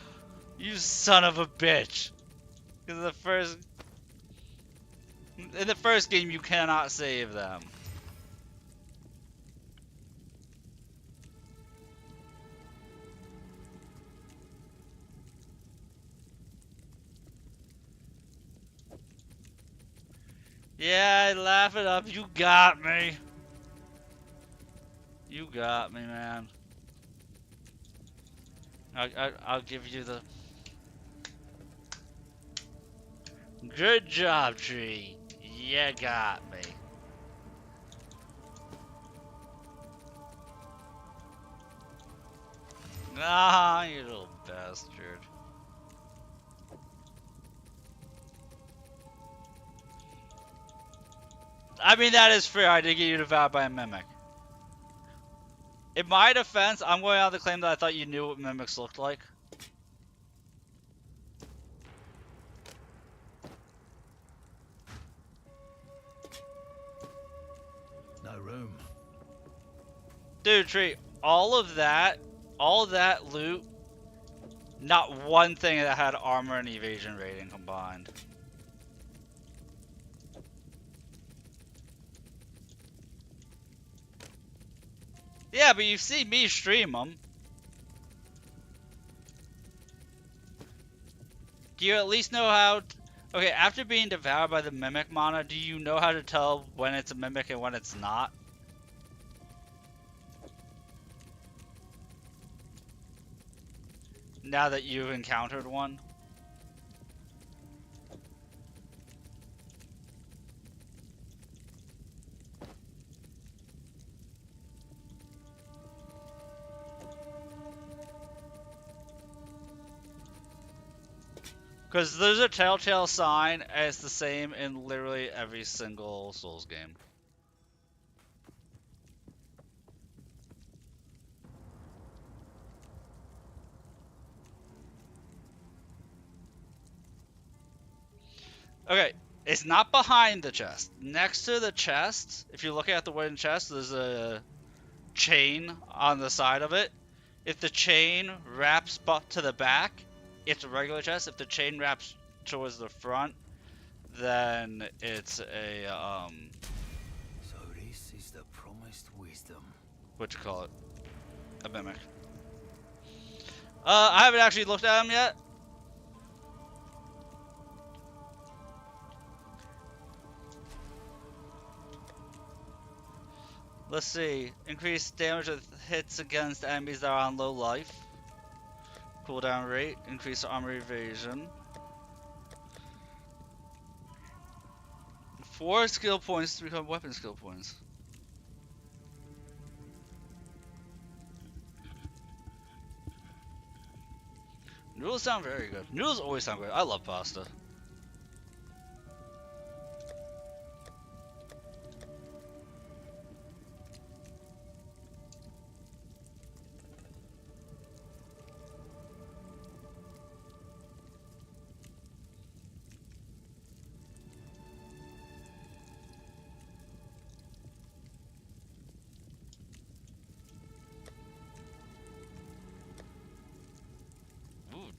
you son of a bitch. Because in the first game you cannot save them. Yeah, laugh it up. You got me. You got me, man. I'll give you the... Good job, Tree. You got me. Ah, you little bastard. I mean, that is fair. I did get you devoured by a mimic. In my defense, I'm going out the claim that I thought you knew what mimics looked like. No room. Dude, Tree, all of that loot, not one thing that had armor and evasion rating combined. Yeah, but you see me stream them. Do you at least know how... Okay, after being devoured by the mimic mana, do you know how to tell when it's a mimic and when it's not? Now that you've encountered one? Because there's a telltale sign, and it's the same in literally every single Souls game. Okay, it's not behind the chest. Next to the chest, if you're looking at the wooden chest, there's a chain on the side of it. If the chain wraps to the back, it's a regular chest. If the chain wraps towards the front, then it's a So this is the promised wisdom. what you call it? A mimic. I haven't actually looked at them yet. Let's see. Increase damage with hits against enemies that are on low life. Cooldown rate. Increase armor evasion. 4 skill points to become weapon skill points. Noodles sound very good. Noodles always sound good. I love pasta.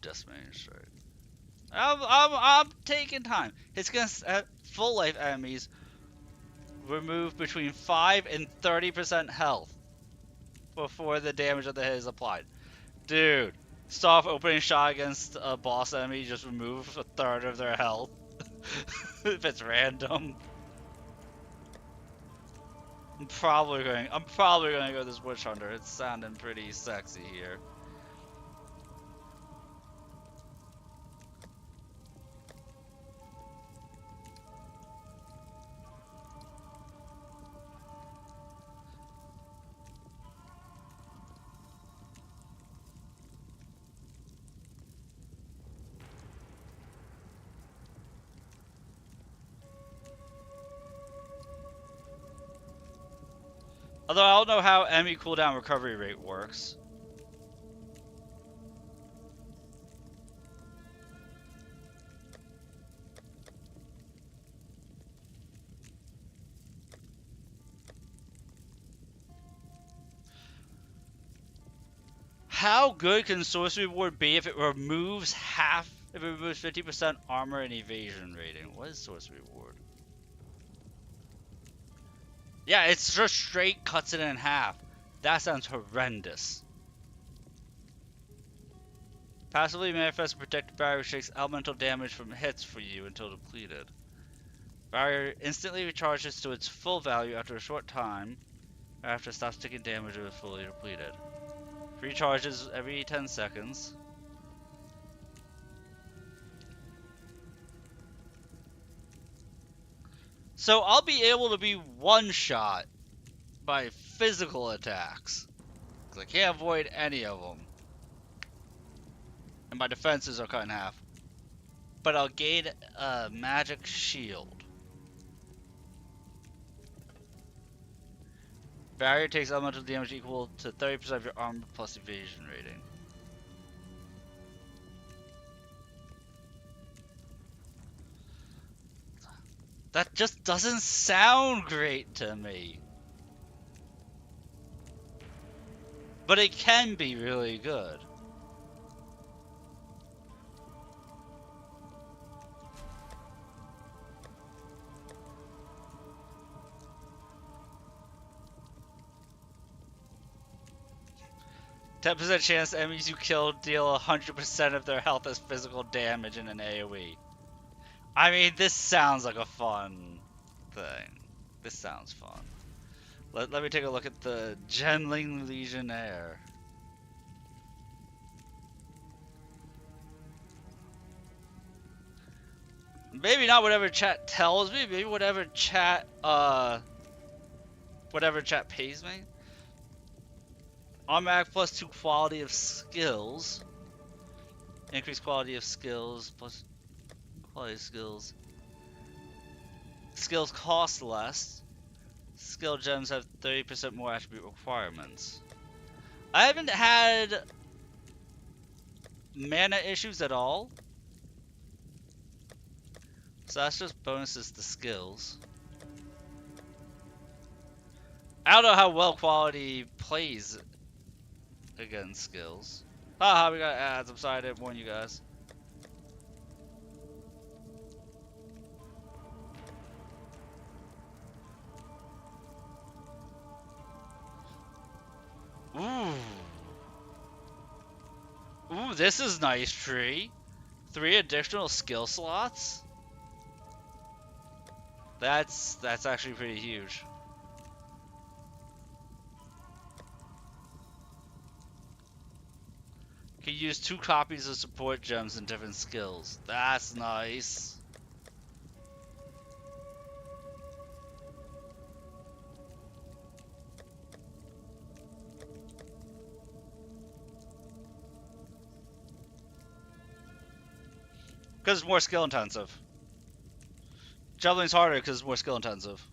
Decimating Strike. I'm taking time. Hits against full life enemies remove between 5 and 30% health before the damage of the hit is applied. Dude, start off opening shot against a boss enemy, just remove a third of their health. If it's random. I'm probably gonna go this Witch Hunter. It's sounding pretty sexy here. Although I don't know how enemy cooldown recovery rate works. How good can Sorcery Ward be if it removes 50% armor and evasion rating? What is Sorcery Ward? Yeah, it's just straight cuts it in half. That sounds horrendous. Passively manifest protected barrier takes elemental damage from hits for you until depleted. Barrier instantly recharges to its full value after a short time, after it stops taking damage if it's fully depleted. Recharges every 10 seconds. So I'll be able to be one-shot by physical attacks, because I can't avoid any of them. And my defenses are cut in half. But I'll gain a magic shield. Barrier takes elemental damage equal to 30% of your armor plus evasion rating. That just doesn't sound great to me. But it can be really good. %10 chance enemies you kill deal 100% of their health as physical damage in an AoE. I mean, this sounds like a fun thing. This sounds fun. Let me take a look at the Genling Legionnaire. Maybe not whatever chat tells me, maybe whatever chat pays me. Automatic +2 quality of skills. Increased quality of skills plus quality of skills. Skills cost less. Skill gems have 30% more attribute requirements. I haven't had mana issues at all. So that's just bonuses to skills. I don't know how well quality plays against skills. Haha, we got ads. I'm sorry I didn't warn you guys. Ooh. Ooh, this is nice tree. 3 additional skill slots? That's actually pretty huge. Can use 2 copies of support gems in different skills. That's nice. Because it's more skill intensive. Javelin's harder because it's more skill intensive.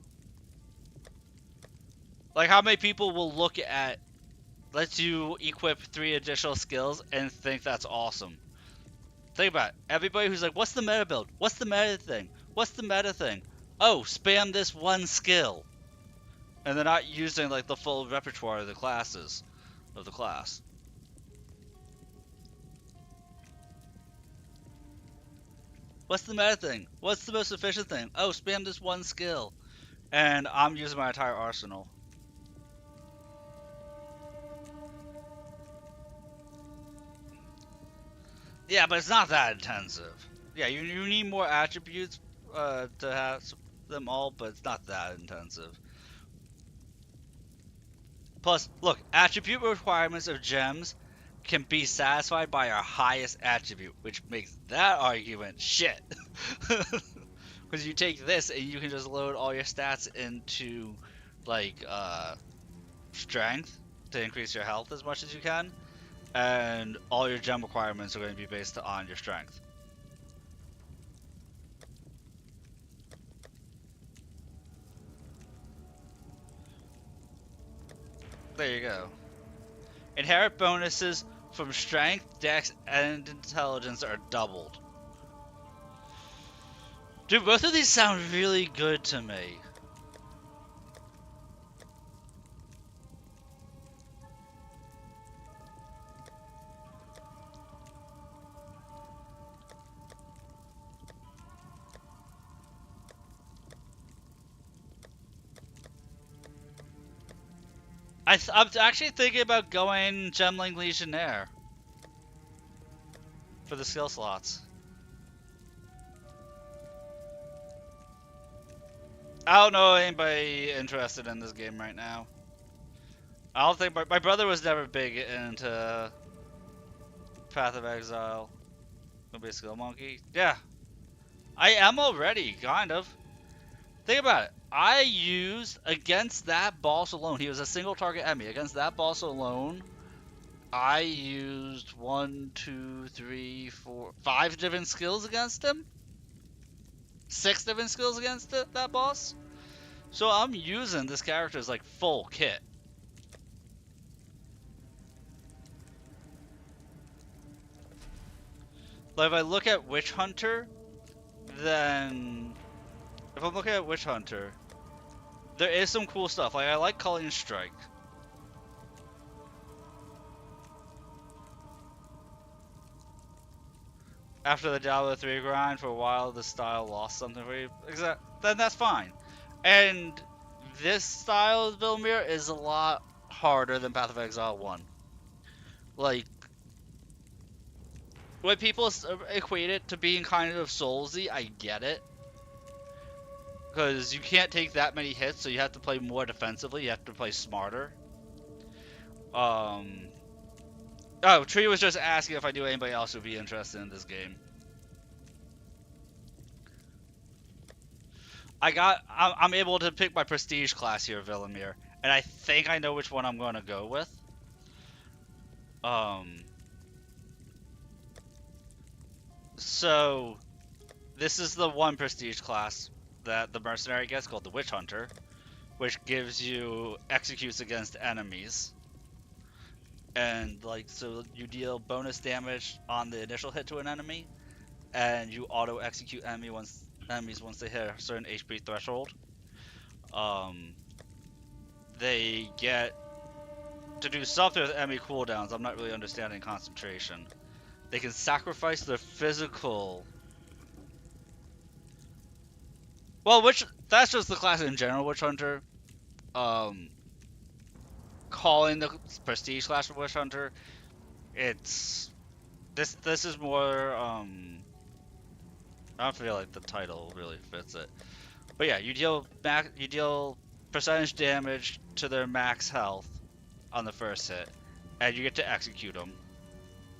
Like, how many people will look at lets you equip 3 additional skills and think that's awesome? Think about it. Everybody who's like, what's the meta build? What's the meta thing? What's the meta thing? Oh, spam this one skill. And they're not using like the full repertoire of the classes of the class. What's the meta thing? What's the most efficient thing? Oh, spam this one skill. And I'm using my entire arsenal. Yeah, but it's not that intensive. Yeah, you need more attributes to have them all, but it's not that intensive. Plus, look, attribute requirements of gems can be satisfied by our highest attribute, which makes that argument shit. Because you take this and you can just load all your stats into, like, strength to increase your health as much as you can, and all your gem requirements are going to be based on your strength. There you go. Inherent bonuses from strength, dex, and intelligence are doubled. Dude, both of these sound really good to me. I'm actually thinking about going Gemling Legionnaire for the skill slots. I don't know anybody interested in this game right now. I don't think my brother was never big into Path of Exile. Gonna be a skill monkey. Yeah, I am already, kind of. Think about it. I used, against that boss alone, he was a single target enemy. Against that boss alone, I used 1, 2, 3, 4, 5 different skills against him. 6 different skills against that boss. So I'm using this character as like full kit. Like if I look at Witch Hunter, then if I'm looking at Witch Hunter, there is some cool stuff. Like I like Culling Strike. After the Diablo 3 grind for a while, the style lost something for you. Then that's fine. And this style of Vilmir is a lot harder than Path of Exile 1. Like, when people equate it to being kind of Soulsy, I get it. Because you can't take that many hits, so you have to play more defensively. You have to play smarter. Oh, Tree was just asking if I knew anybody else would be interested in this game. I'm able to pick my prestige class here, Vilmir, and I think I know which one I'm going to go with. So this is the one prestige class that the mercenary gets, called the Witch Hunter, which gives you executes against enemies. And like, so you deal bonus damage on the initial hit to an enemy, and you auto execute enemies once they hit a certain HP threshold. They get to do something with enemy cooldowns. I'm not really understanding concentration. They can sacrifice their physical. Well, that's just the class in general, Witch Hunter. Calling the prestige class of Witch Hunter, it's this is more I don't feel like the title really fits it, but yeah, you deal percentage damage to their max health on the first hit, and you get to execute them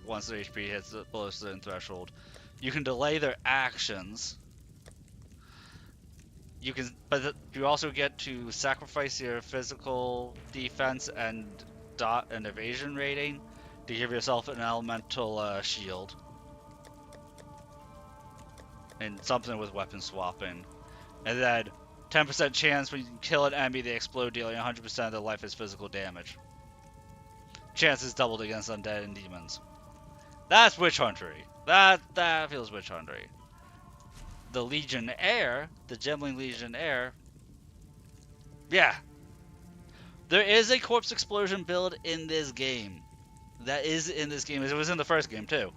once their HP hits below a certain threshold. You can delay their actions. But you also get to sacrifice your physical defense and evasion rating to give yourself an elemental shield. And something with weapon swapping. And then 10% chance when you kill an enemy, they explode, dealing 100% of their life as physical damage. Chances doubled against undead and demons. That's Witch Huntery. That feels Witch Huntery. The Legionnaire, the Gemling Legionnaire, yeah. There is a corpse explosion build in this game. That is in this game. It was in the first game too.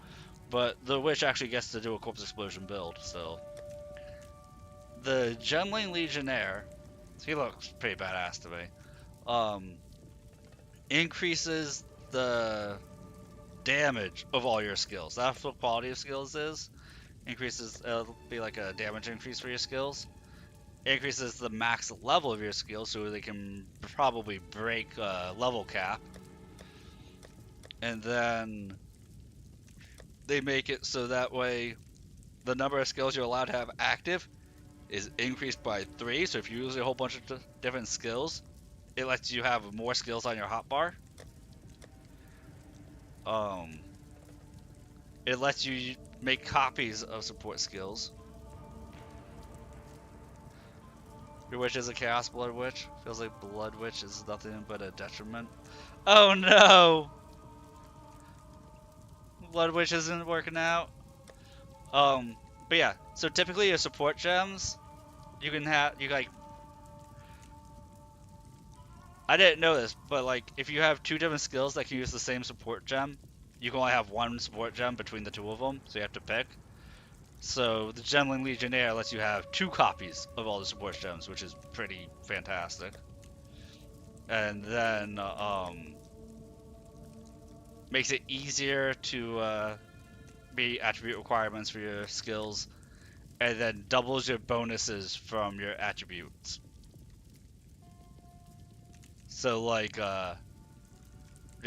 but the witch actually gets to do a corpse explosion build. So the Gemling Legionnaire, he looks pretty badass to me. Increases the damage of all your skills. That's what quality of skills is. Increases, it'll be like a damage increase for your skills. Increases the max level of your skills, so they can probably break level cap. And then they make it so that way the number of skills you're allowed to have active is increased by 3. So if you use a whole bunch of different skills, it lets you have more skills on your hotbar. It lets you make copies of support skills. Your witch is a Chaos Blood Witch. Feels like Blood Witch is nothing but a detriment. Oh no! Blood Witch isn't working out. But yeah, so typically your support gems, you can have, I didn't know this, but like, if you have 2 different skills that can use the same support gem, you can only have 1 support gem between the 2 of them, so you have to pick. So the Gemling Legionnaire lets you have 2 copies of all the support gems, which is pretty fantastic. And then makes it easier to meet attribute requirements for your skills, and then doubles your bonuses from your attributes. So like your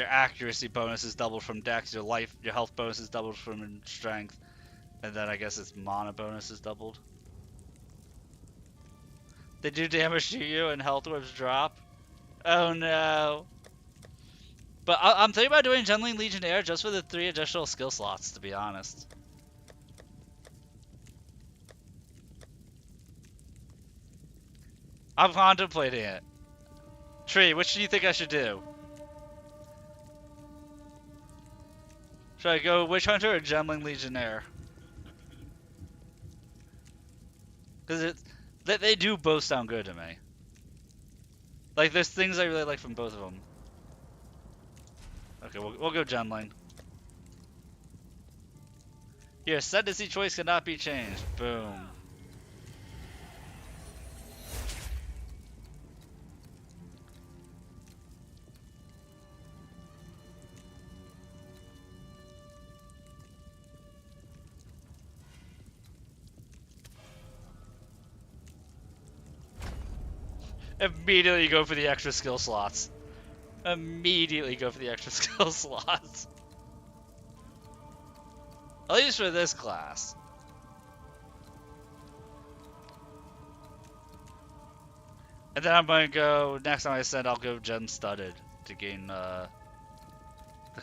accuracy bonus is doubled from dex, your health bonus is doubled from strength, and then I guess its mana bonus is doubled. They do damage to you and health orbs drop. Oh no. But I'm thinking about doing Gemling Legionnaire just for the 3 additional skill slots, to be honest. I'm contemplating it. Tree, which do you think I should do? Should I go Witch Hunter or Gemling Legionnaire? Because they do both sound good to me. Like, there's things I really like from both of them. Okay, we'll go Gemling. Your ascendancy choice cannot be changed. Boom. Immediately go for the extra skill slots. Immediately go for the extra skill slots. At least for this class. And then I'm going to go, next time I ascend, I'll go gem studded to gain the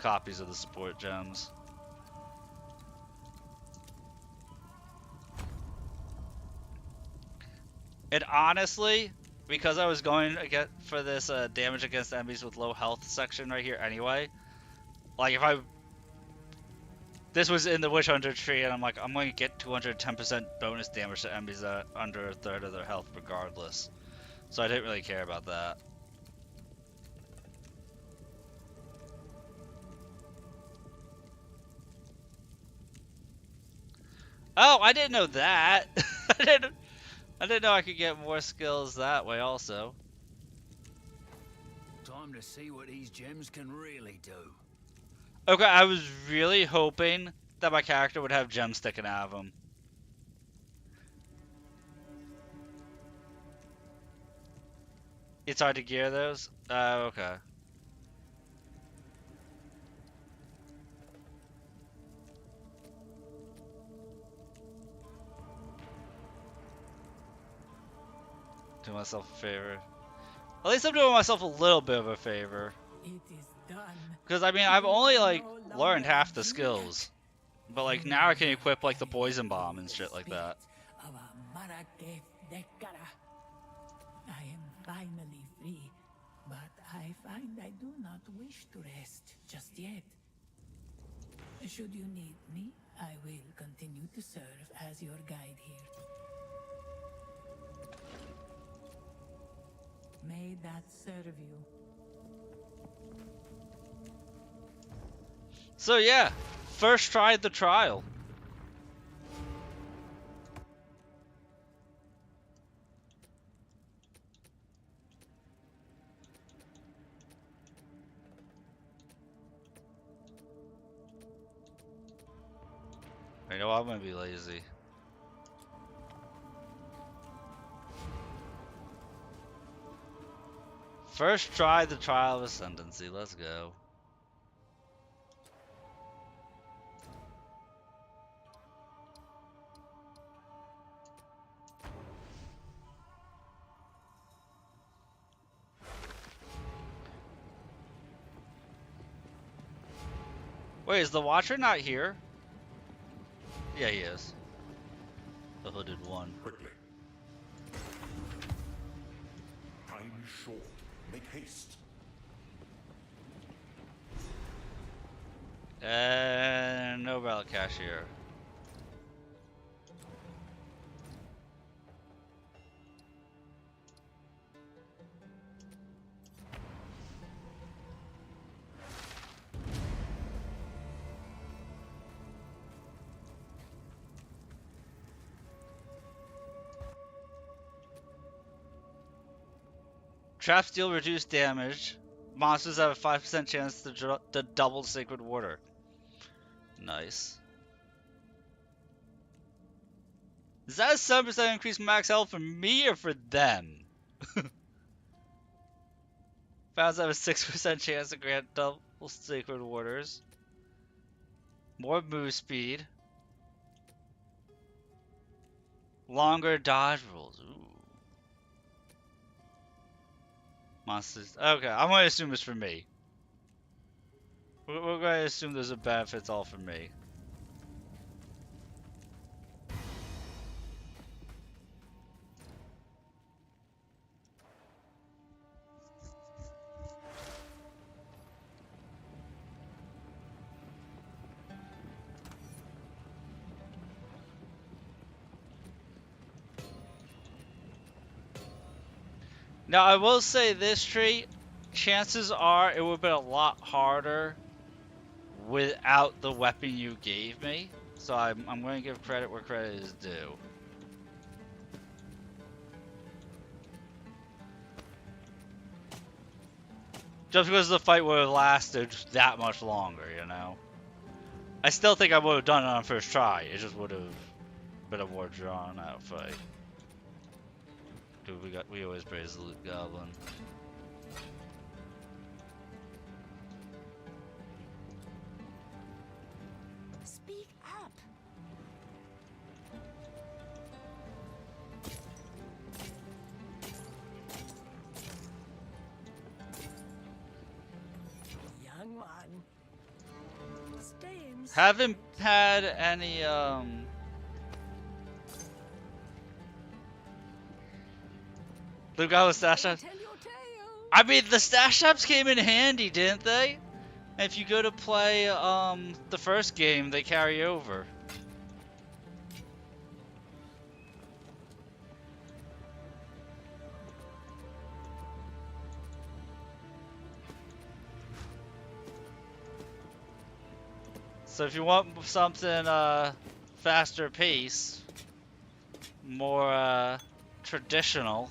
copies of the support gems. And honestly, because I was going to get for this damage against enemies with low health section right here anyway, like if this was in the Witch Hunter tree, and I'm like, I'm going to get 210% bonus damage to enemies that are under a third of their health regardless. So I didn't really care about that. Oh, I didn't know that. I didn't know I could get more skills that way also. Time to see what these gems can really do. Okay, I was really hoping that my character would have gems sticking out of him. It's hard to gear those? Okay. Do myself a favor. At least I'm doing myself a little bit of a favor. It is done. Because, I mean, I've only, like, learned half the skills. But, like, now I can equip, like, the poison bomb and shit like that. I am finally free, but I find I do not wish to rest just yet. Should you need me, I will continue to serve as your guide here. May that serve you. So yeah, first try at the trial. You know, I'm gonna be lazy. First try the trial of ascendancy. Let's go. Wait, is the Watcher not here? Yeah, he is. The hooded one. Quickly. Time is short. Make haste. And no relic cashier. Traps deal reduced damage. Monsters have a 5% chance to double Sacred Water. Nice. Is that a 7% increased max health for me or for them? Founds have a 6% chance to grant double Sacred Waters. More move speed. Longer dodge rolls. Ooh. Monsters. Okay, I'm going to assume it's for me. We're going to assume there's a benefits all for me. Now, I will say this, Tree, chances are it would have been a lot harder without the weapon you gave me. So I'm going to give credit where credit is due. Just because the fight would have lasted that much longer, you know? I still think I would have done it on first try. It just would have been a more drawn out fight. Dude, we always praise the Loot Goblin. Speak up. Young one. Stay inside. Haven't had any Loot Goblin stash shops. I mean, the stash shops came in handy, didn't they? And if you go to play the first game, they carry over. So if you want something faster pace, more traditional.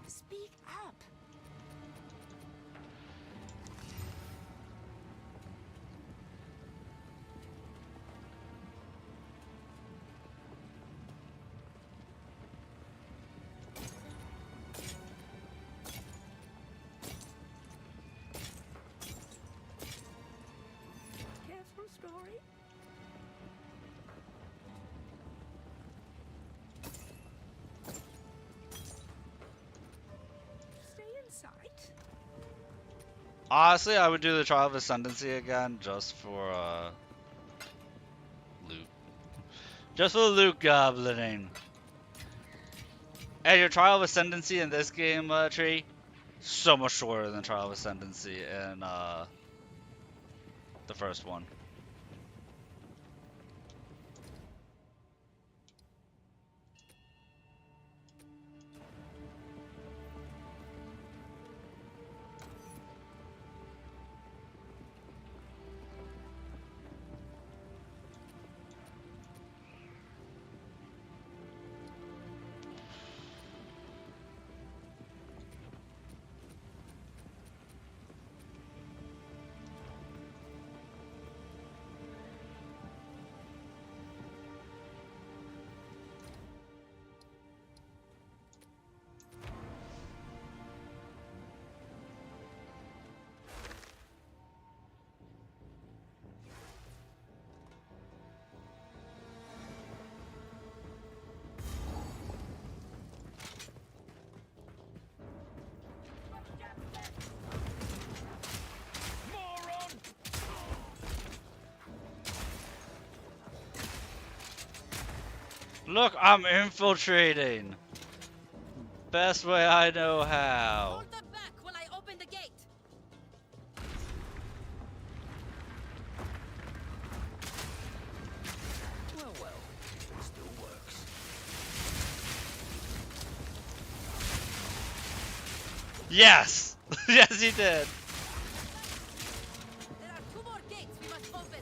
Speak up. Careful, Story. Stay in sight. Honestly, I would do the Trial of Ascendancy again just for loot. Just for the loot goblining. And your Trial of Ascendancy in this game, Tree, so much shorter than Trial of Ascendancy in the first one. Look, I'm infiltrating. Best way I know how. Hold them back while I open the gate. Well, well, it still works. Yes! Yes, he did. There are 2 more gates we must open.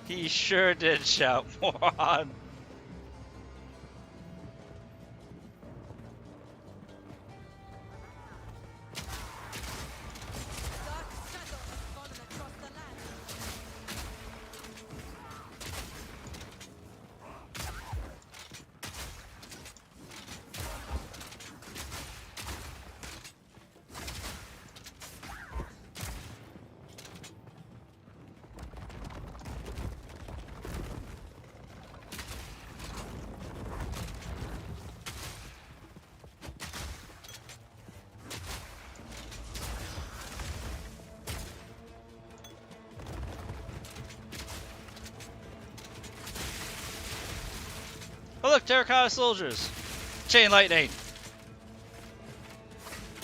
He sure did shout moron. Dark shadow has fallen across the land. Oh look, terracotta soldiers. Chain lightning.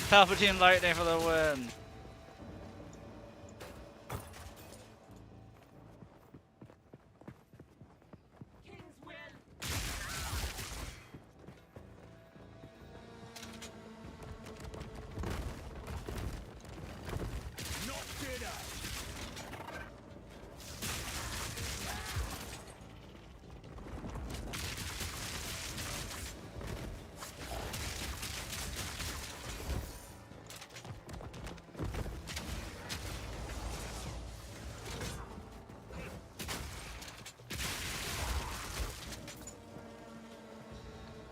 Palpatine lightning for the win.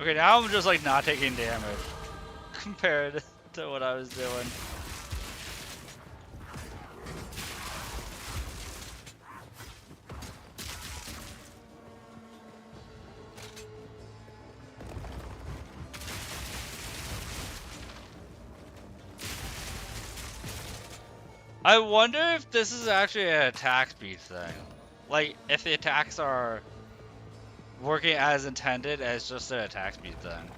Okay, now I'm just like not taking damage compared to what I was doing. I wonder if this is actually an attack speed thing. Like, if the attacks are working as intended as just an attack speed thing.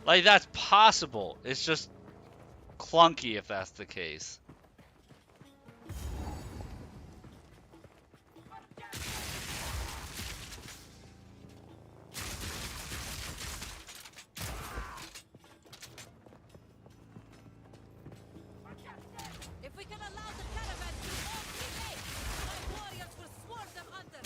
Like, that's possible. It's just clunky if that's the case. If we can allow the caravan to all be made, my warriors will swarm them under.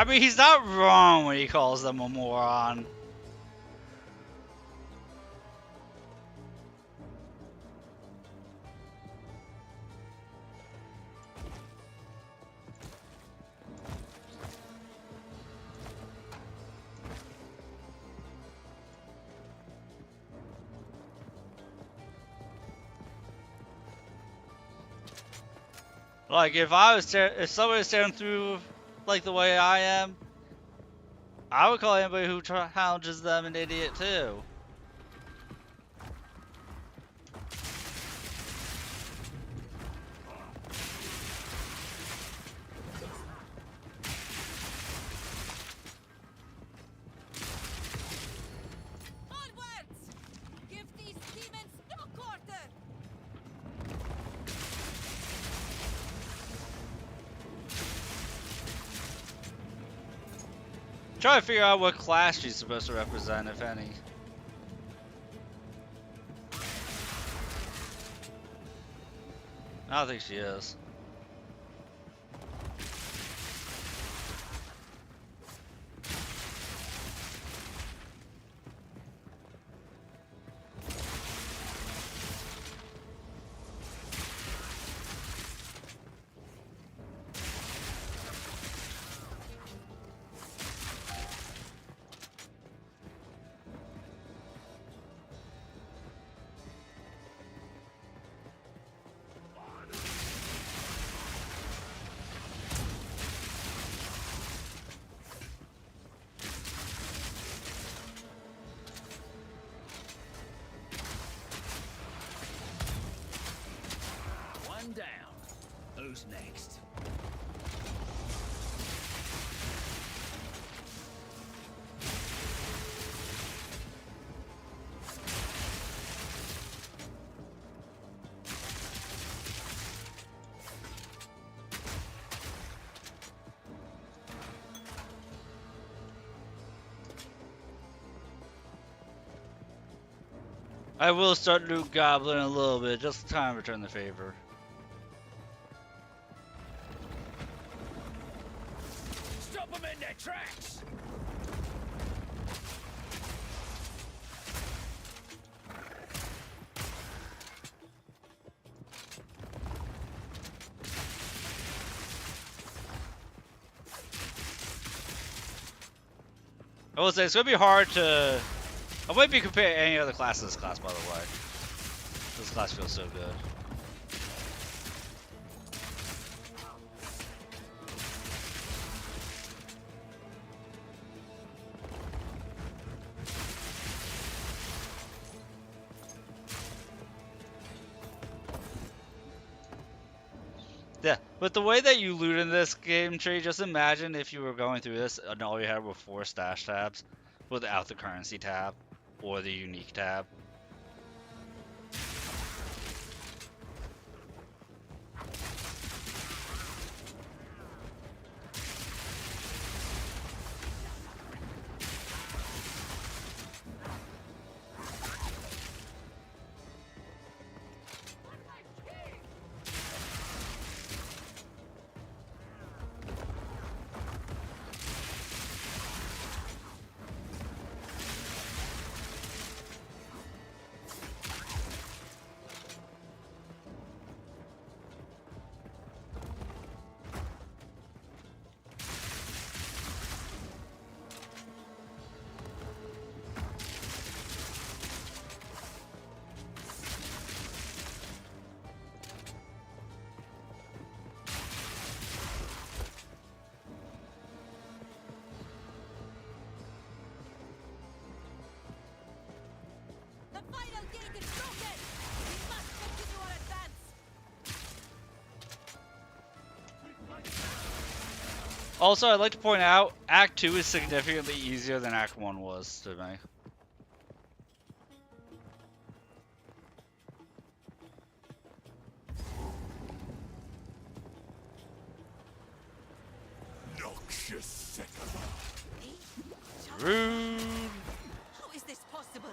I mean, he's not wrong when he calls them a moron. Like, if somebody was staring through, like, the way I am, I would call anybody who challenges them an idiot, too. Onwards! Give these demons no quarter! Try to figure out what class she's supposed to represent, if any. I don't think she is. One down. Who's next? I will start Luke Goblin in a little bit, just to time return the favor. Stop them in their tracks! I will say it's gonna be hard to. I might be comparing any other class to this class, by the way. This class feels so good. Yeah, but the way that you loot in this game tree, just imagine if you were going through this and all you had were 4 stash tabs without the currency tab or the unique tab. The final gate is broken! We must continue our advance! Also, I'd like to point out, Act 2 is significantly easier than Act 1 was to me. Noxious Secular. Rude! How is this possible?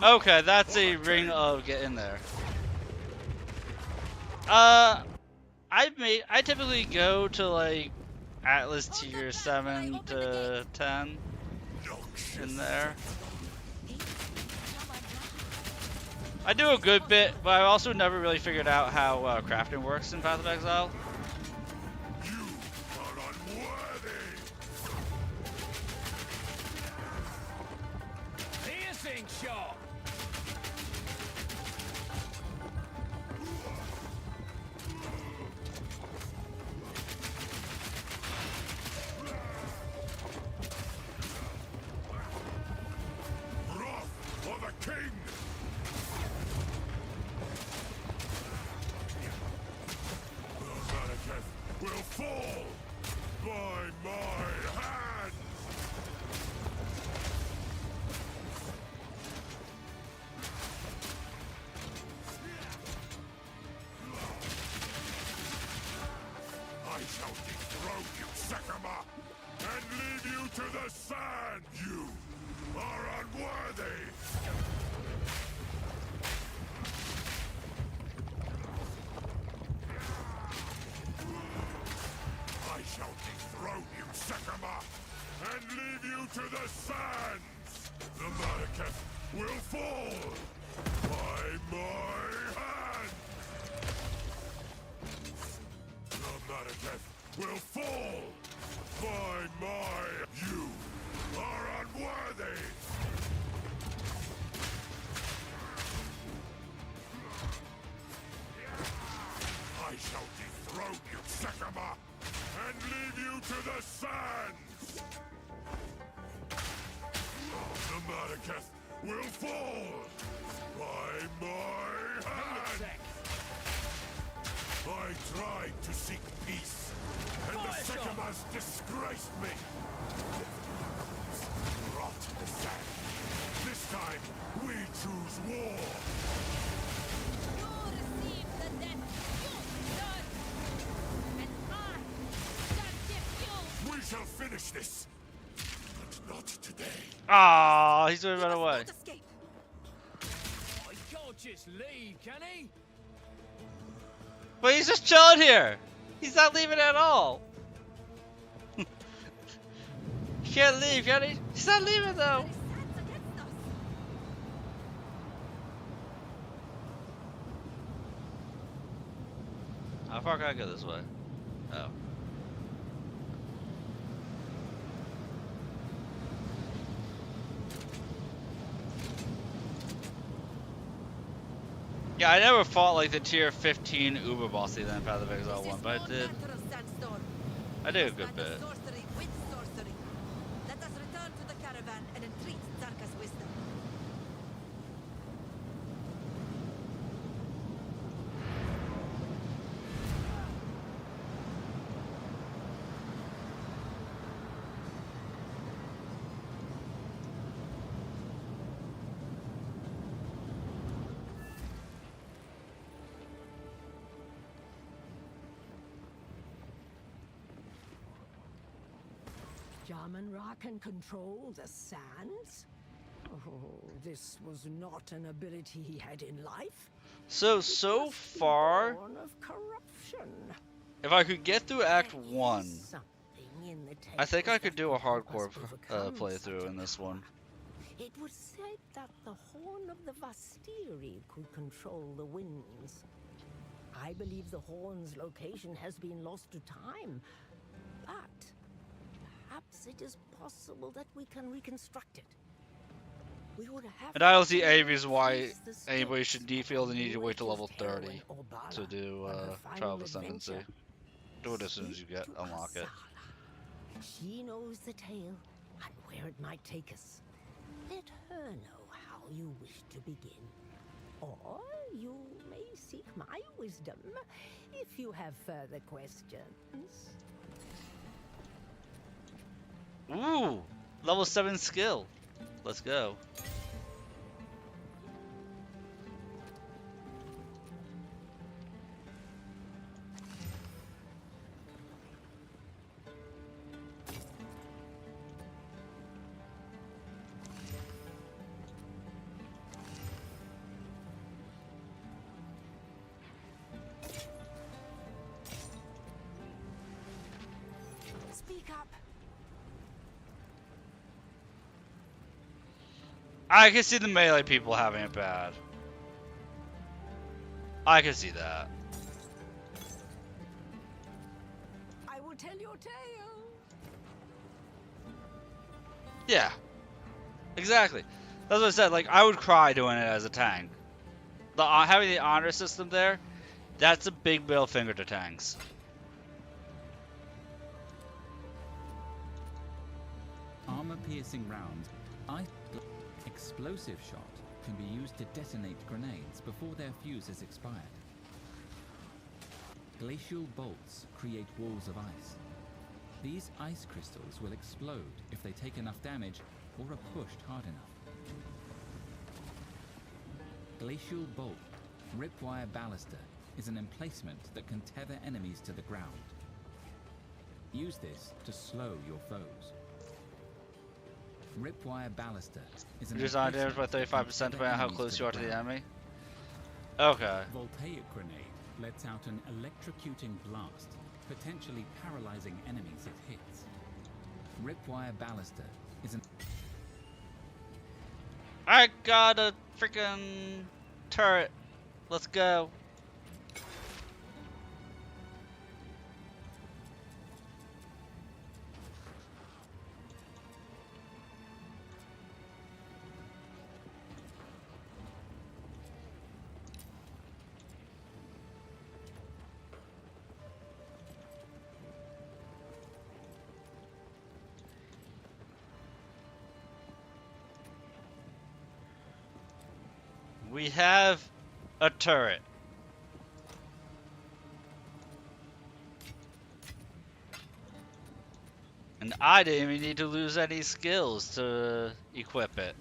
Okay, that's a ring of get in there. I typically go to like Atlas tier 7 to 10 in there. I do a good bit, but I also never really figured out how crafting works in Path of Exile. Piercing shot. Wrath for the king! The Malekith will fall by my hand! I shall dethrone you, Sekama, and leave you to the sand! You are unworthy! I shall dethrone you, Sekama, and leave you to the sands! The Malekith will fall by my hand! The Malekith will fall by my... You are unworthy! I shall dethrone you, Sekama, and leave you to the sands! The Malekith will fall by my hand! I tried to seek peace, and the Sekamas disgraced me! Rot in the sand! This time, we choose war! You receive the death you deserve, and I shall give you. We shall finish this! But not today. Ah, he's gonna run away. Escape. Oh, he can't just leave, can he? But he's just chilling here. He's not leaving at all. He can't leave, can he? He's not leaving though. How far can I go this way? Oh. Yeah, I never fought like the tier 15 Uber boss either in Path of Exile 1, but I did. I did a good bit. Sorcery with sorcery. Let us return to the caravan and entreat Zarka's wisdom. Jarman Ra can control the sands? Oh, this was not an ability he had in life. So far, Born of corruption. if I could get through Act 1, Something in the I think I tales could that do a could help hardcore us overcome playthrough such in a this power. one. It was said that the horn of the Vastiri could control the winds. I believe the horn's location has been lost to time, but perhaps it is possible that we can reconstruct it. We would have And I don't see to any reason why trace the anybody steps should feel the need to wait till level Witch's Tale 30 and Orbala to do on her Trial of final Ascendancy. adventure. Do it as soon as you get Speak to unlock it. Asala. She knows the tale and where it might take us. Let her know how you wish to begin. Or you may seek my wisdom if you have further questions. Ooh, level 7 skill. Let's go. Speak up. I can see the melee people having it bad. I can see that. I will tell your tale. Yeah. Exactly. That's what I said. Like, I would cry doing it as a tank. Having the honor system there, that's a big middle finger to tanks. Armor-piercing rounds. Explosive shot can be used to detonate grenades before their fuse is expired. Glacial bolts create walls of ice. These ice crystals will explode if they take enough damage or are pushed hard enough. Glacial bolt, ripwire baluster, is an emplacement that can tether enemies to the ground. Use this to slow your foes. Ripwire baluster is an Reduce damage by 35% depending on how close you are to the enemy. Okay. Voltaic grenade lets out an electrocuting blast, potentially paralyzing enemies it hits. Ripwire baluster is an... I got a freaking turret. Let's go. We have a turret. And I didn't even need to lose any skills to equip it.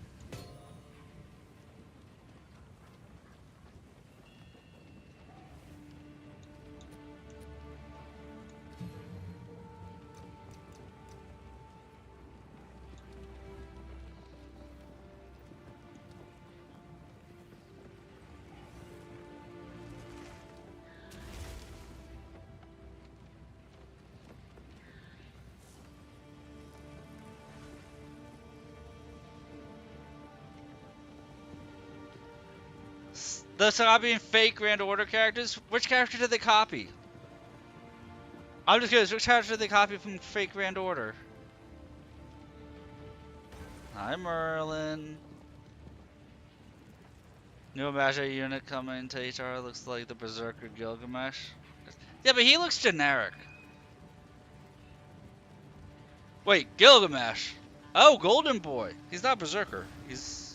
Those copying fake Grand Order characters? Which character did they copy? I'm just curious, which character did they copy from fake Grand Order? Hi, Merlin. New Imaginary unit coming to HR looks like the Berserker Gilgamesh. Yeah, but he looks generic. Wait, Gilgamesh. Oh, Golden Boy. He's not Berserker. He's...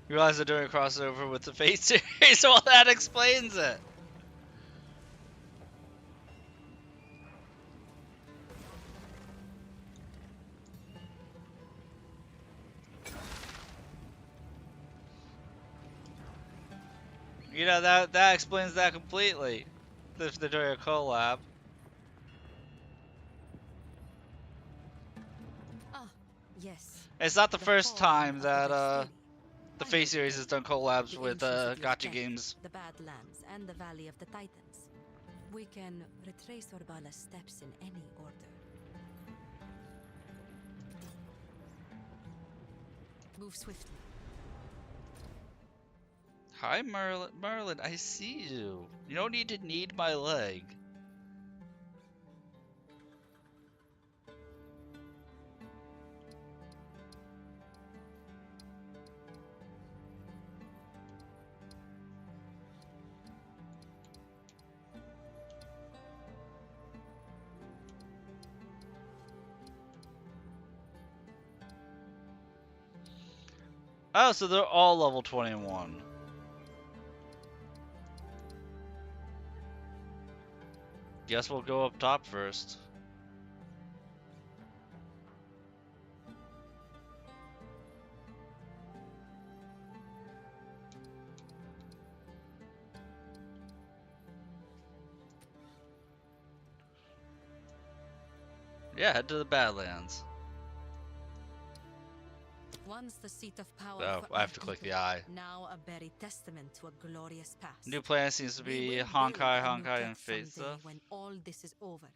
You realize they're doing a crossover with the Fate series, so that explains it. You know, that explains that completely. If they're doing a collab. Ah, yes. It's not the first time that the Fate series has done collabs with Gacha games. The Badlands and the Valley of the Titans. We can retrace Orbala's steps in any order. Move swiftly. Hi, Merlin. Merlin, I see you. You don't need to need my leg. Oh, so they're all level 21. Guess we'll go up top first. Yeah, head to the Badlands. Once the seat of power Oh, for I have our to click the people, eye. now a buried testament to a glorious past. New plan seems to We be will Honkai, build a new Honkai, and Keth Fate someday stuff. when all this is over,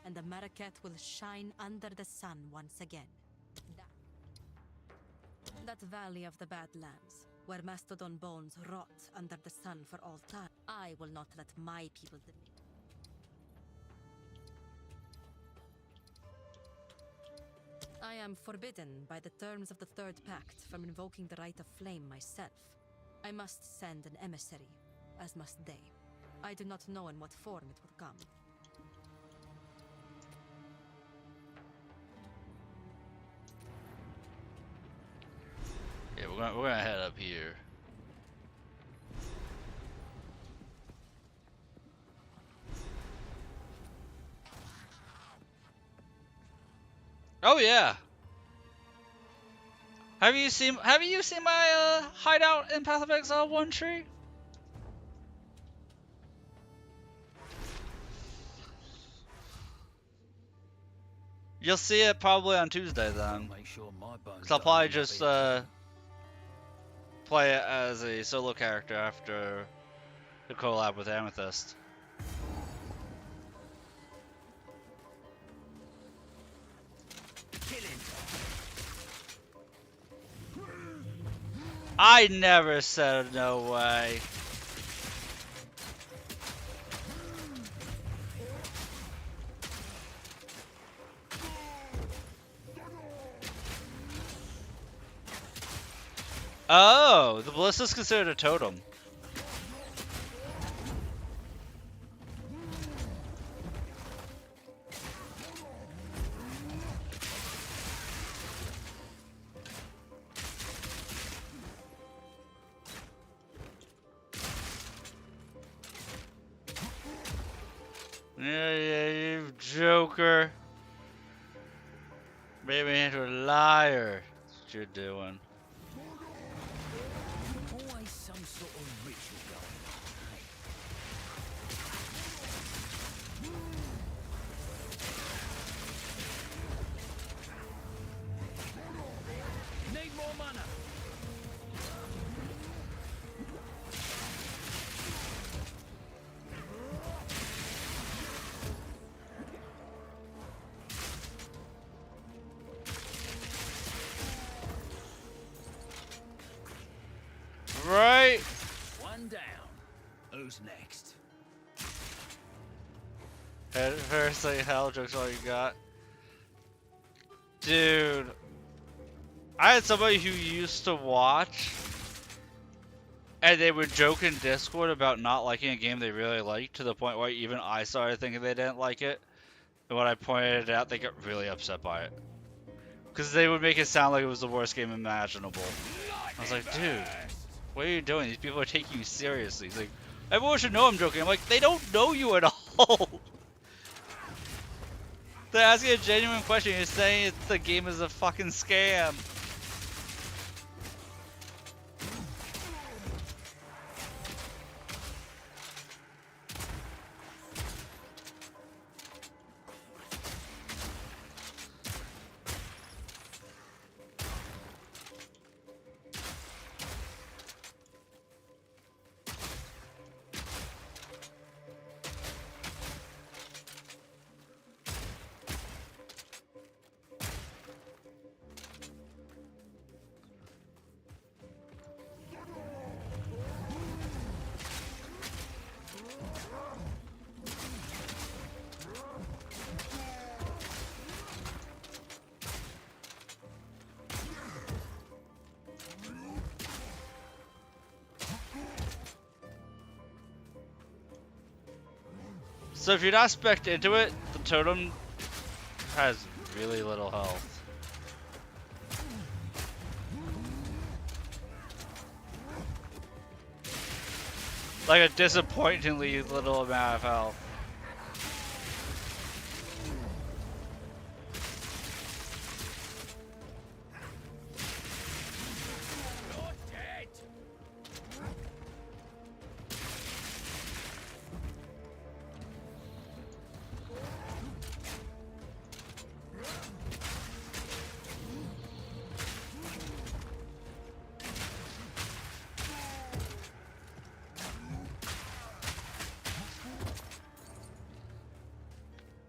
and the Marraketh will shine under the sun once again. That valley of the Badlands, where Mastodon bones rot under the sun for all time. I will not let my people. I am forbidden by the terms of the Third Pact from invoking the right of flame myself. I must send an emissary, as must they. I do not know in what form it will come. Yeah, we're gonna head up here. Oh yeah. Have you seen my hideout in Path of Exile 1 tree? You'll see it probably on Tuesday then. Make sure my bones So I'll don't probably end up just in- play it as a solo character after the collab with Amethyst. I never said no way. Oh, the ballista's considered a totem. Yeah, you joker. Made me into a liar. That's what you're doing. Always some sort of ritual going on. Need more mana. Right. One down. Who's next? First like hell jokes all you got. Dude. I had somebody who used to watch and they would joke in Discord about not liking a game they really liked to the point where even I started thinking they didn't like it. And when I pointed it out, they got really upset by it. Because they would make it sound like it was the worst game imaginable. I was like, dude, what are you doing? These people are taking you seriously. He's like, everyone should know I'm joking. I'm like, they don't know you at all. They're asking a genuine question. You're saying the game is a fucking scam. So if you're not spec'd into it, the totem has really little health. Like a disappointingly little amount of health.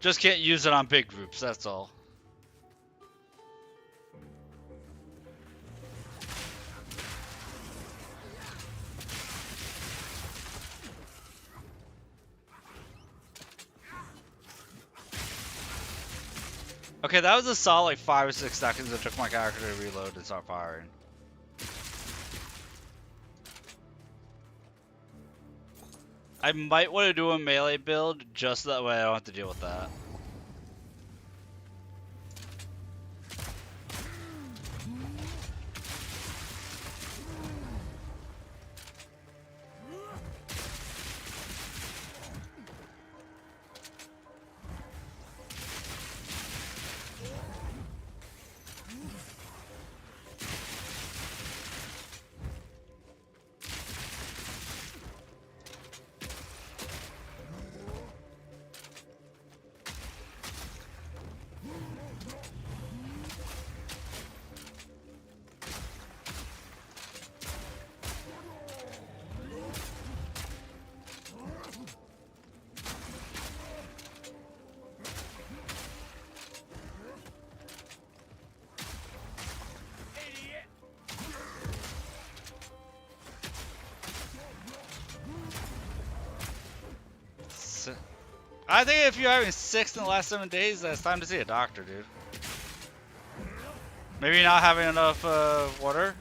Just can't use it on big groups, that's all. Okay, that was a solid like 5 or 6 seconds it took my character to reload and start firing. I might want to do a melee build just so that way I don't have to deal with that. I think if you're having 6 in the last 7 days, it's time to see a doctor, dude. Maybe not having enough water.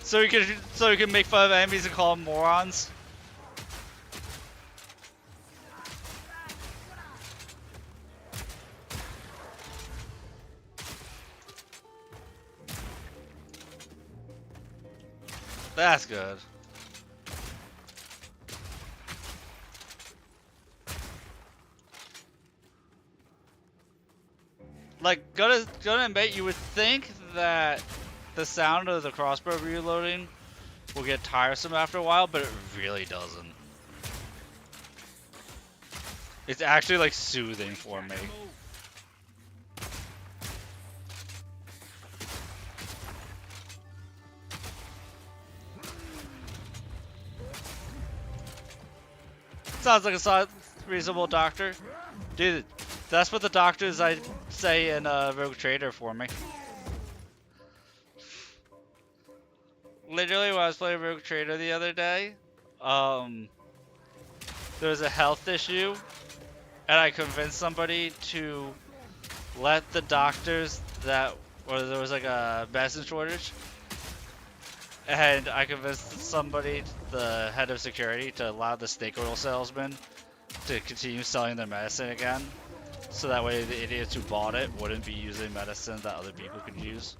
So you can make fun of enemies and call them morons. That's good. Like, gonna admit, you would think that the sound of the crossbow reloading will get tiresome after a while, but it really doesn't. It's actually like soothing for me. Sounds like a reasonable doctor. Dude, that's what the doctors I say in Rogue Trader for me. Literally, when I was playing Rogue Trader the other day, there was a health issue, and I convinced somebody to let the doctors or there was like a medicine shortage, and I convinced somebody, the head of security, to allow the snake oil salesman to continue selling their medicine again, so that way the idiots who bought it wouldn't be using medicine that other people could use.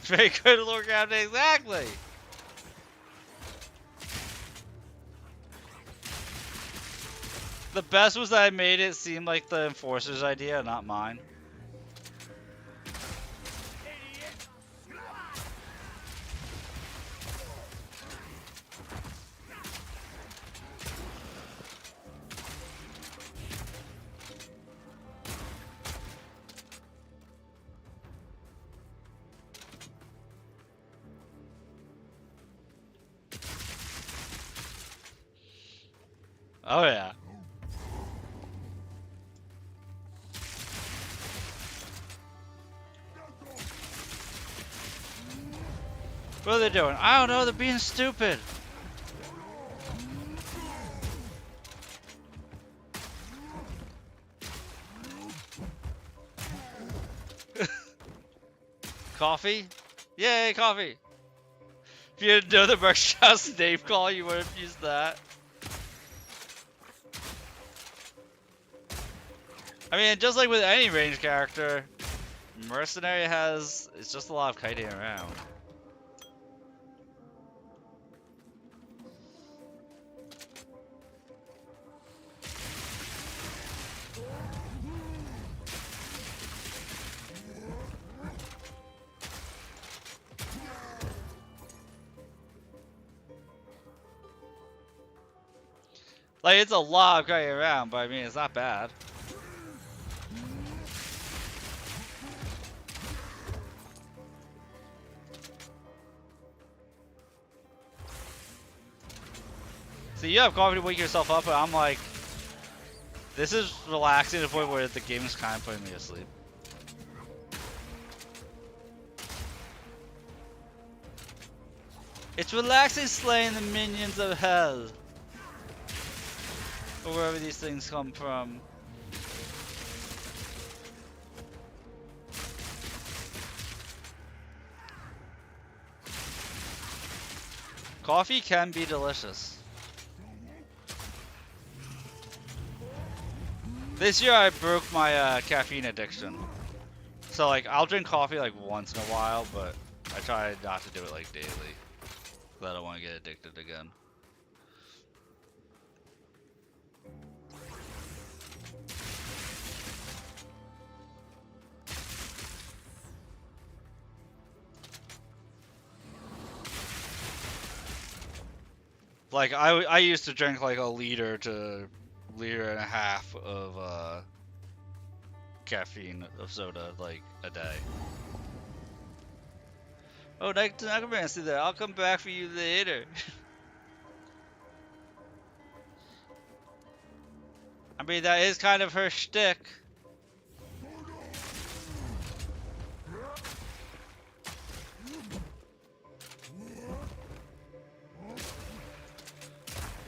Very good, Lord Captain, exactly! The best was that I made it seem like the Enforcer's idea, not mine. Oh yeah. What are they doing? I don't know, they're being stupid. Coffee? Yay, coffee! If you didn't know the Merchant's name call, you would have used that. I mean, just like with any range character, Mercenary it's just a lot of kiting around. Like, it's a lot of kiting around, but I mean, it's not bad. So you have coffee to wake yourself up, but I'm like, this is relaxing to the point where the game is kind of putting me to sleep. It's relaxing slaying the minions of hell. Or wherever these things come from. Coffee can be delicious. This year I broke my caffeine addiction. So like I'll drink coffee like once in a while, but I try not to do it like daily. Cause I don't want to get addicted again. Like I used to drink like a liter to liter and a half of caffeine of soda like a day. Oh, Necromancy there. I'll come back for you later. I mean, that is kind of her shtick.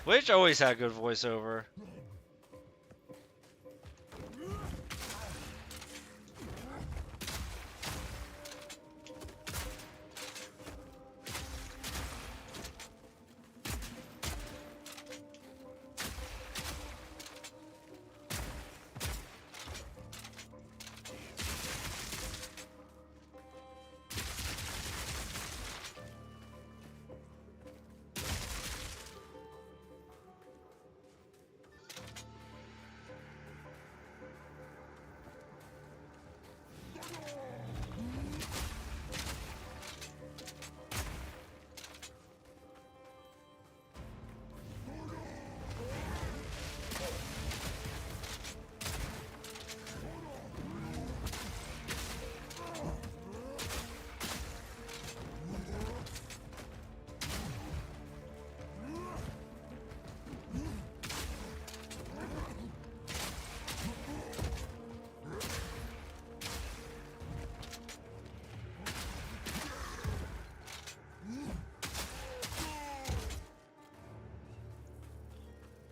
Witch always had good voiceover.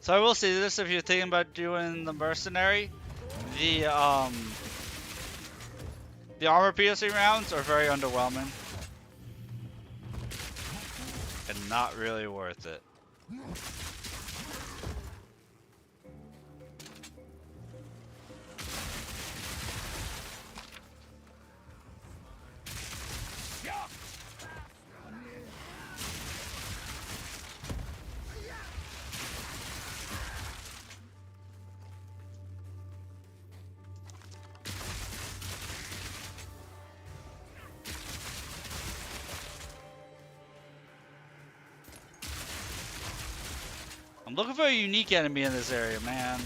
So I will say this, if you're thinking about doing the mercenary, the armor piercing rounds are very underwhelming. And not really worth it. I'm looking for a unique enemy in this area, man.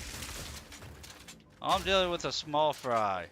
I'm dealing with a small fry.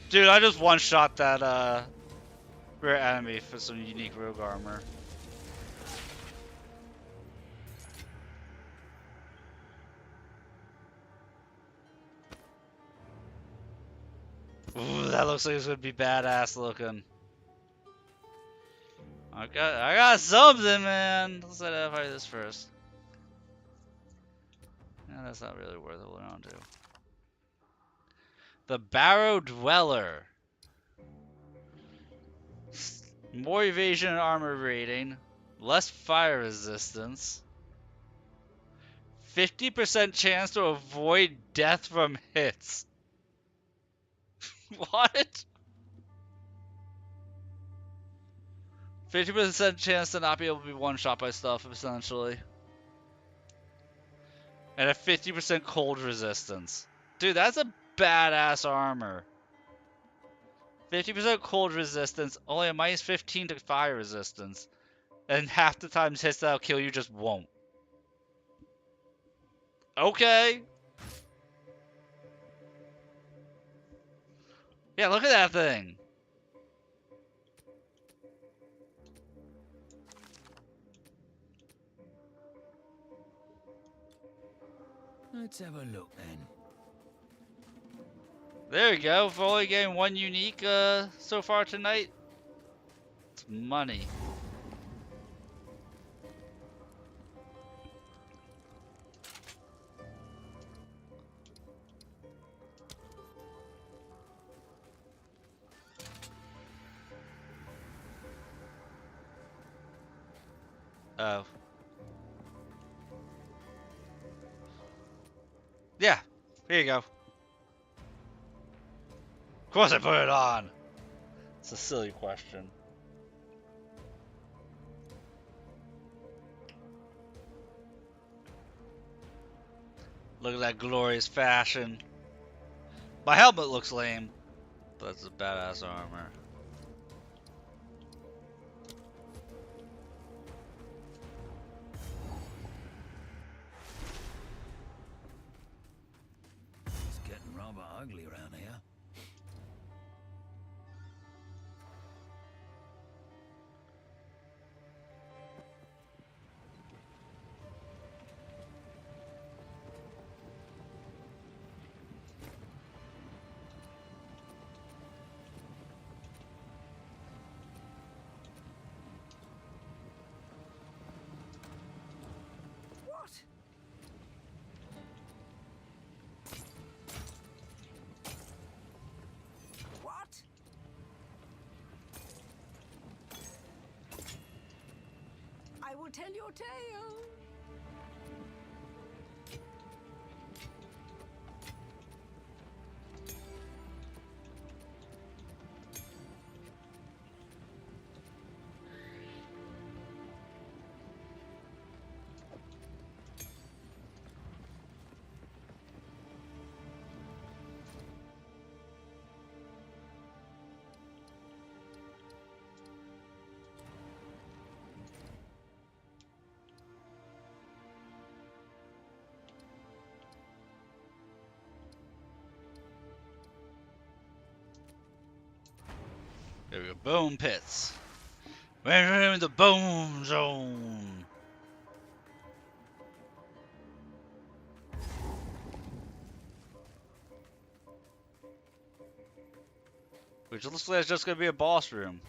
Dude, I just one-shot that rare enemy for some unique rogue armor. Ooh, that looks like it's gonna be badass looking. I got something, man. Let's identify this first. Yeah, that's not really worth holding on to. The Barrow Dweller. More evasion and armor rating. Less fire resistance. 50% chance to avoid death from hits. What? 50% chance to not be able to be one-shot by stuff, essentially. And a 50% cold resistance. Dude, that's a badass armor. 50% cold resistance, only a minus 15 to fire resistance. And half the times hits that'll kill you just won't. Okay. Yeah, look at that thing. Let's have a look then. There you go. For only getting one unique so far tonight. It's money. Oh. Yeah, here you go. Of course I put it on. It's a silly question. Look at that glorious fashion. My helmet looks lame, but it's a badass armor. It's getting rather ugly around here. I will tell your tale. There we go. Bone pits. We're in the bone zone. Which looks like it's just gonna be a boss room.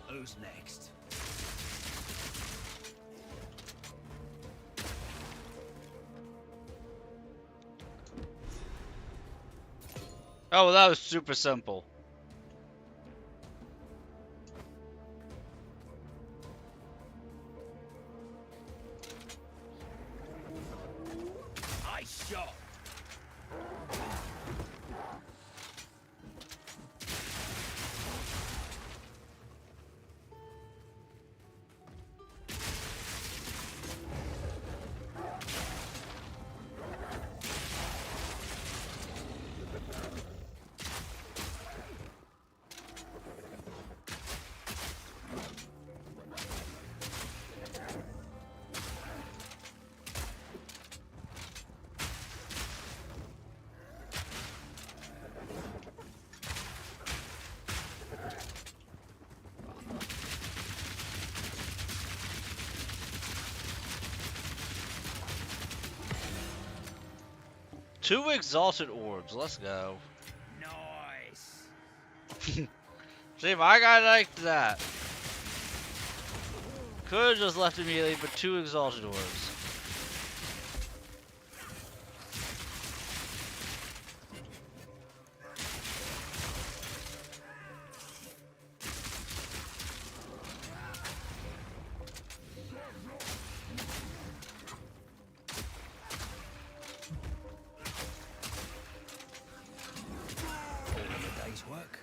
Who's next? Oh, that was super simple. Nice shot. Two exalted orbs. Let's go. Nice. See, my guy liked that. Could have just left immediately, but two exalted orbs. A day's work.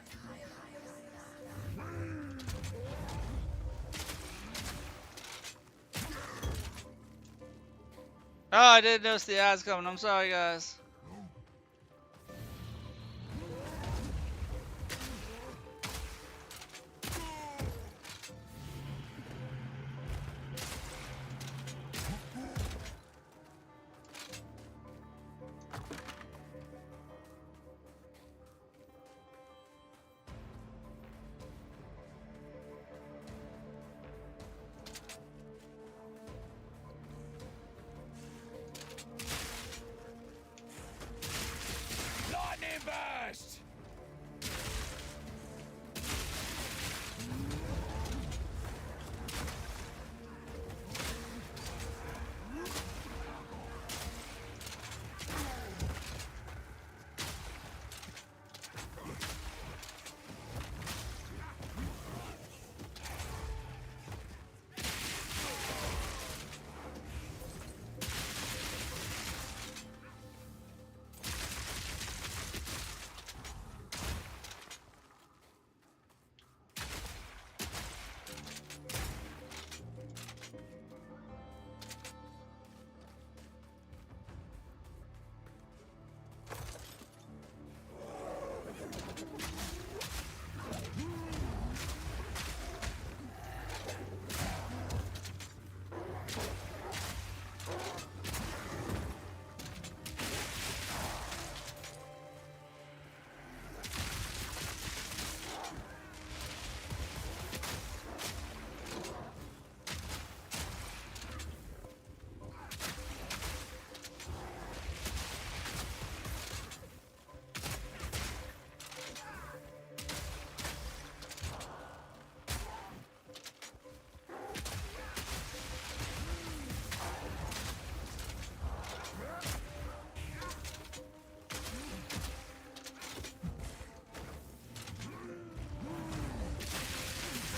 Oh, I didn't notice the ads coming. I'm sorry, guys. Lightning burst.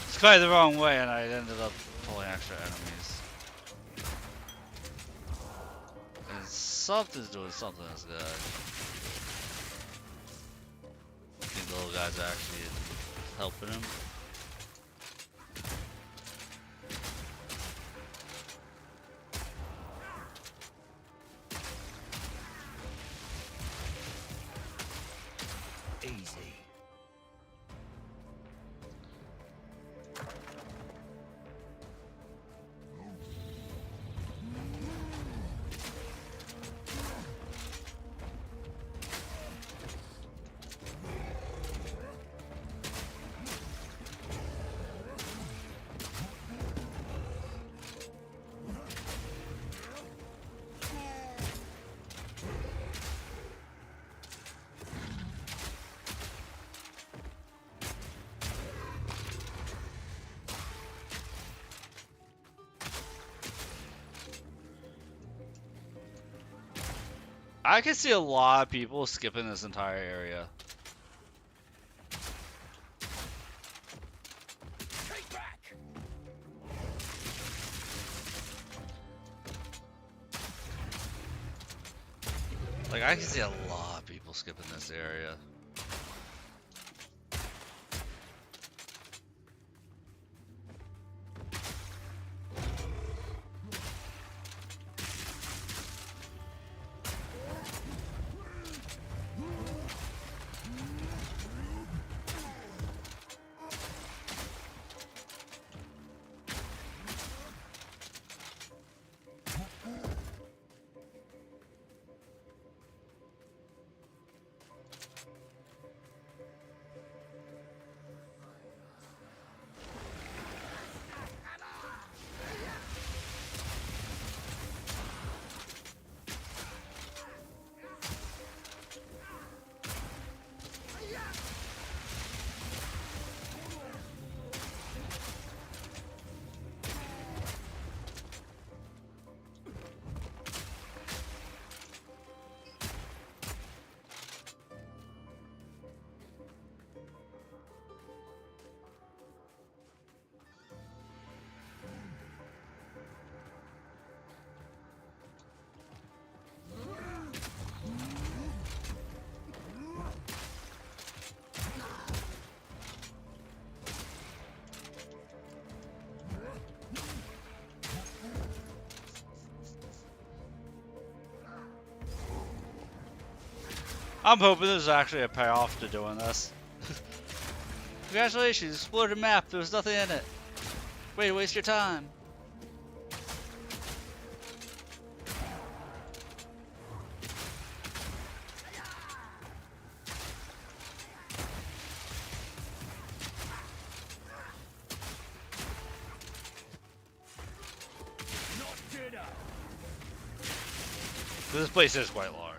It's quite the wrong way, and I ended up pulling extra enemies. And something's doing something that's good. I think the little guy's actually helping him. Easy. I can see a lot of people skipping this entire area. Like, I can see a lot of people skipping this area. I'm hoping there's actually a payoff to doing this. Congratulations, explored a map, there was nothing in it. Way to waste your time. This place is quite large.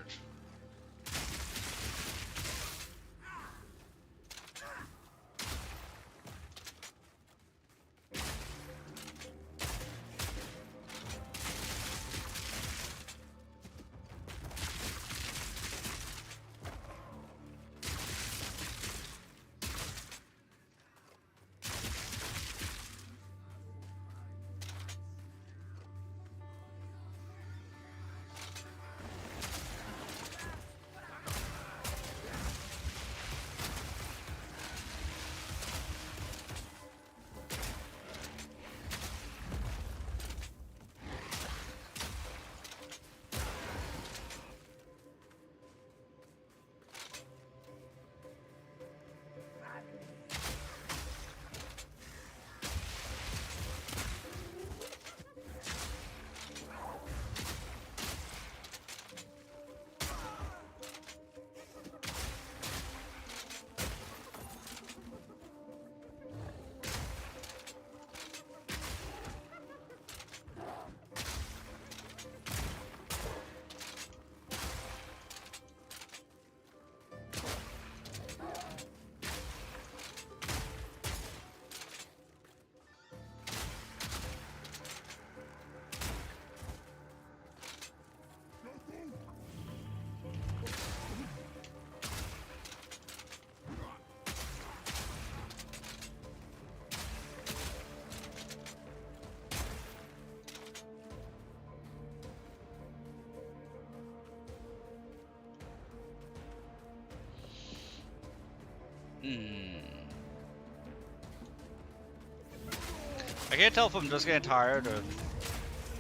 I can't tell if I'm just getting tired or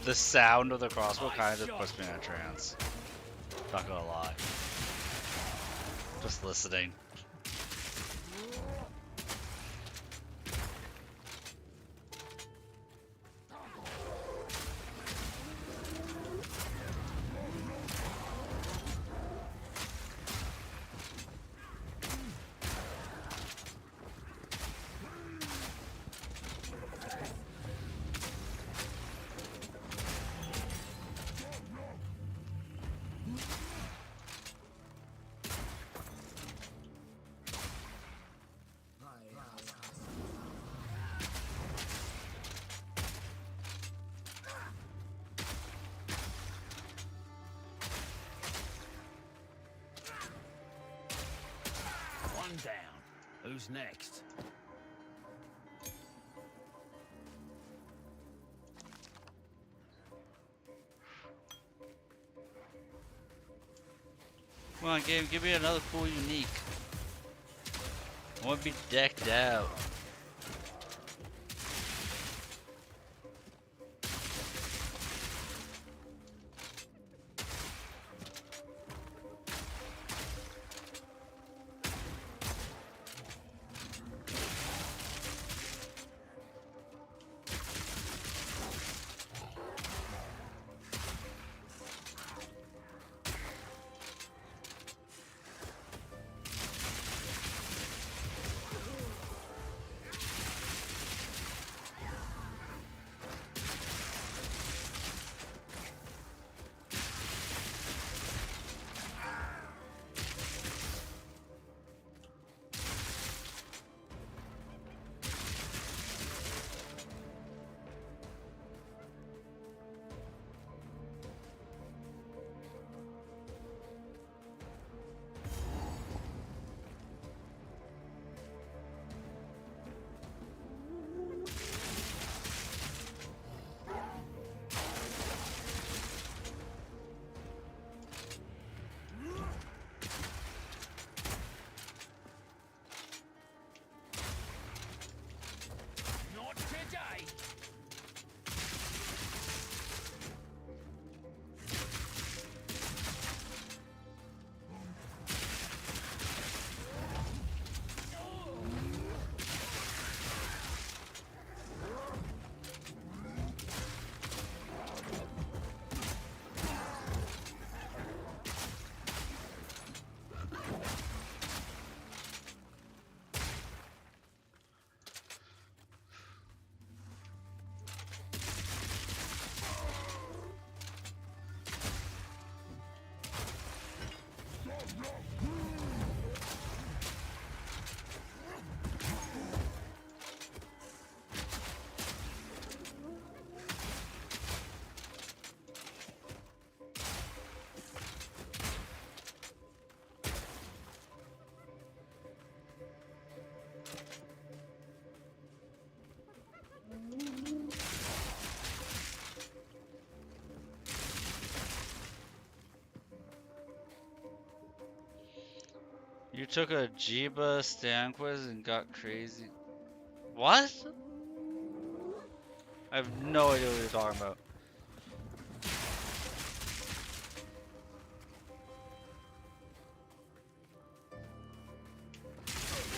the sound of the crossbow kind of just puts me in a trance. Not gonna lie. Just listening. Down. Who's next? Come on, game, give me another cool unique. I want to be decked out. You took a Jiba stand quiz and got crazy. What? I have no idea what you're talking about.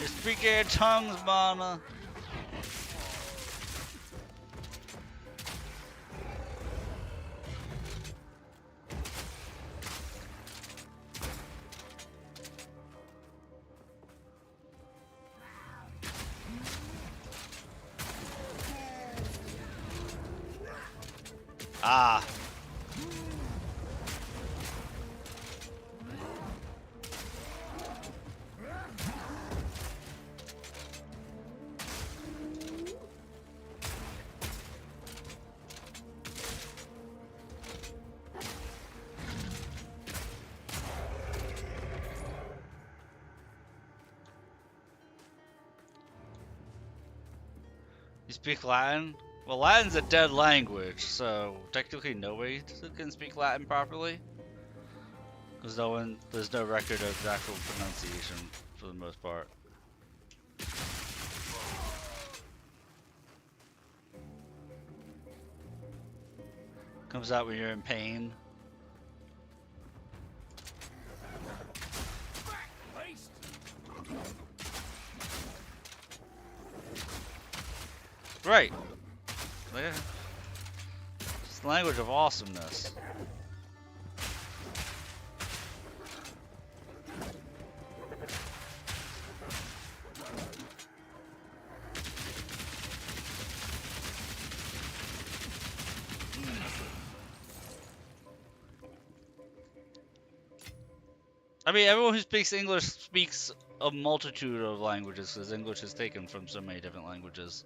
You speak your tongues, mama. Ah. You speak Latin? Well, Latin's a dead language, so technically nobody can speak Latin properly. Because there's no record of the actual pronunciation for the most part. Comes out when you're in pain. Right. It's the language of awesomeness. I mean, everyone who speaks English speaks a multitude of languages, because English is taken from so many different languages.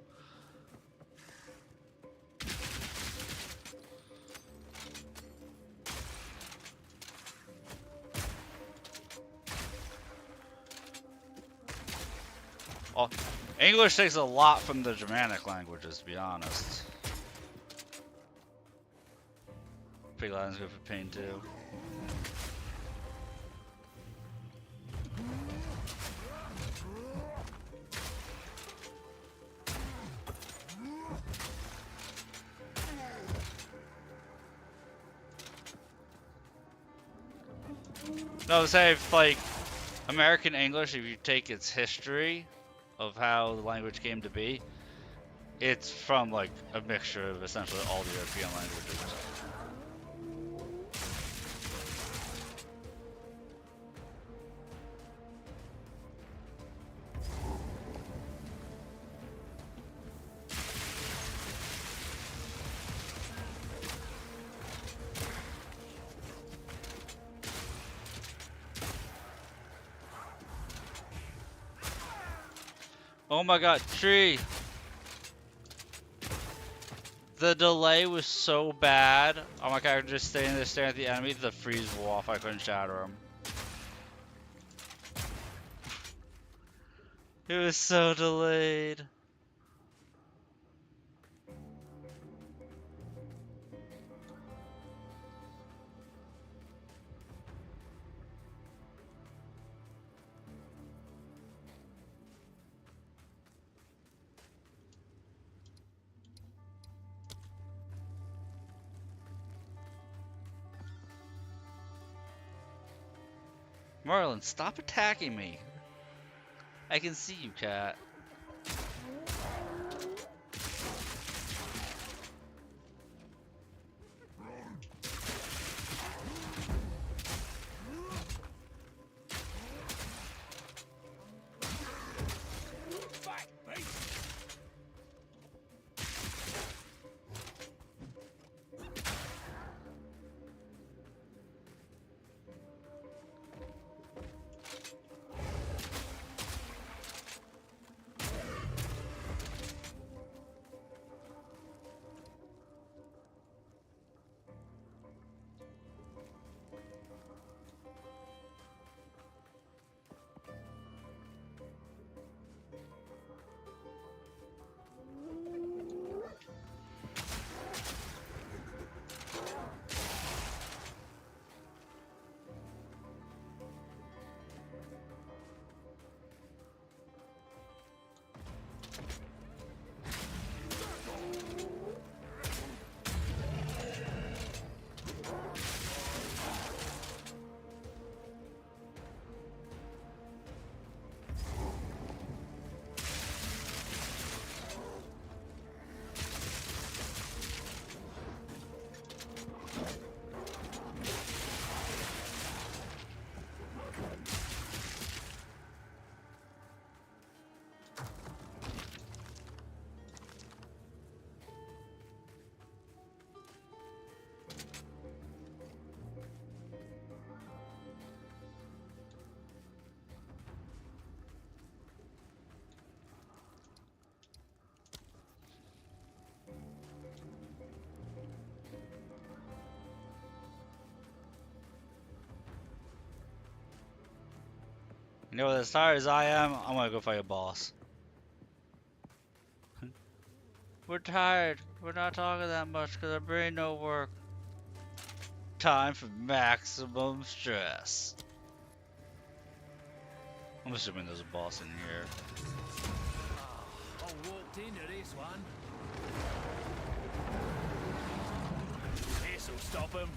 Well, English takes a lot from the Germanic languages, to be honest. Pig Latin's good for pain too. No, say if, like, American English, if you take its history of how the language came to be, it's from, like, a mixture of essentially all the European languages. Oh my god, tree! The delay was so bad. Oh my god, just standing there staring at the enemy, the freeze wore off, I couldn't shatter him. It was so delayed. Merlin, stop attacking me. I can see you, cat. You know, as tired as I am, I'm gonna go fight a boss. We're tired. We're not talking that much because our brain don't work. Time for maximum stress. I'm assuming there's a boss in here. I walked into this one. This'll stop him.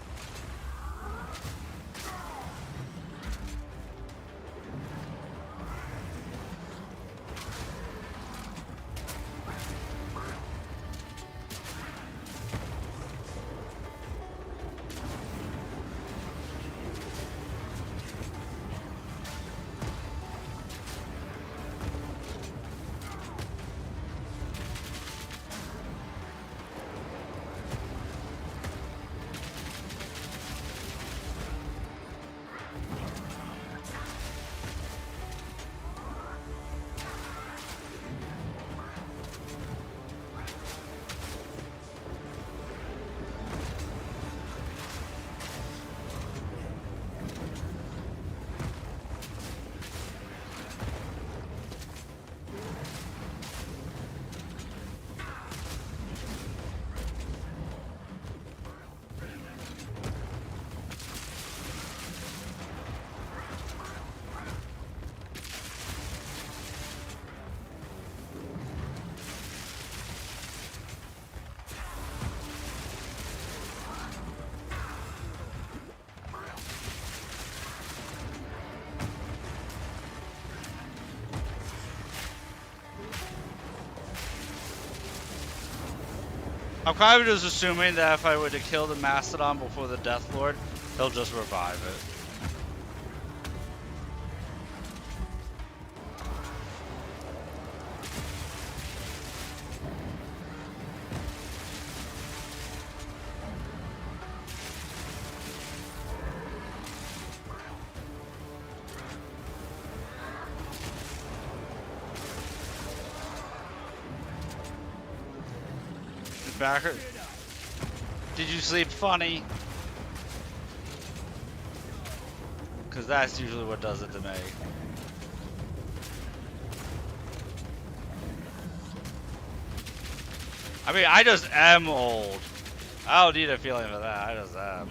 I'm kind of just assuming that if I were to kill the Mastodon before the Death Lord, he'll just revive it. Backer, did you sleep funny? Because that's usually what does it to me. I mean, I just am old. I don't need a feeling for that. I just am.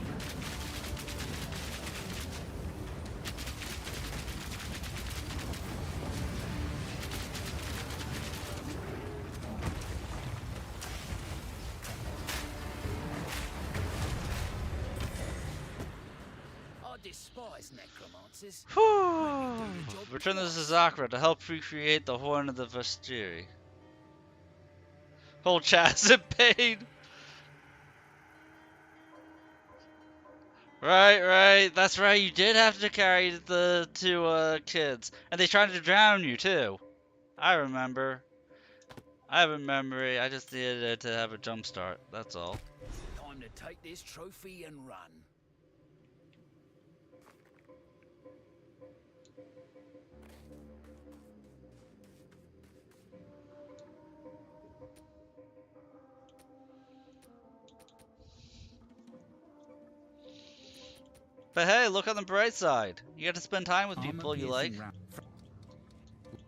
Return this to Zakra to help recreate the Horn of the Vestiri. Whole chat's in pain. Right. That's right. You did have to carry the two kids, and they tried to drown you too. I remember. I have a memory. I just needed it to have a jump start. That's all. Time to take this trophy and run. But hey, look on the bright side. You get to spend time with people you like.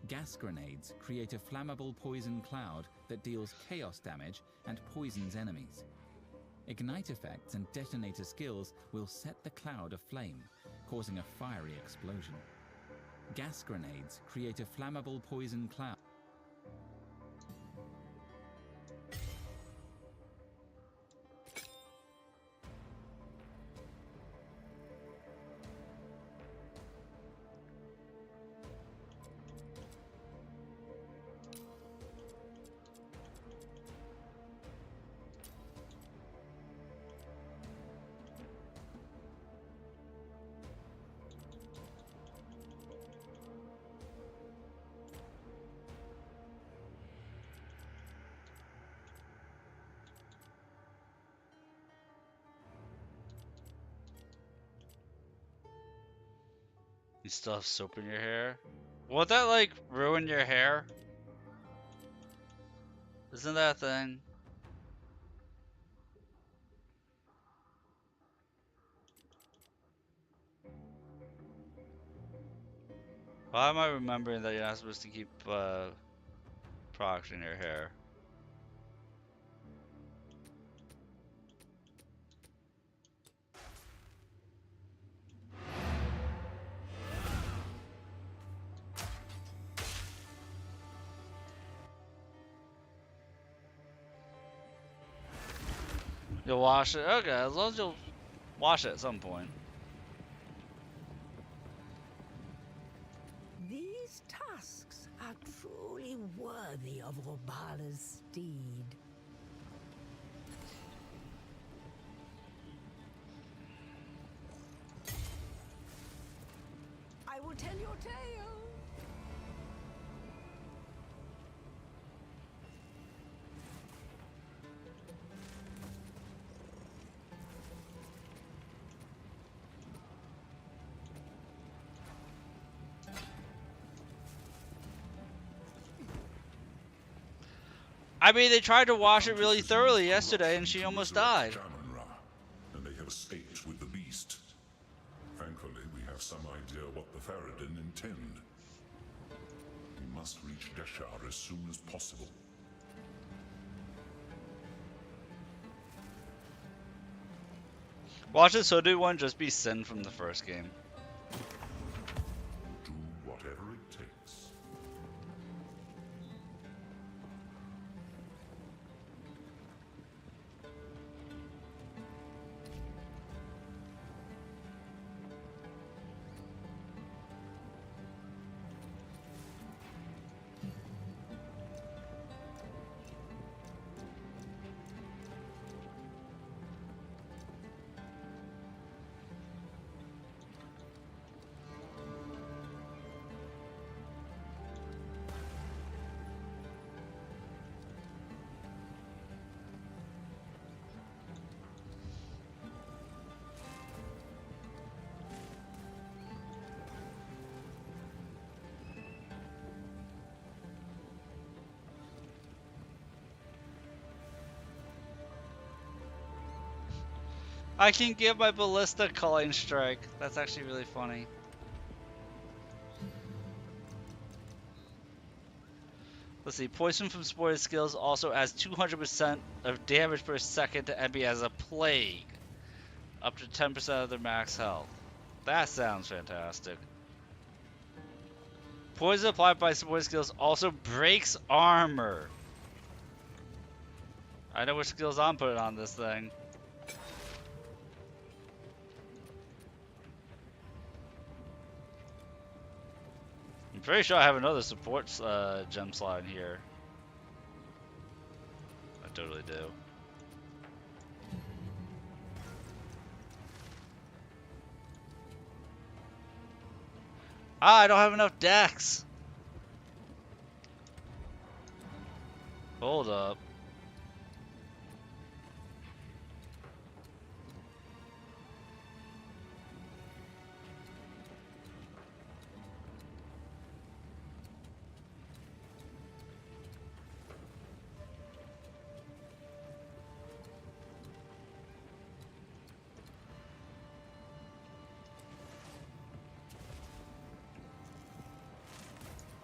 Gas grenades create a flammable poison cloud that deals chaos damage and poisons enemies. Ignite effects and detonator skills will set the cloud aflame, causing a fiery explosion. Gas grenades create a flammable poison cloud. You still have soap in your hair? Won't that, like, ruin your hair? Isn't that a thing? Why am I remembering that you're not supposed to keep, products in your hair? You'll wash it? Okay, as long as you'll wash it at some point. These tusks are truly worthy of Orbala's steed. I will tell your tale. I mean, they tried to wash it really thoroughly yesterday, and she almost died. And they have escaped with the beast. Thankfully, we have some idea what the Faradin intend. We must reach Deshar as soon as possible. Watch it, so do one just be Sin from the first game. Do whatever it takes. I can give my ballista calling strike. That's actually really funny. Let's see. Poison from supported skills also adds 200% of damage per second to enemy as a plague, up to 10% of their max health. That sounds fantastic. Poison applied by supported skills also breaks armor. I know which skills I'm putting on this thing. I'm pretty sure I have another support gem slot in here. I totally do. Ah, I don't have enough decks. Hold up.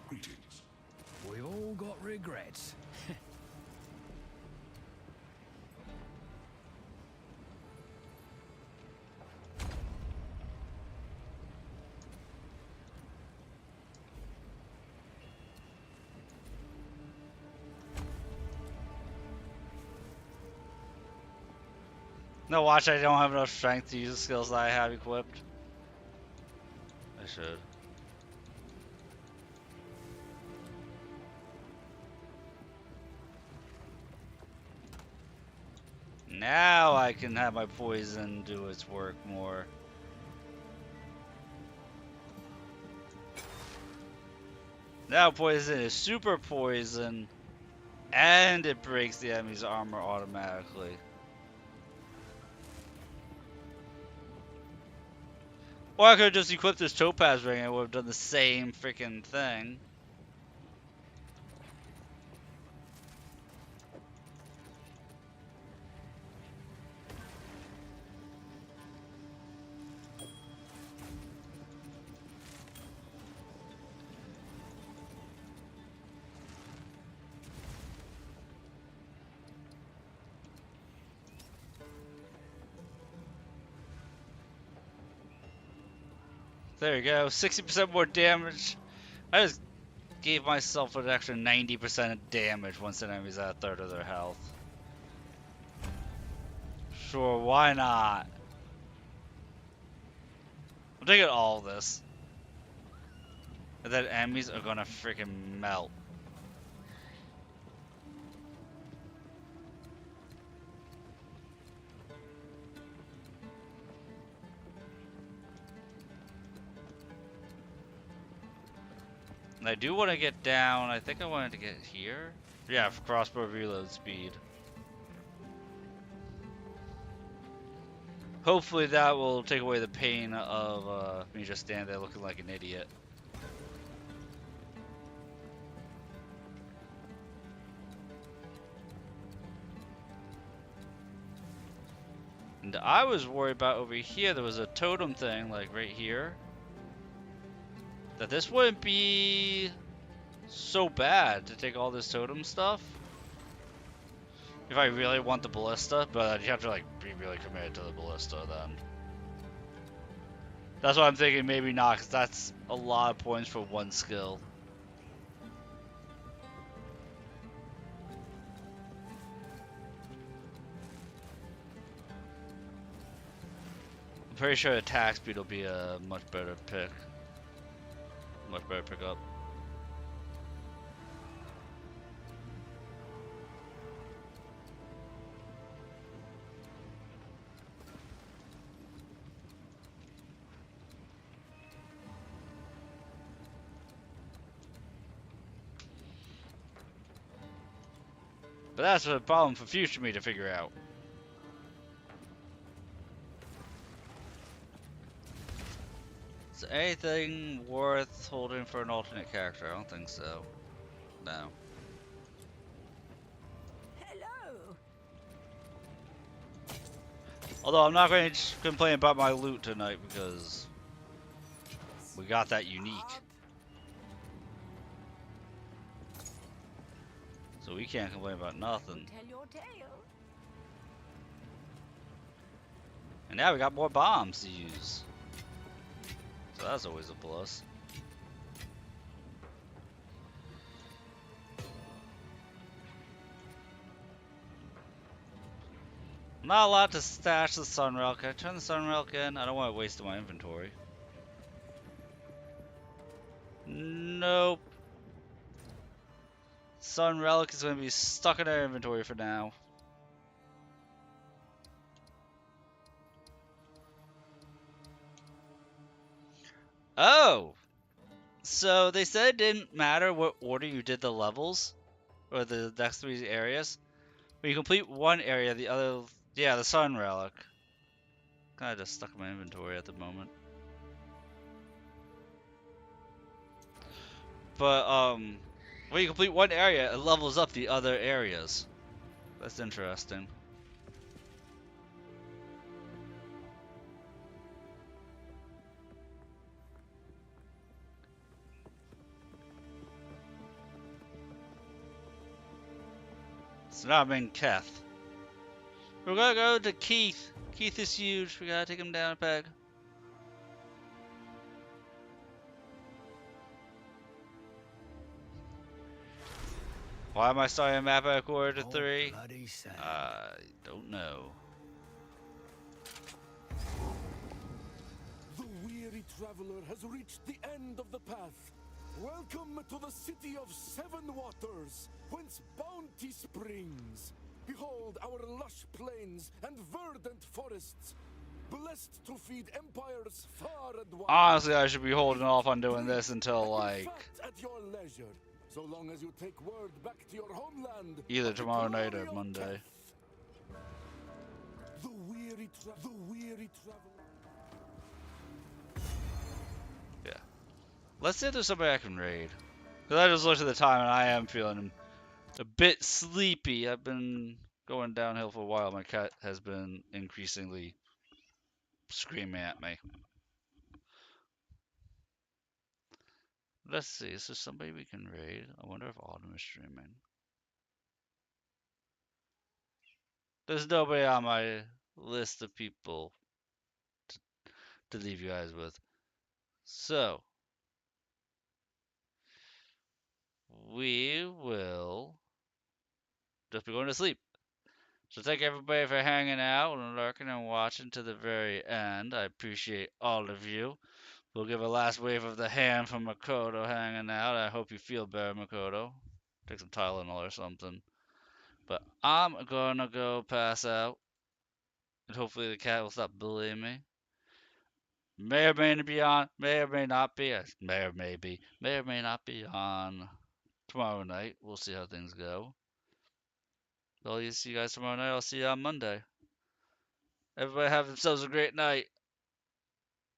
Greetings. We've all got regrets. No, watch, I don't have enough strength to use the skills that I have equipped. I should. Now I can have my poison do its work more. Now poison is super poison, and it breaks the enemy's armor automatically. Or I could have just equipped this topaz ring and it would have done the same freaking thing. There you go, 60% more damage. I just gave myself an extra 90% of damage once an enemy's at a third of their health. Sure, why not? I'm taking all this. And then enemies are gonna freaking melt. And I do want to get down, I think I wanted to get here. Yeah, for crossbow reload speed. Hopefully that will take away the pain of me just standing there looking like an idiot. And I was worried about over here, there was a totem thing, like right here. That this wouldn't be so bad to take all this totem stuff. If I really want the ballista, but you have to like be really committed to the ballista then. That's why I'm thinking maybe not, because that's a lot of points for one skill. I'm pretty sure attack speed will be a much better pick. Much better pickup. But that's a problem for future me to figure out. Is anything worth holding for an alternate character? I don't think so. No. Hello. Although I'm not going to complain about my loot tonight because we got that unique. So we can't complain about nothing. Tell your tale. And now we got more bombs to use. So that's always a plus. Not allowed to stash the sun relic. Can I turn the sun relic in? I don't want to waste my inventory. Nope. Sun relic is going to be stuck in our inventory for now. Oh! So they said it didn't matter what order you did the levels, or the next 3 areas. When you complete one area, the other, yeah, the sun relic. Kinda just stuck in my inventory at the moment. But, when you complete one area, it levels up the other areas. That's interesting. So now I'm in Keth. We're gonna go to Keith. Keith is huge. We gotta take him down a peg. Why am I starting a map at 2:45? I don't know. The weary traveler has reached the end of the path. Welcome to the city of 7 waters, whence bounty springs. Behold our lush plains and verdant forests, blessed to feed empires far and wide. Honestly, I should be holding off on doing this until like At your leisure, so long as you take word back to your homeland. either tomorrow night or Monday. The weary traveler. Yeah. Let's see if there's somebody I can raid. Because I just looked at the time and I am feeling a bit sleepy. I've been going downhill for a while. My cat has been increasingly screaming at me. Let's see, is there somebody we can raid? I wonder if Autumn is streaming. There's nobody on my list of people to leave you guys with. So, we will just be going to sleep. So thank everybody for hanging out and lurking and watching to the very end. I appreciate all of you. We'll give a last wave of the hand from Makoto hanging out. I hope you feel better, Makoto. Take some Tylenol or something. But I'm gonna go pass out. And hopefully the cat will stop bullying me. May or may not be on. May or may not be. May or may be. May or may not be on tomorrow night. We'll see how things go. I'll see you guys tomorrow night. I'll see you on Monday. Everybody have themselves a great night.